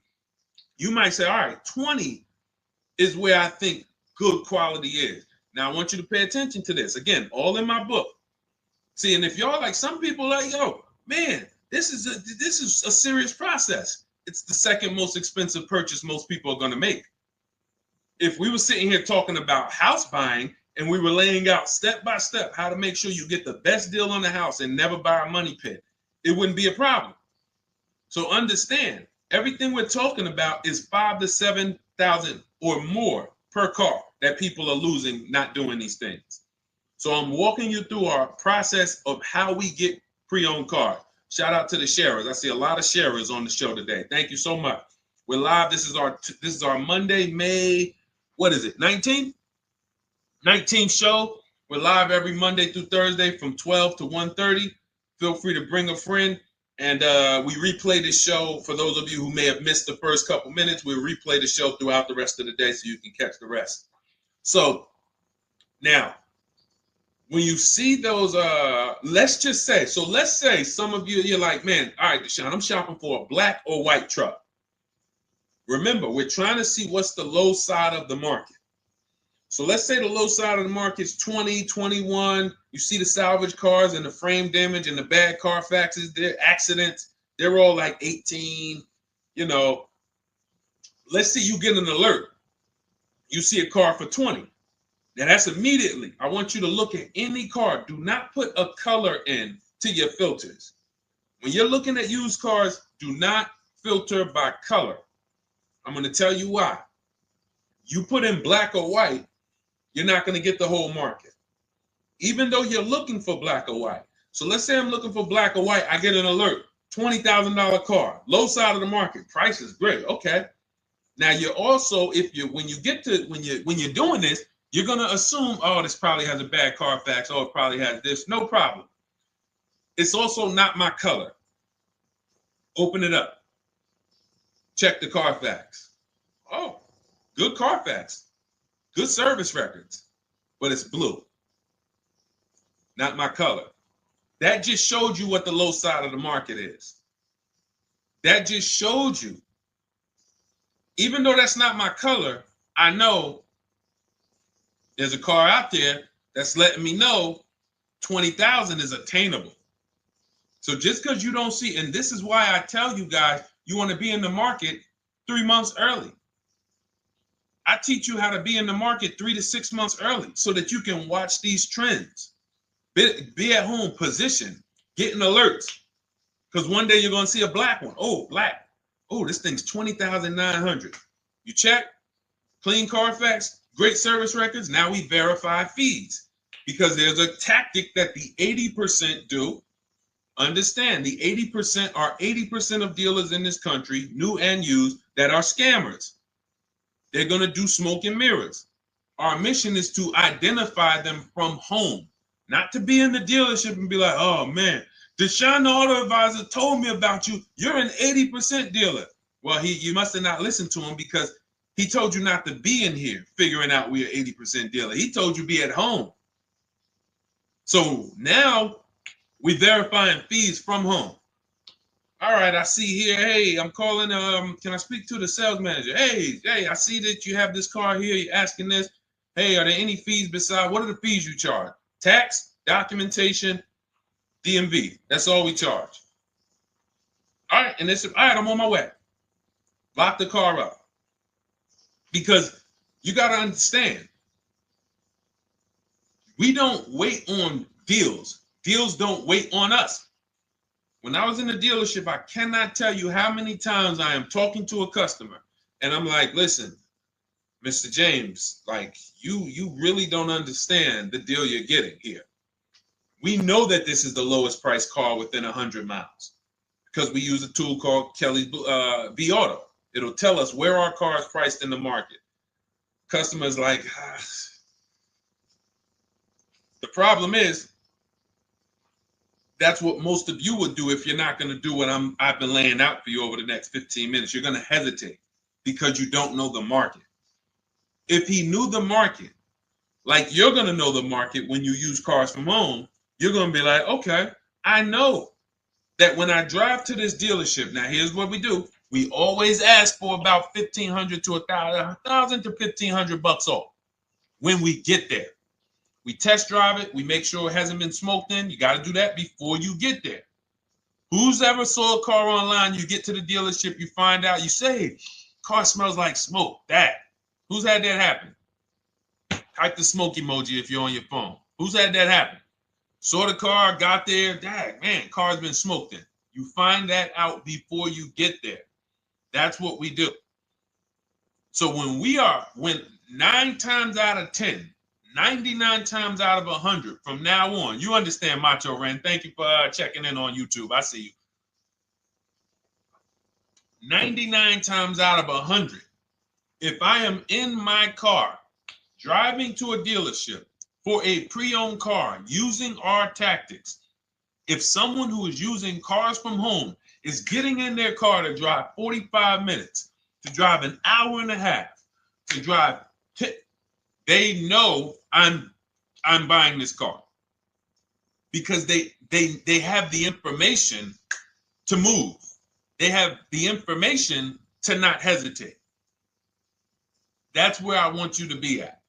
You might say, all right, 20 is where I think good quality is. Now I want you to pay attention to this. Again, all in my book. See, and if y'all like, some people like, yo, man, this is a serious process. It's the second most expensive purchase most people are going to make. If we were sitting here talking about house buying and we were laying out step by step how to make sure you get the best deal on the house and never buy a money pit, it wouldn't be a problem. So understand, everything we're talking about is 5,000 to 7,000 or more per car that people are losing not doing these things. So I'm walking you through our process of how we get pre-owned cars. Shout out to the sharers. I see a lot of sharers on the show today. Thank you so much. We're live. This is our Monday, May, what is it, 19th? 19th show. We're live every Monday through Thursday from 12 to 1:30. Feel free to bring a friend. And we replay this show. For those of you who may have missed the first couple minutes, we'll replay the show throughout the rest of the day so you can catch the rest. So now, when you see those, let's say some of you, you're like, man, all right, Deshone, I'm shopping for a black or white truck. Remember, we're trying to see what's the low side of the market. So let's say the low side of the market is 20, 21. You see the salvage cars and the frame damage and the bad Carfaxes, their accidents, they're all like 18, you know. Let's say you get an alert. You see a car for 20. Now that's immediately, I want you to look at any car. Do not put a color in to your filters. When you're looking at used cars, do not filter by color. I'm going to tell you why. You put in black or white, you're not going to get the whole market, even though you're looking for black or white. So let's say I'm looking for black or white. I get an alert, $20,000 car, low side of the market. Price is great. Okay. Now you're also, when you're doing this, you're going to assume, oh, this probably has a bad Carfax. Oh, it probably has this. No problem. It's also not my color. Open it up. Check the Carfax. Oh, good Carfax. Good service records, but it's blue. Not my color. That just showed you what the low side of the market is. That just showed you. Even though that's not my color, I know there's a car out there that's letting me know 20,000 is attainable. So just because you don't see, and this is why I tell you guys, you want to be in the market 3 months early. I teach you how to be in the market 3 to 6 months early so that you can watch these trends. Be at home, position, getting alerts. Because one day you're going to see a black one. Oh, black. Oh, this thing's 20,900. You check. clean Carfax, great service records. Now we verify fees because there's a tactic that the 80% do. Understand, the 80% are 80% of dealers in this country, new and used, that are scammers. They're going to do smoke and mirrors. Our mission is to identify them from home, not to be in the dealership and be like, oh man, Deshone the Auto Advisor told me about you. You're an 80% dealer. Well, you must have not listened to him because he told you not to be in here figuring out we're 80% dealer. He told you be at home. So now we verifying fees from home. All right, I see here, hey, I'm calling, can I speak to the sales manager? Hey, I see that you have this car here, you're asking this. Hey, are there any fees besides, what are the fees you charge? Tax, documentation, DMV. That's all we charge. All right, and they said, all right, I'm on my way. Lock the car up. Because you got to understand, we don't wait on deals. Deals don't wait on us. When I was in the dealership, I cannot tell you how many times I am talking to a customer and I'm like, listen, Mr. James, like you really don't understand the deal you're getting here. We know that this is the lowest price car within 100 miles because we use a tool called Kelly's V Auto. It'll tell us where our car is priced in the market. Customers like, the problem is, that's what most of you would do if you're not going to do what I've been laying out for you over the next 15 minutes. You're going to hesitate because you don't know the market. If he knew the market, like you're going to know the market when you use cars from home, you're going to be like, okay, I know that when I drive to this dealership, now here's what we do. We always ask for about $1,500 to $1,000 to $1,500 off when we get there. We test drive it. We make sure it hasn't been smoked in. You got to do that before you get there. Who's ever saw a car online? You get to the dealership, you find out, you say, car smells like smoke. That. Who's had that happen? Type the smoke emoji if you're on your phone. Who's had that happen? Saw the car, got there, dang, man, car's been smoked in. You find that out before you get there. That's what we do. So when 9 times out of 10, 99 times out of 100 from now on, you understand, Macho Ren. Thank you for checking in on YouTube. I see you. 99 times out of 100, if I am in my car driving to a dealership for a pre-owned car using our tactics, if someone who is using cars from home is getting in their car to drive 45 minutes, to drive an hour and a half, to drive, they know I'm buying this car because they have the information to move. They have the information to not hesitate. That's where I want you to be at.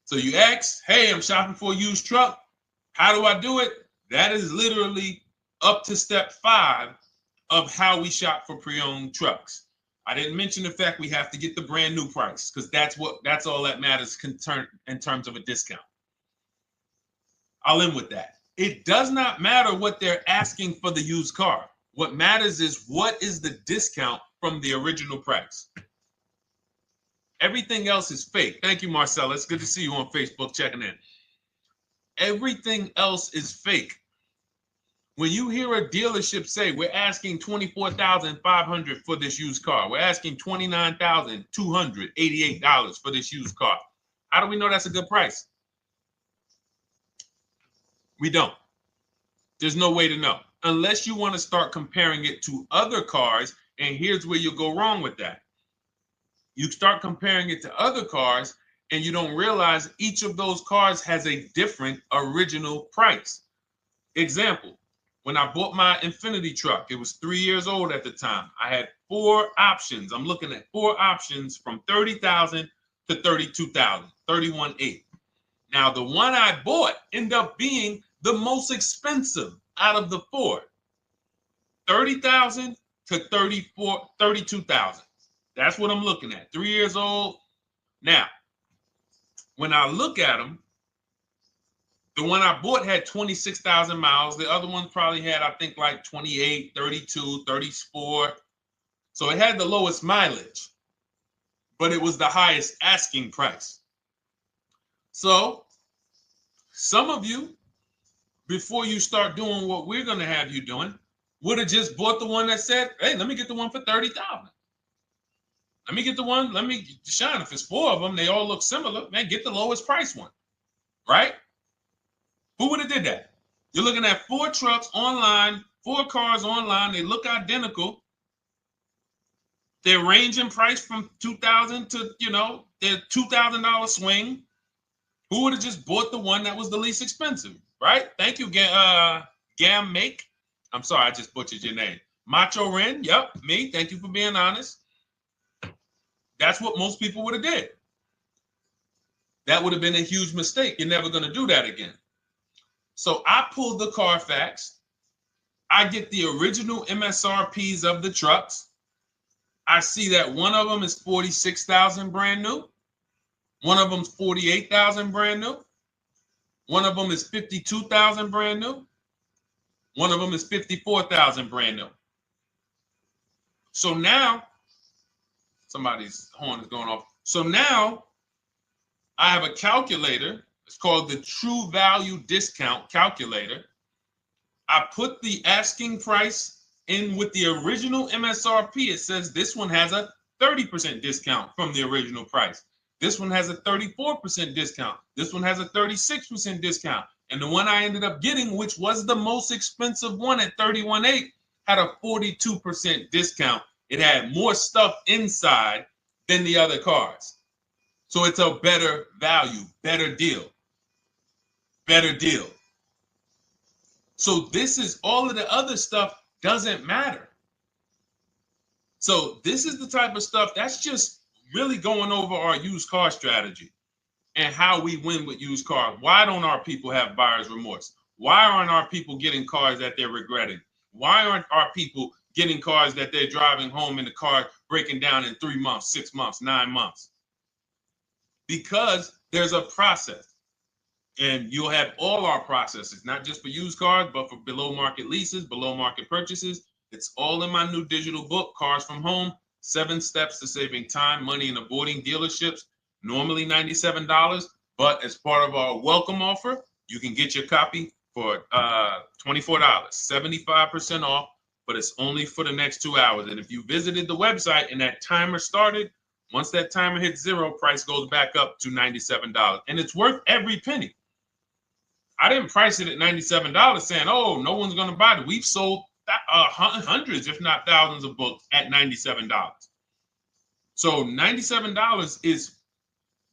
So you ask, hey, I'm shopping for a used truck. How do I do it? That is literally up to step 5 of how we shop for pre-owned trucks. I didn't mention the fact we have to get the brand new price because that's all that matters in terms of a discount. I'll end with that. It does not matter what they're asking for the used car. What matters is what is the discount from the original price. Everything else is fake. Thank you, Marcella. It's good to see you on Facebook checking in. Everything else is fake. When you hear a dealership say, we're asking $24,500 for this used car, we're asking $29,288 for this used car, how do we know that's a good price? We don't. There's no way to know. Unless you want to start comparing it to other cars, and here's where you'll go wrong with that. You start comparing it to other cars, and you don't realize each of those cars has a different original price. Example. When I bought my Infinity truck, it was 3 years old at the time. I had 4 options. I'm looking at 4 options from $30,000 to $32,000, $31,800. Now, the one I bought ended up being the most expensive out of the 4. $30,000 to $32,000. That's what I'm looking at. 3 years old. Now, when I look at them, the one I bought had 26,000 miles. The other one probably had, I think, like 28, 32, 34. So it had the lowest mileage. but it was the highest asking price. So some of you, before you start doing what we're going to have you doing, would have just bought the one that said, hey, let me get the one for 30,000. Let me get the one, Deshone, if it's 4 of them, they all look similar, man, get the lowest price one, right? Who would have did that? You're looking at 4 trucks online, 4 cars online, they look identical. They're ranging price from $2,000 to, their $2,000 swing. Who would have just bought the one that was the least expensive, right? Thank you, Gam Make. I'm sorry, I just butchered your name. Macho Ren, yep, me. Thank you for being honest. That's what most people would have did. That would have been a huge mistake. You're never going to do that again. So I pulled the Carfax. I get the original MSRPs of the trucks. I see that one of them is 46,000 brand new. One of them's 48,000 brand new. One of them is 52,000 brand new. One of them is 54,000 brand new. So now, somebody's horn is going off. So now I have a calculator. It's called the True Value Discount Calculator. I put the asking price in with the original MSRP. It says this one has a 30% discount from the original price. This one has a 34% discount. This one has a 36% discount. And the one I ended up getting, which was the most expensive one at $31,800, had a 42% discount. It had more stuff inside than the other cars. So it's a better value, better deal. Better deal. So this is all of the other stuff doesn't matter. So this is the type of stuff that's just really going over our used car strategy and how we win with used cars. Why don't our people have buyer's remorse? Why aren't our people getting cars that they're regretting? Why aren't our people getting cars that they're driving home and the car breaking down in 3 months, 6 months, 9 months? Because there's a process. And you'll have all our processes, not just for used cars, but for below market leases, below market purchases. It's all in my new digital book, Cars from Home, 7 Steps to Saving Time, Money, and Avoiding Dealerships. Normally $97, but as part of our welcome offer, you can get your copy for $24, 75% off, but it's only for the next 2 hours. And if you visited the website and that timer started, once that timer hits 0, price goes back up to $97. And it's worth every penny. I didn't price it at $97 saying, oh, no one's going to buy it. We've sold hundreds, if not thousands of books at $97. So $97 is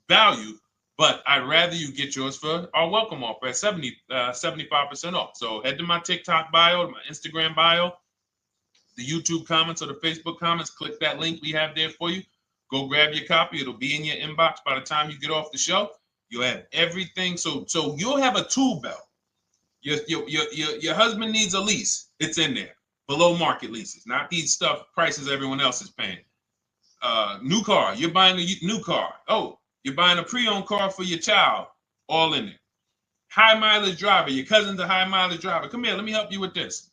value, but I'd rather you get yours for our welcome offer at 75% off. So head to my TikTok bio, my Instagram bio, the YouTube comments or the Facebook comments, click that link we have there for you. Go grab your copy. It'll be in your inbox by the time you get off the show. You'll have everything. So you'll have a tool belt. Your husband needs a lease. It's in there. Below market leases, not these stuff prices everyone else is paying. New car. You're buying a new car. Oh, you're buying a pre-owned car for your child. All in there. High mileage driver. Your cousin's a high mileage driver. Come here. Let me help you with this.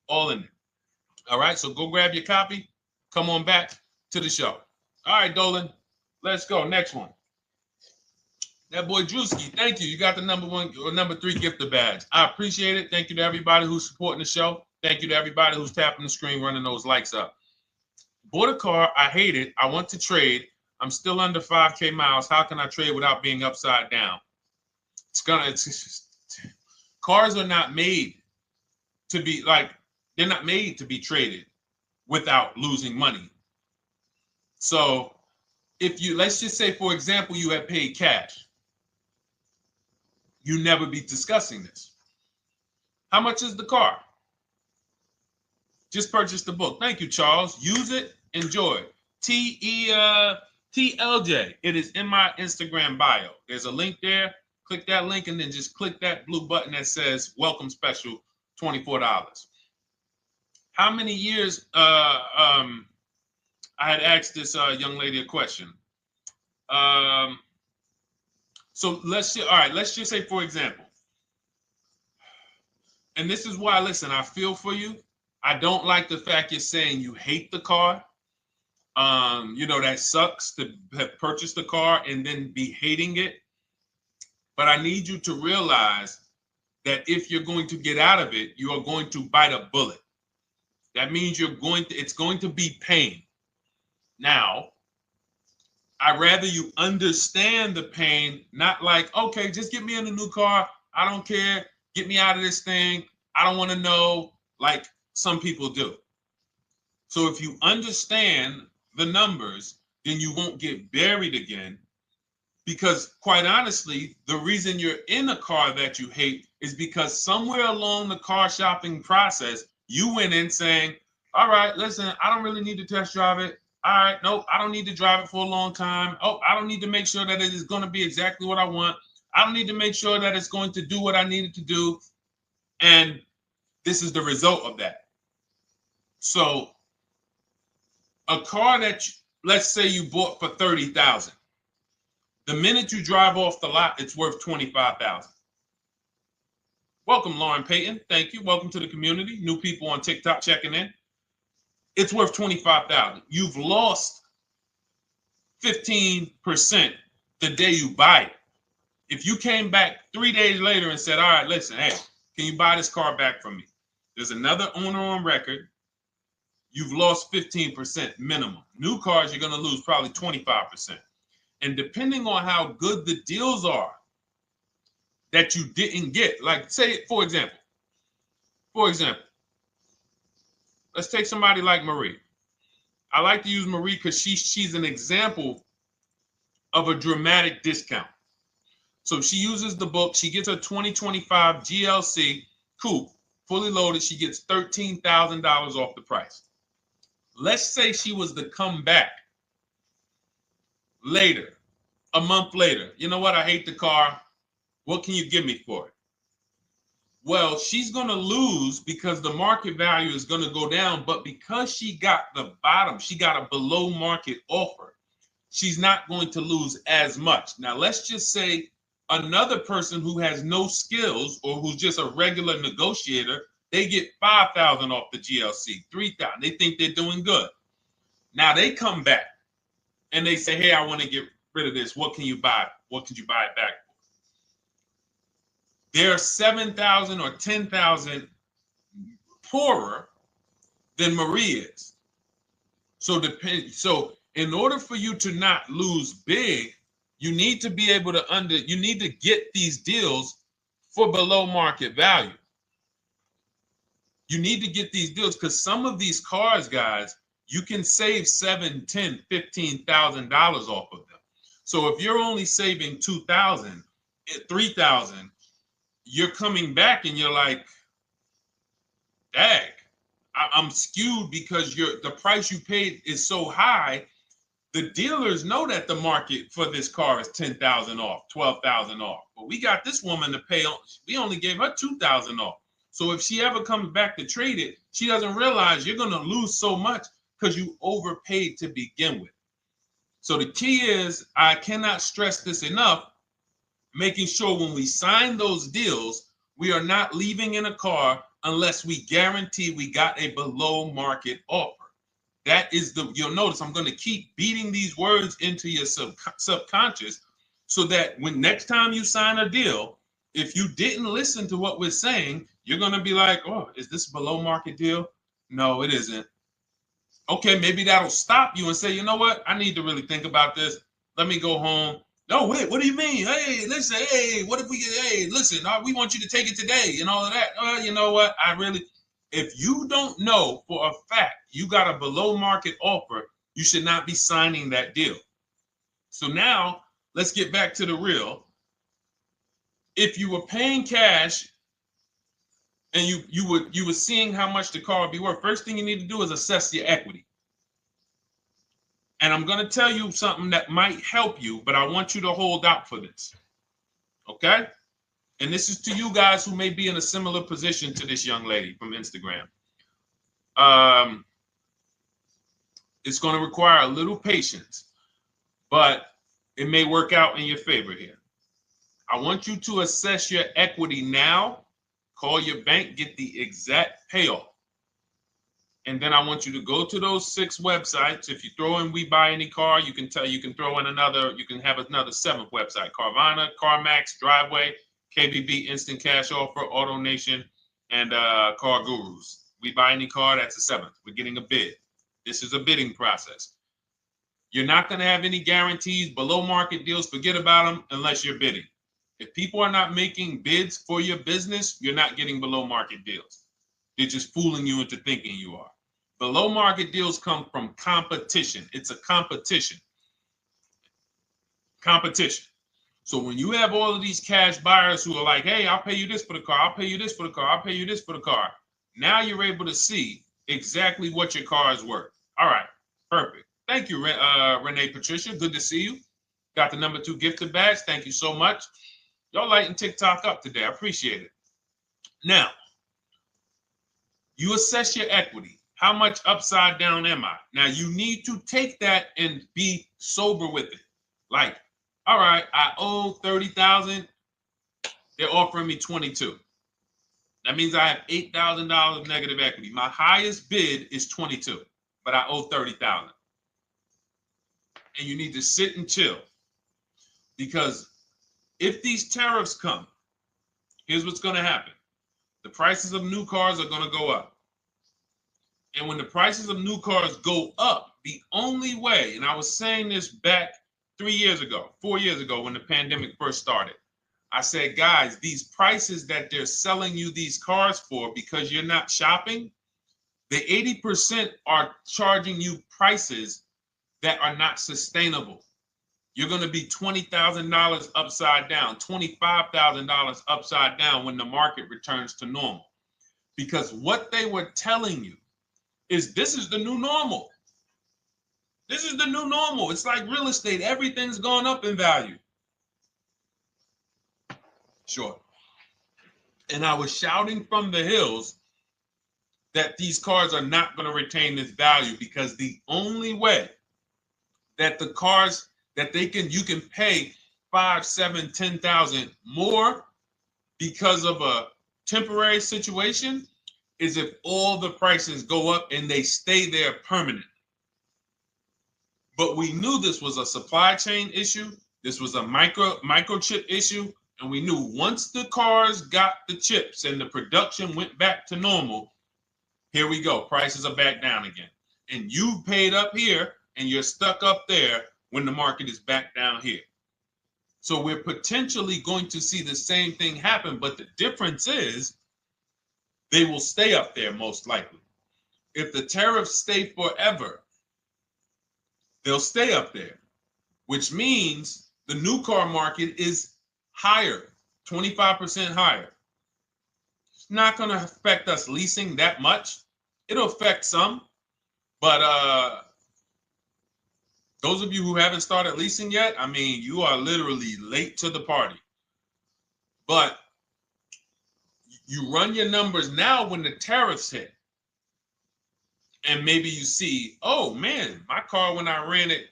All in there. All right. So go grab your copy. Come on back to the show. All right, Dolan. Let's go. Next one. That boy Drewski, thank you. You got the number 1 or number 3 gifter badge. I appreciate it. Thank you to everybody who's supporting the show. Thank you to everybody who's tapping the screen, running those likes up. Bought a car. I hate it. I want to trade. I'm still under 5K miles. How can I trade without being upside down? Cars are not made to be they're not made to be traded without losing money. So if you, let's just say, for example, you have paid cash, you never be discussing this. How much is the car? Just purchase the book. Thank you, Charles. Use it, enjoy it. TLJ. It is in my Instagram bio. There's a link there. Click that link and then just click that blue button that says welcome special, $24. How many years I had asked this young lady a question. So let's just say, for example, and this is why, listen, I feel for you. I don't like the fact you're saying you hate the car. You know, that sucks to have purchased a car and then be hating it. But I need you to realize that if you're going to get out of it, you are going to bite a bullet. That means it's going to be pain. Now, I'd rather you understand the pain, not like, okay, just get me in a new car. I don't care. Get me out of this thing. I don't want to know, like some people do. So if you understand the numbers, then you won't get buried again. Because quite honestly, the reason you're in a car that you hate is because somewhere along the car shopping process, you went in saying, all right, listen, I don't really need to test drive it. All right, nope, I don't need to drive it for a long time. Oh, I don't need to make sure that it is going to be exactly what I want. I don't need to make sure that it's going to do what I need it to do. And this is the result of that. So a car that, let's say you bought for $30,000. The minute you drive off the lot, it's worth $25,000. Welcome, Lauren Payton. Thank you. Welcome to the community. New people on TikTok checking in. It's worth $25,000. You've lost 15% the day you buy it. If you came back 3 days later and said, all right, listen, hey, can you buy this car back from me? There's another owner on record. You've lost 15% minimum. New cars, you're going to lose probably 25%. And depending on how good the deals are that you didn't get, like say, for example, let's take somebody like Marie. I like to use Marie because she's an example of a dramatic discount. So she uses the book. She gets her 2025 GLC coupe, fully loaded. She gets $13,000 off the price. Let's say she was to come back later, a month later. You know what? I hate the car. What can you give me for it? Well, she's going to lose because the market value is going to go down. But because she got the bottom, she got a below market offer, she's not going to lose as much. Now, let's just say another person who has no skills or who's just a regular negotiator, they get $5,000 off the GLC, $3,000. They think they're doing good. Now they come back and they say, hey, I want to get rid of this. What can you buy? What could you buy it back for? They're 7,000 or 10,000 poorer than Marie is. So in order for you to not lose big, you need to be able to you need to get these deals for below market value. You need to get these deals because some of these cars, guys, you can save $7,000, $10,000, $15,000 off of them. So if you're only saving $2,000, $3,000, you're coming back and you're like, dang, I'm skewed because the price you paid is so high. The dealers know that the market for this car is $10,000 off, $12,000 off. But we got this woman to pay, we only gave her $2,000 off. So if she ever comes back to trade it, she doesn't realize you're going to lose so much because you overpaid to begin with. So the key is, I cannot stress this enough, making sure when we sign those deals, we are not leaving in a car unless we guarantee we got a below market offer. That is you'll notice I'm going to keep beating these words into your subconscious so that when next time you sign a deal, if you didn't listen to what we're saying, you're going to be like, oh, is this a below market deal? No, it isn't. Okay, maybe that'll stop you and say, you know what? I need to really think about this. Let me go home. No, wait, what do you mean? Hey, listen, hey, what if we get, hey, listen, we want you to take it today and all of that. You know what? If you don't know for a fact you got a below market offer, you should not be signing that deal. So now let's get back to the real. If you were paying cash and you were seeing how much the car would be worth, first thing you need to do is assess your equity. And I'm going to tell you something that might help you, but I want you to hold out for this. Okay? And this is to you guys who may be in a similar position to this young lady from Instagram. It's going to require a little patience, but it may work out in your favor here. I want you to assess your equity now. Call your bank, get the exact payoff. And then I want you to go to those 6 websites. If you throw in We Buy Any Car, you can throw in you can have another 7th website: Carvana, CarMax, Driveway, KBB, Instant Cash Offer, AutoNation, and Car Gurus. We Buy Any Car, that's the 7th. We're getting a bid. This is a bidding process. You're not going to have any guarantees, below market deals. Forget about them unless you're bidding. If people are not making bids for your business, you're not getting below market deals. They're just fooling you into thinking you are. Below market deals come from competition. It's a competition. Competition. So when you have all of these cash buyers who are like, hey, I'll pay you this for the car, I'll pay you this for the car, I'll pay you this for the car. Now you're able to see exactly what your car is worth. All right, perfect. Thank you, Renee Patricia. Good to see you. Got the number 2 gifted badge. Thank you so much. Y'all lighting TikTok up today. I appreciate it. Now, you assess your equity. How much upside down am I? Now, you need to take that and be sober with it. Like, all right, I owe $30,000. They're offering me 22. That means I have $8,000 of negative equity. My highest bid is 22, but I owe 30,000. And you need to sit and chill, because if these tariffs come, here's what's going to happen. The prices of new cars are going to go up. And when the prices of new cars go up, the only way, and I was saying this back 4 years ago, when the pandemic first started, I said, guys, these prices that they're selling you these cars for, because you're not shopping, the 80% are charging you prices that are not sustainable. You're going to be $20,000 upside down, $25,000 upside down when the market returns to normal. Because what they were telling you is this is the new normal. This is the new normal. It's like real estate. Everything's gone up in value. Sure. And I was shouting from the hills that these cars are not going to retain this value, because the only way that the cars that you can pay 5, 7, 10,000 more because of a temporary situation is if all the prices go up and they stay there permanently. But we knew this was a supply chain issue. This was a microchip issue. And we knew once the cars got the chips and the production went back to normal, here we go. Prices are back down again. And you paid up here and you're stuck up there when the market is back down here. So we're potentially going to see the same thing happen. But the difference is they will stay up there most likely. If the tariffs stay forever, they'll stay up there, which means the new car market is higher, 25% higher. It's not going to affect us leasing that much. It'll affect some, but those of you who haven't started leasing yet, I mean, you are literally late to the party. But you run your numbers now when the tariffs hit, and maybe you see, oh man, my car when I ran it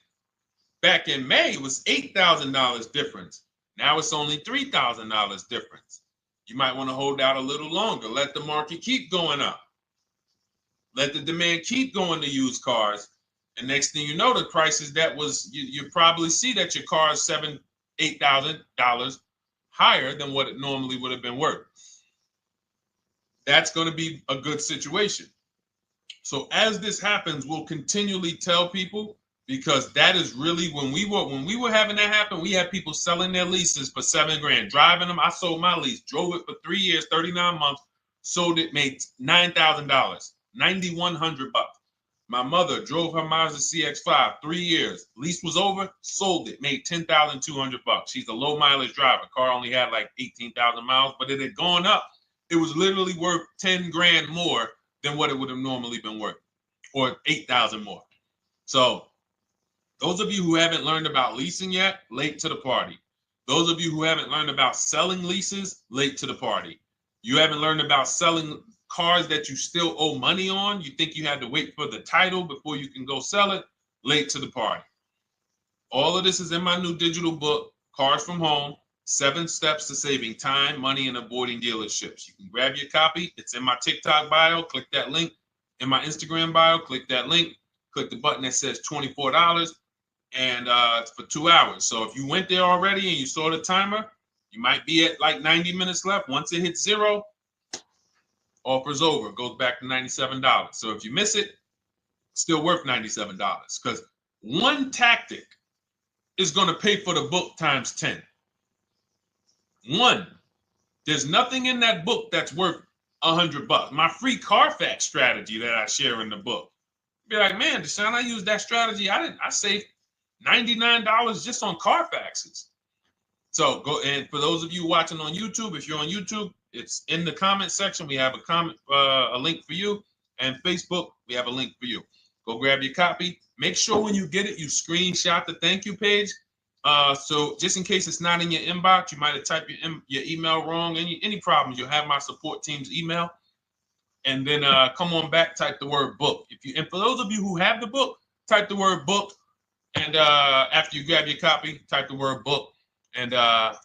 back in May was $8,000 difference. Now it's only $3,000 difference. You might want to hold out a little longer. Let the market keep going up. Let the demand keep going to used cars. And next thing you know, the prices that was, you probably see that your car is $7,000, $8,000 higher than what it normally would have been worth. That's going to be a good situation. So as this happens, we'll continually tell people, because that is really when we were having that happen, we had people selling their leases for $7,000, driving them. I sold my lease, drove it for 3 years, 39 months, sold it, made $9,000, $9,100. My mother drove her Mazda CX-5, 3 years, lease was over, sold it, made $10,200. She's a low mileage driver. Car only had like 18,000 miles, but it had gone up. It was literally worth $10,000 more than what it would have normally been worth, or 8,000 more. So those of you who haven't learned about leasing yet, late to the party. Those of you who haven't learned about selling leases, late to the party. You haven't learned about selling cars that you still owe money on. You think you had to wait for the title before you can go sell it, late to the party. All of this is in my new digital book, Cars from Home, 7 Steps to Saving Time, Money, and Avoiding Dealerships. You can grab your copy. It's in my TikTok bio. Click that link in my Instagram bio. Click that link. Click the button that says $24, and it's for 2 hours. So if you went there already and you saw the timer, you might be at like 90 minutes left. Once it hits 0, offer's over. It goes back to $97. So if you miss it, still worth $97, because one tactic is going to pay for the book times 10. One. There's nothing in that book that's worth $100. My free Carfax strategy that I share in the book. Be like, man, Deshone, I used that strategy. I saved $99 just on Carfaxes. So go, and for those of you watching on YouTube, if you're on YouTube, it's in the comment section. We have a link for you, and Facebook, we have a link for you. Go grab your copy. Make sure when you get it, you screenshot the thank you page. So just in case it's not in your inbox, you might have typed your email wrong. Any problems, you'll have my support team's email. And then come on back, type the word book. And for those of you who have the book, type the word book. And after you grab your copy, type the word book. And I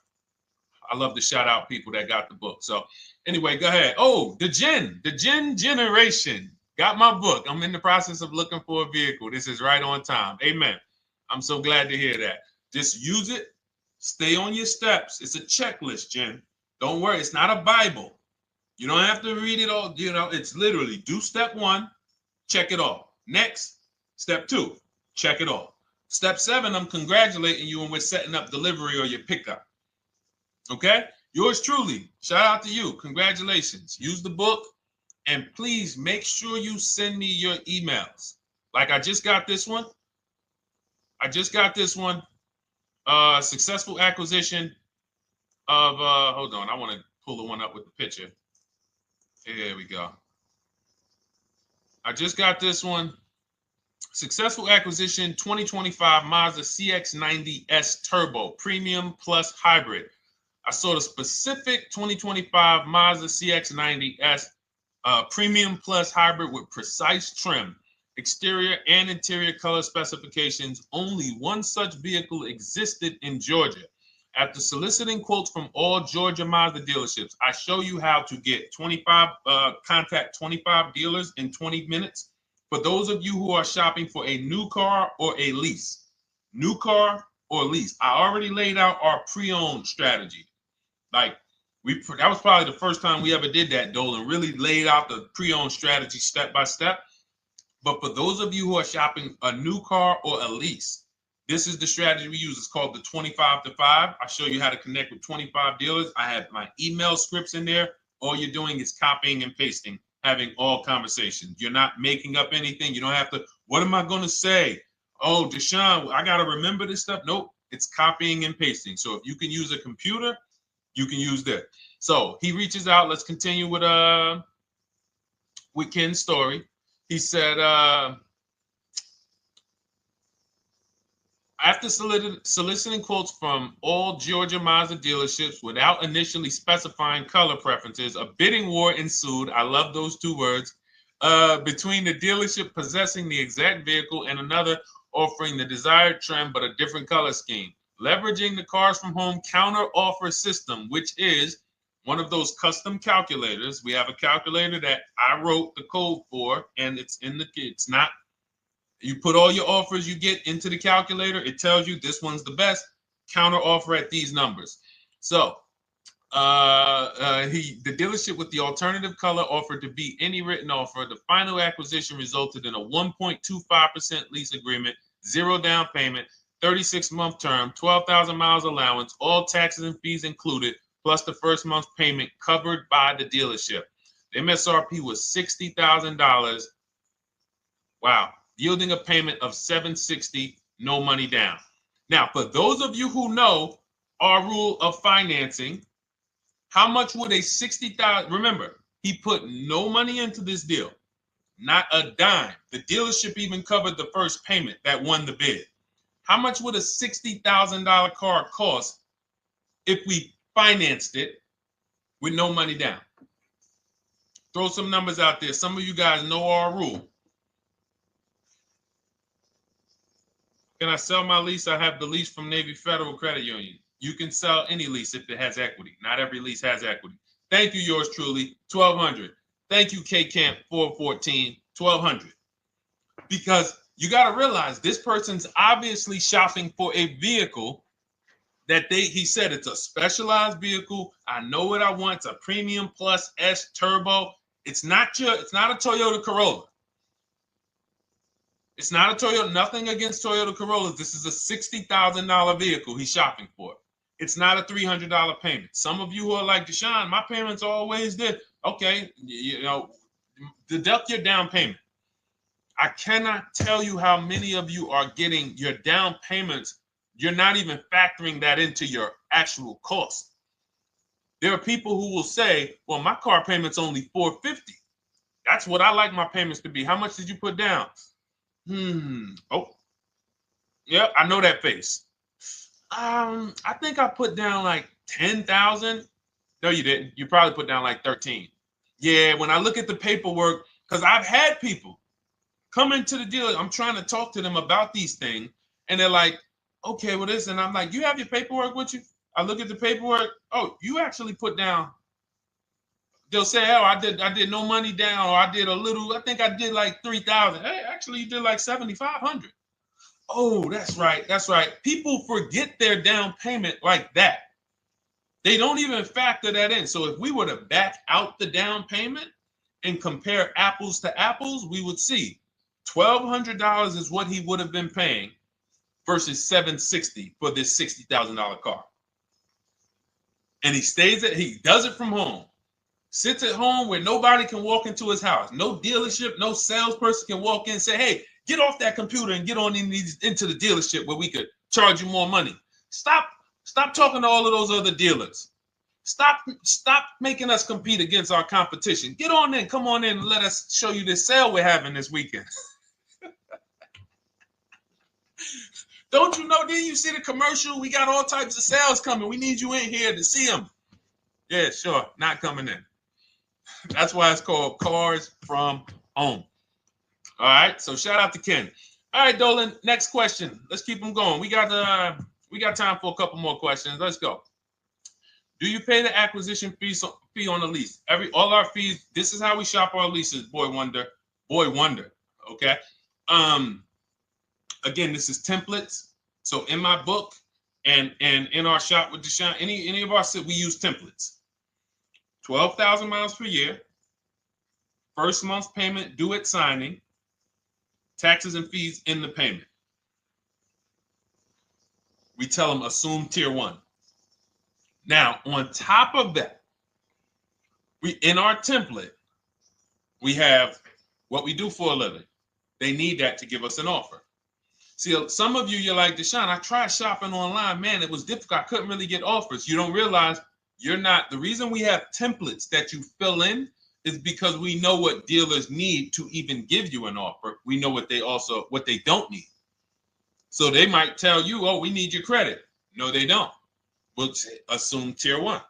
love to shout out people that got the book. So anyway, go ahead. Oh, the Gen Generation got my book. I'm in the process of looking for a vehicle. This is right on time. Amen. I'm so glad to hear that. Just use it. Stay on your steps. It's a checklist, Jen. Don't worry. It's not a Bible. You don't have to read it all. You know, it's literally do step 1, check it off. Next, step 2, check it off. Step 7, I'm congratulating you and we're setting up delivery or your pickup. Okay? Yours truly. Shout out to you. Congratulations. Use the book, and please make sure you send me your emails. Like I just got this one. Successful acquisition of, hold on, I want to pull the one up with the picture. Here we go. I just got this one. Successful acquisition 2025 Mazda CX-90S Turbo Premium Plus Hybrid. I saw the specific 2025 Mazda CX-90S Premium Plus Hybrid with precise trim, exterior and interior color specifications. Only one such vehicle existed in Georgia. After soliciting quotes from all Georgia Mazda dealerships, I show you how to get contact 25 dealers in 20 minutes. For those of you who are shopping for a new car or a lease, new car or lease, I already laid out our pre-owned strategy. Like that was probably the first time we ever did that, Dolan, really laid out the pre-owned strategy step by step. But for those of you who are shopping a new car or a lease, this is the strategy we use. It's called the 25 to 5. I show you how to connect with 25 dealers. I have my email scripts in there. All you're doing is copying and pasting, having all conversations. You're not making up anything. You don't have to, what am I going to say? Oh, Deshone, I got to remember this stuff. Nope, it's copying and pasting. So if you can use a computer, you can use that. So he reaches out. Let's continue with Ken's story. He said, after soliciting quotes from all Georgia Mazda dealerships without initially specifying color preferences, a bidding war ensued. I love those 2 words. Between the dealership possessing the exact vehicle and another offering the desired trim but a different color scheme. Leveraging the Cars from Home counter offer system, which is one of those custom calculators. We have a calculator that I wrote the code for, and it's not. You put all your offers you get into the calculator. It tells you this one's the best. Counter offer at these numbers. So the dealership with the alternative color offered to beat any written offer. The final acquisition resulted in a 1.25% lease agreement, 0 down payment, 36-month term, 12,000 miles allowance, all taxes and fees included, plus the first month's payment covered by the dealership. The MSRP was $60,000. Wow. Yielding a payment of $760, no money down. Now, for those of you who know our rule of financing, how much would a $60,000, remember, he put no money into this deal, not a dime. The dealership even covered the first payment that won the bid. How much would a $60,000 car cost if we financed it with no money down? Throw some numbers out there. Some of you guys know our rule. Can I sell my lease? I have the lease from Navy Federal Credit Union. You can sell any lease if it has equity. Not every lease has equity. Thank you, yours truly, 1200. Thank you, K Camp 414, $1,200. Because you got to realize this person's obviously shopping for a vehicle that he said it's a specialized vehicle. I know what I want. It's a premium plus S turbo. It's not a Toyota Corolla. It's not a Toyota, nothing against Toyota Corollas. This is a $60,000 vehicle he's shopping for. It's not a $300 payment. Some of you who are like, Deshone, my payments are always there. Okay, deduct your down payment. I cannot tell you how many of you are getting your down payments. You're not even factoring that into your actual cost. There are people who will say, well, my car payment's only $450. That's what I like my payments to be. How much did you put down? Oh, yeah, I know that face. I think I put down like 10,000. No, you didn't. You probably put down like 13. Yeah, when I look at the paperwork, because I've had people come into the dealer, I'm trying to talk to them about these things, and they're like, okay, well, this, and I'm like, you have your paperwork with you? I look at the paperwork. Oh, you actually put down. They'll say, oh, I did no money down, or I did a little. I think I did like 3,000. Hey, actually, you did like 7,500. Oh, that's right. That's right. People forget their down payment like that. They don't even factor that in. So if we were to back out the down payment and compare apples to apples, we would see $1,200 is what he would have been paying versus $760 for this $60,000 car. And he does it from home. Sits at home where nobody can walk into his house. No dealership, no salesperson can walk in and say, hey, get off that computer and get on into the dealership where we could charge you more money. Stop talking to all of those other dealers. Stop making us compete against our competition. Get on in, come on in and let us show you this sale we're having this weekend. Don't you know, didn't you see the commercial? We got all types of sales coming. We need you in here to see them. Yeah, sure, not coming in. That's why it's called Cars from Home. All right, so shout out to Ken. All right, Dolan, next question. Let's keep them going. We got time for a couple more questions. Let's go. Do you pay the acquisition fee on the lease? All our fees, this is how we shop our leases, Boy Wonder. Okay. Again, this is templates. So in my book and in our shop with Deshone, any of our we use templates. 12,000 miles per year, first month's payment due at signing, taxes and fees in the payment. We tell them assume tier 1. Now, on top of that, in our template, we have what we do for a living. They need that to give us an offer. See, some of you, you're like, Deshone, I tried shopping online. Man, it was difficult. I couldn't really get offers. You don't realize you're not. The reason we have templates that you fill in is because we know what dealers need to even give you an offer. We know what they don't need. So they might tell you, oh, we need your credit. No, they don't. We'll assume tier 1.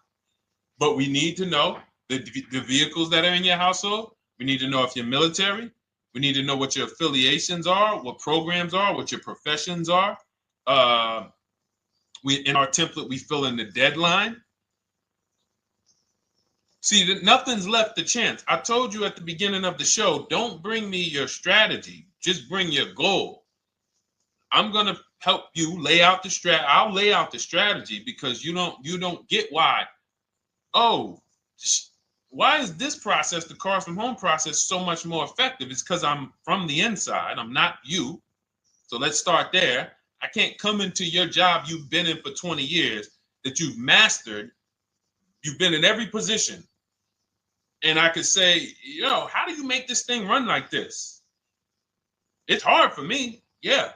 But we need to know the vehicles that are in your household. We need to know if you're military. We need to know what your affiliations are, what programs are, what your professions are. In our template, we fill in the deadline. See, nothing's left to chance. I told you at the beginning of the show, don't bring me your strategy. Just bring your goal. I'm going to help you lay out the strat. I'll lay out the strategy because you don't get why. Oh, why is this process, the Cars from Home process, so much more effective? It's because I'm from the inside. I'm not you. So let's start there. I can't come into your job you've been in for 20 years that you've mastered. You've been in every position. And I could say, how do you make this thing run like this? It's hard for me. Yeah.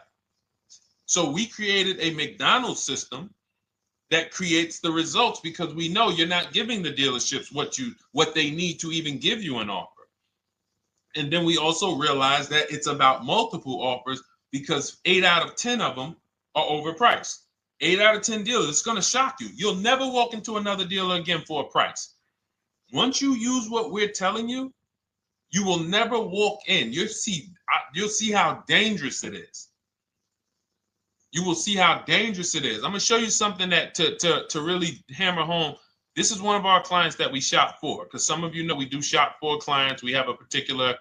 So we created a McDonald's system that creates the results because we know you're not giving the dealerships what they need to even give you an offer. And then we also realize that it's about multiple offers because 8 out of 10 of them are overpriced. 8 out of 10 dealers, it's going to shock you. You'll never walk into another dealer again for a price. Once you use what we're telling you, you will never walk in. You'll see how dangerous it is. You will see how dangerous it is. I'm going to show you something that to really hammer home. This is one of our clients that we shop for because some of you know we do shop for clients. We have a particular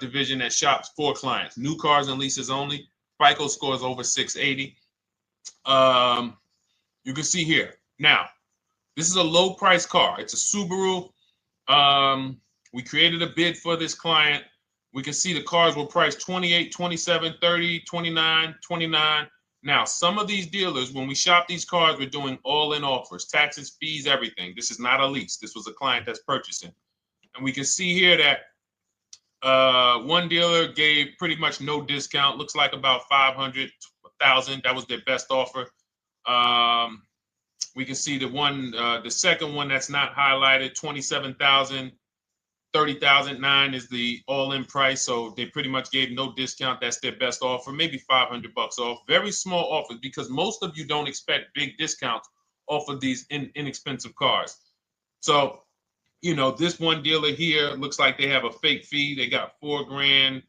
division that shops for clients. New cars and leases only. FICO scores over 680. You can see here. Now, this is a low price car. It's a Subaru. We created a bid for this client. We can see the cars were priced 28, 27, 30, 29, 29. Now, some of these dealers, when we shop these cars, we're doing all-in offers, taxes, fees, everything. This is not a lease. This was a client that's purchasing. And we can see here that one dealer gave pretty much no discount. Looks like about 500, 1,000. That was their best offer. We can see the second one that's not highlighted, 27,000. 30,009 is the all-in price, so they pretty much gave no discount. That's their best offer, maybe 500 bucks off. Very small offers because most of you don't expect big discounts off of these inexpensive cars. So, you know, this one dealer here looks like they have a fake fee. They got $4,000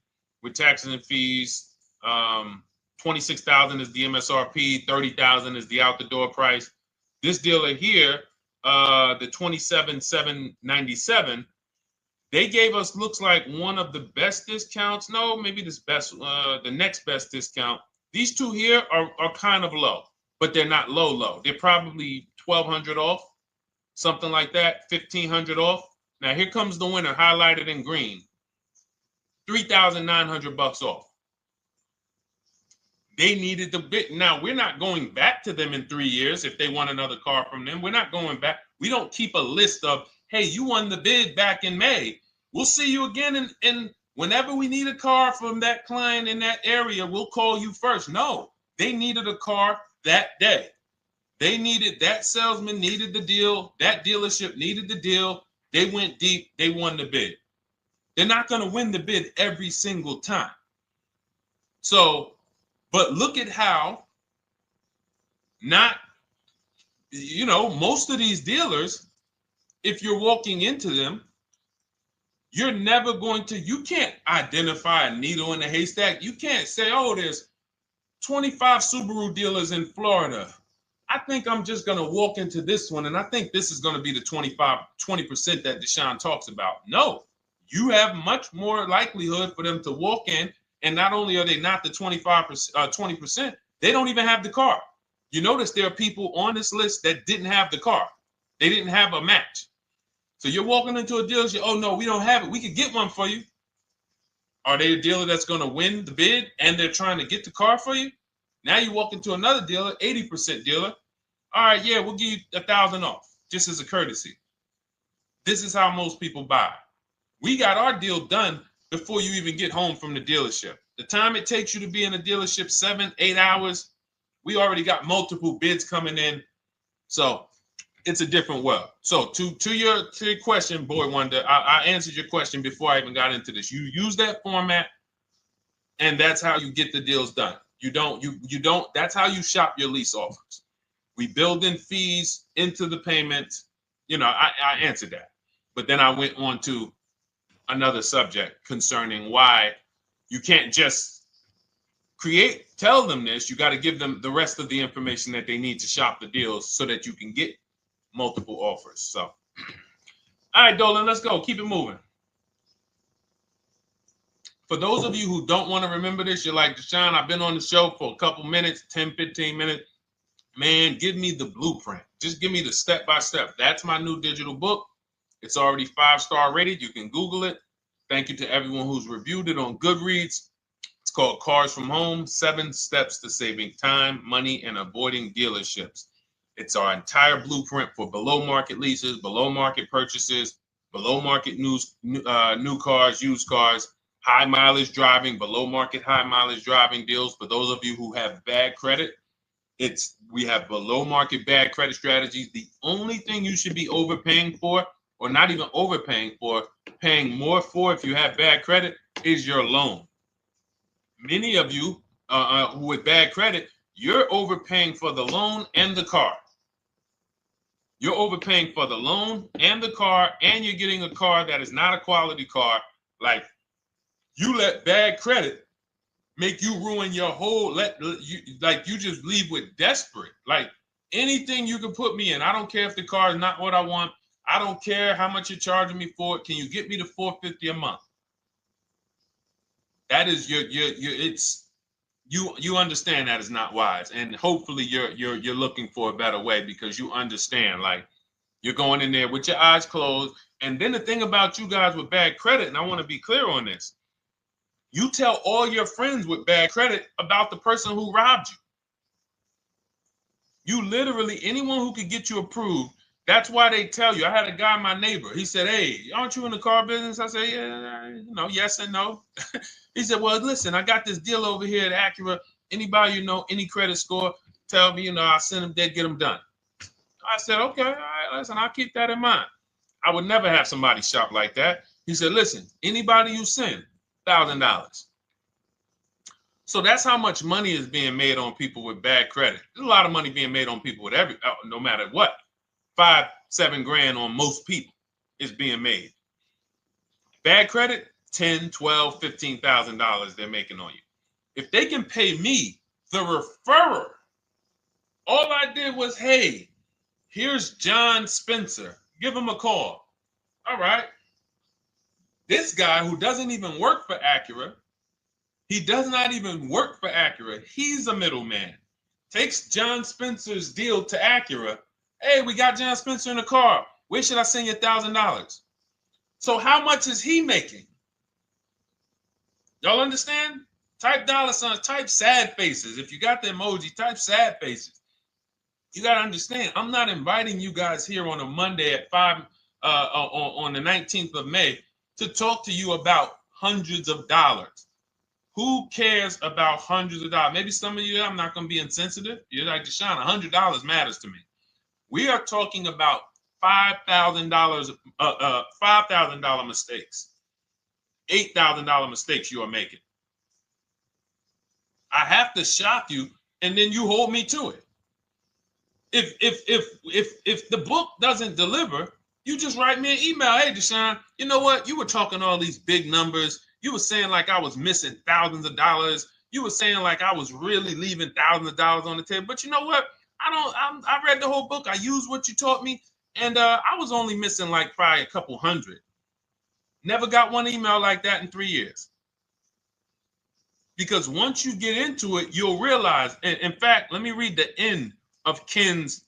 with taxes and fees. 26,000 is the MSRP. 30,000 is the out the door price. This dealer here, the 27,797. They gave us, looks like, one of the best discounts. No, maybe the next best discount. These two here are kind of low, but they're not low. They're probably 1,200 off, something like that, 1,500 off. Now here comes the winner, highlighted in green, 3,900 bucks off. They needed the bid. Now we're not going back to them in 3 years if they want another car from them. We're not going back. We don't keep a list of, hey, you won the bid back in May. We'll see you again. And whenever we need a car from that client in that area, we'll call you first. No, they needed a car that day. They needed, that salesman needed the deal. That dealership needed the deal. They went deep. They won the bid. They're not going to win the bid every single time. So, but look at how most of these dealers, if you're walking into them, you're never going to, you can't identify a needle in a haystack. You can't say, oh, there's 25 Subaru dealers in Florida. I think I'm just going to walk into this one, and I think this is going to be the 20% that Deshone talks about. No, you have much more likelihood for them to walk in, and not only are they not the 20%, they don't even have the car. You notice there are people on this list that didn't have the car. They didn't have a match. So you're walking into a dealership, oh no, we don't have it. We could get one for you. Are they a dealer that's going to win the bid and they're trying to get the car for you? Now you walk into another dealer, 80% dealer. All right, yeah, we'll give you 1,000 off, just as a courtesy. This is how most people buy. We got our deal done before you even get home from the dealership. The time it takes you to be in a dealership, 7-8 hours, we already got multiple bids coming in. So it's a different world. So to your question, Boy Wonder, I answered your question before I even got into this. You use that format, and that's how you get the deals done. You don't, that's how you shop your lease offers. We build in fees into the payments. I answered that. But then I went on to another subject concerning why you can't just tell them this. You got to give them the rest of the information that they need to shop the deals so that you can get multiple offers. So, all right, Dolan, let's go. Keep it moving. For those of you who don't want to remember this, you're like, Deshone, I've been on the show for a couple minutes, 10, 15 minutes. Man, give me the blueprint. Just give me the step-by-step. That's my new digital book. It's already 5-star rated. You can Google it. Thank you to everyone who's reviewed it on Goodreads. It's called Cars from Home, 7 Steps to Saving Time, Money, and Avoiding Dealerships. It's our entire blueprint for below market leases, below market purchases, below market new cars, used cars, high mileage driving, below market high mileage driving deals. For those of you who have bad credit, we have below market bad credit strategies. The only thing you should be overpaying for, or not even overpaying for, paying more for if you have bad credit, is your loan. Many of you who with bad credit, you're overpaying for the loan and the car. You're overpaying for the loan and the car, and you're getting a car that is not a quality car. Like, you let bad credit make you ruin your whole, you just leave with desperate. Like, anything you can put me in. I don't care if the car is not what I want. I don't care how much you're charging me for it. Can you get me to $450 a month? That is you understand that is not wise, and hopefully you're looking for a better way, because you understand, like, you're going in there with your eyes closed. And then the thing about you guys with bad credit, and I want to be clear on this, you tell all your friends with bad credit about the person who robbed you. You literally, anyone who could get you approved, that's why they tell you. I had a guy, my neighbor, he said, hey, aren't you in the car business? I said, yeah, yes and no. He said, well, listen, I got this deal over here at Acura. Anybody any credit score, tell me, I'll send them there, get them done. I said, okay, all right, listen, I'll keep that in mind. I would never have somebody shop like that. He said, listen, anybody you send, $1,000. So that's how much money is being made on people with bad credit. There's a lot of money being made on people with no matter what. 5-7 grand on most people is being made. Bad credit, $10,000, $12,000, $15,000 they're making on you. If they can pay me, the referrer, all I did was, hey, here's John Spencer. Give him a call. All right. This guy who doesn't even work for Acura, he does not even work for Acura. He's a middleman. Takes John Spencer's deal to Acura. Hey, we got John Spencer in the car. Where should I send you $1,000? So how much is he making? Y'all understand? Type dollar signs, type sad faces. If you got the emoji, type sad faces. You got to understand, I'm not inviting you guys here on a Monday at 5 on the 19th of May to talk to you about hundreds of dollars. Who cares about hundreds of dollars? Maybe some of you, I'm not going to be insensitive. You're like, Deshone, $100 matters to me. We are talking about $5,000 mistakes, $8,000 mistakes you are making. I have to shock you, and then you hold me to it. If the book doesn't deliver, you just write me an email. Hey, Deshone, you know what? You were talking all these big numbers. You were saying like I was missing thousands of dollars. You were saying like I was really leaving thousands of dollars on the table. But you know what? I read the whole book. I used what you taught me, and I was only missing like probably a couple hundred. Never got one email like that in 3 years. Because once you get into it, you'll realize. And in fact, let me read the end of Ken's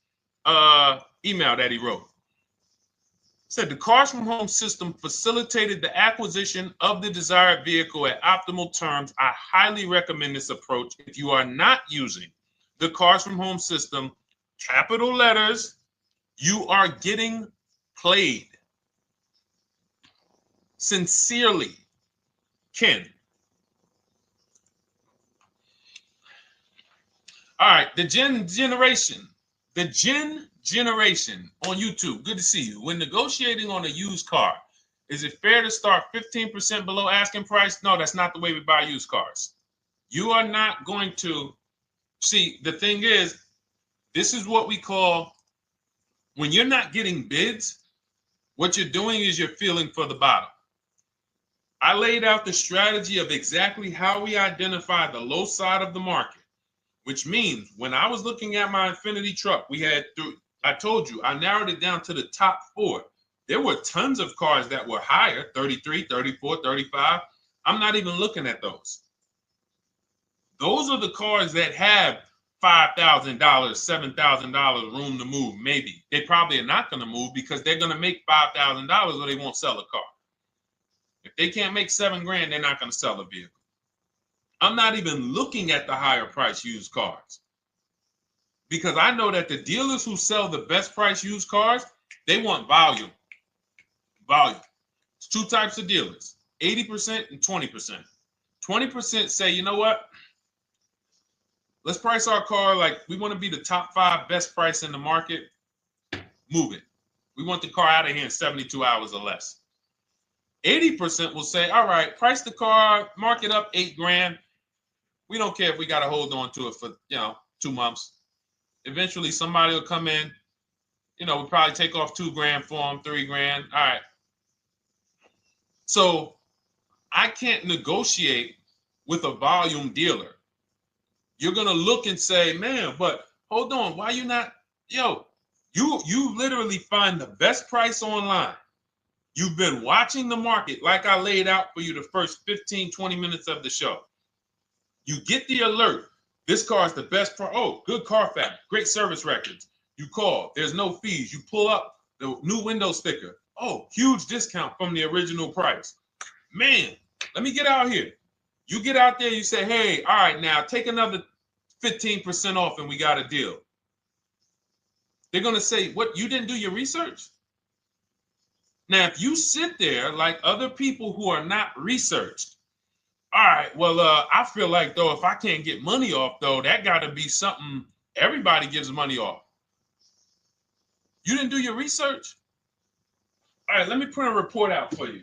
email that he wrote. It said, the Cars from Home system facilitated the acquisition of the desired vehicle at optimal terms. I highly recommend this approach. If you are not using the Cars from Home system, capital letters, you are getting played. Sincerely, Ken. All right, the Gen Generation on YouTube. Good to see you. When negotiating on a used car, is it fair to start 15% below asking price? No, that's not the way we buy used cars. You are not going to see. The thing is, this is what we call, when you're not getting bids, what you're doing is you're feeling for the bottom. I laid out the strategy of exactly how we identify the low side of the market, which means when I was looking at my Infiniti truck, I told you, I narrowed it down to the top 4. There were tons of cars that were higher, 33, 34, 35. I'm not even looking at those. Those are the cars that have $5,000, $7,000 room to move, maybe. They probably are not going to move because they're going to make $5,000 or they won't sell a car. If they can't make $7 grand, they're not going to sell a vehicle. I'm not even looking at the higher price used cars, because I know that the dealers who sell the best price used cars, they want volume. Volume. It's 2 types of dealers, 80% and 20%. 20% say, you know what? Let's price our car like we want to be the top 5 best price in the market. Move it. We want the car out of here in 72 hours or less. 80% will say, all right, price the car, mark it up $8 grand. We don't care if we got to hold on to it for, 2 months. Eventually, somebody will come in. We'll probably take off $2 grand for them, $3 grand. All right. So I can't negotiate with a volume dealer. You're going to look and say, man, but hold on. Why you not? You literally find the best price online. You've been watching the market like I laid out for you the first 15, 20 minutes of the show. You get the alert. This car is the best. Oh, good Carfax, great service records. You call. There's no fees. You pull up the new window sticker. Oh, huge discount from the original price. Man, let me get out here. You get out there. You say, hey, all right, now take another 15% off and we got a deal. They're going to say, what, you didn't do your research? Now, if you sit there like other people who are not researched, all right, well, I feel like, though, if I can't get money off, though, that got to be something everybody gives money off. You didn't do your research? All right, let me print a report out for you.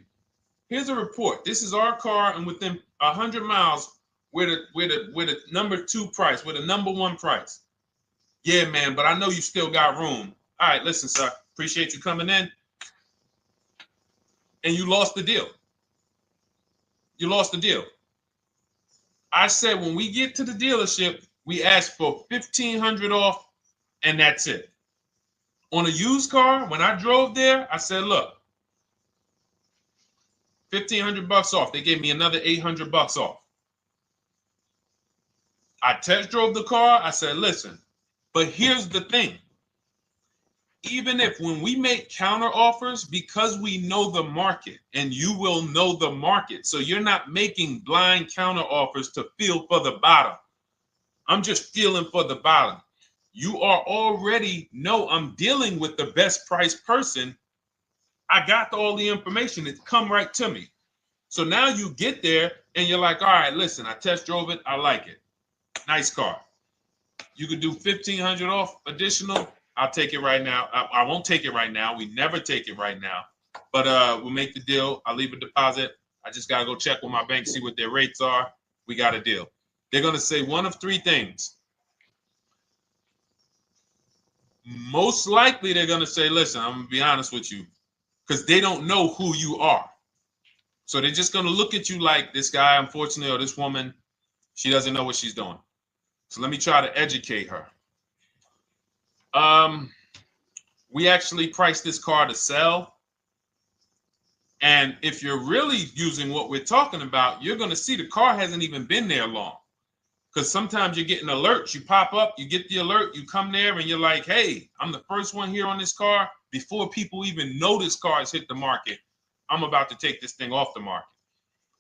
Here's a report. This is our car, and within 100 miles, we're the number 2 price, we're the number 1 price. Yeah, man, but I know you still got room. All right, listen, sir, appreciate you coming in. And you lost the deal. You lost the deal. I said when we get to the dealership, we ask for $1,500 off, and that's it. On a used car, when I drove there, I said, look, $1,500 off. They gave me another $800 off. I test drove the car. I said, listen, but here's the thing. Even if when we make counter offers, because we know the market, and you will know the market, so you're not making blind counter offers to feel for the bottom. I'm just feeling for the bottom. You are already know I'm dealing with the best price person. I got all the information. It's come right to me. So now you get there and you're like, all right, listen, I test drove it. I like it. Nice car. You could do $1,500 off additional. I'll take it right now. I won't take it right now. We never take it right now. But we'll make the deal. I'll leave a deposit. I just got to go check with my bank, see what their rates are. We got a deal. They're going to say one of 3 things. Most likely they're going to say, listen, I'm going to be honest with you, because they don't know who you are. So they're just going to look at you like this guy, unfortunately, or this woman, she doesn't know what she's doing. So let me try to educate her. We actually priced this car to sell. And if you're really using what we're talking about, you're going to see the car hasn't even been there long. Because sometimes you're getting alerts. You pop up, you get the alert, you come there, and you're like, hey, I'm the first one here on this car. Before people even know this car has hit the market, I'm about to take this thing off the market.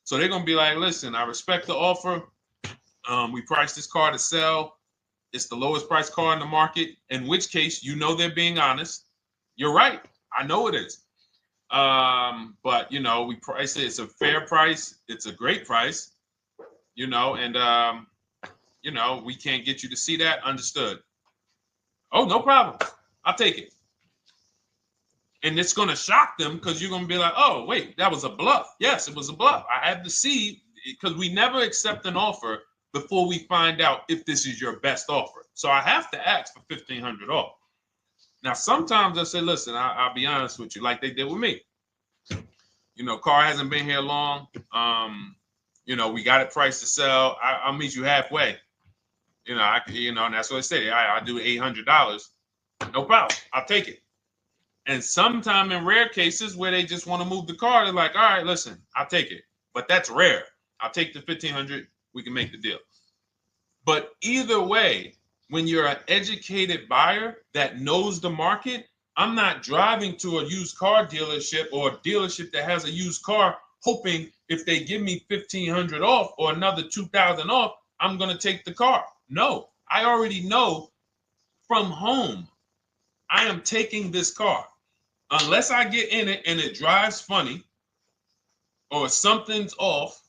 So they're going to be like, listen, I respect the offer. We priced this car to sell. It's the lowest price car in the market, in which case, you know, they're being honest. You're right. I know it is. But, you know, we price it. It's a fair price. It's a great price, you know, and, you know, we can't get you to see that. Understood. Oh, no problem. I'll take it. And it's going to shock them because you're going to be like, oh, wait, that was a bluff. Yes, it was a bluff. I had to see, because we never accept an offer before we find out if this is your best offer. So I have to ask for $1,500 off. Now, sometimes I say, listen, I'll be honest with you, like they did with me. You know, car hasn't been here long. You know, we got it priced to sell. I'll meet you halfway. You know, and that's what I say. I do $800. No problem. I'll take it. And sometime in rare cases where they just want to move the car, they're like, all right, listen, I'll take it. But that's rare. I'll take the $1,500. We can make the deal. But either way, when you're an educated buyer that knows the market, I'm not driving to a used car dealership or a dealership that has a used car hoping if they give me $1,500 off or another $2,000 off, I'm going to take the car. No, I already know from home, I am taking this car. Unless I get in it and it drives funny or something's off,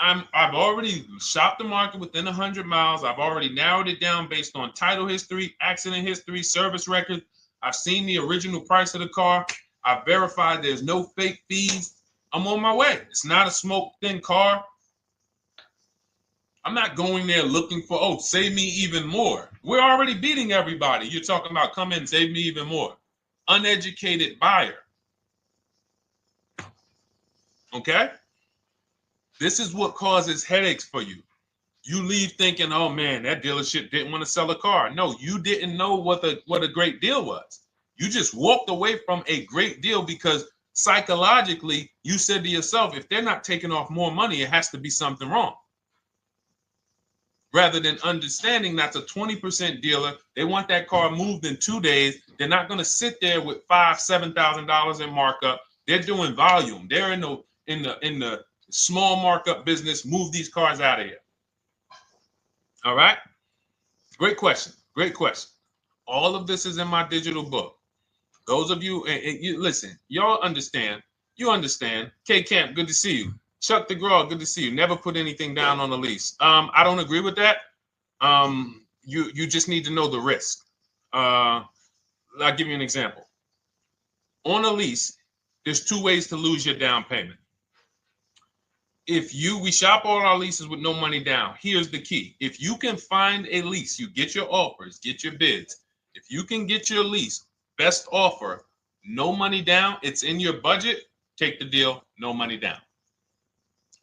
I've already shopped the market within 100 miles. I've already narrowed it down based on title history, accident history, service record. I've seen the original price of the car. I've verified there's no fake fees. I'm on my way. It's not a smoke thin car. I'm not going there looking for, oh, save me even more. We're already beating everybody. You're talking about come in, save me even more. Uneducated buyer. Okay? This is what causes headaches for you. You leave thinking, oh man, that dealership didn't want to sell a car. No, you didn't know what a great deal was. You just walked away from a great deal because psychologically you said to yourself, if they're not taking off more money, it has to be something wrong. Rather than understanding that's a 20% dealer, they want that car moved in 2 days. They're not going to sit there with $5,000-$7,000 in markup. They're doing volume. They're in the small markup business. Move these cars out of here. All right. Great question. Great question. All of this is in my digital book. Those of you, and you listen, y'all understand. You understand. K Camp, good to see you. Chuck DeGraw, good to see you. Never put anything down on a lease. I don't agree with that. You just need to know the risk. I'll give you an example. On a lease, there's 2 ways to lose your down payment. We shop all our leases with no money down. Here's the key. If you can find a lease, you get your offers, get your bids. If you can get your lease, best offer, no money down, it's in your budget, take the deal, no money down.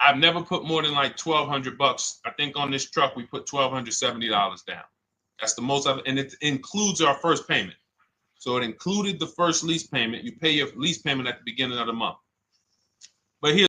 I've never put more than like $1,200. I think on this truck, we put $1,270 down. That's the most of it, and it includes our first payment. So it included the first lease payment. You pay your lease payment at the beginning of the month. But here's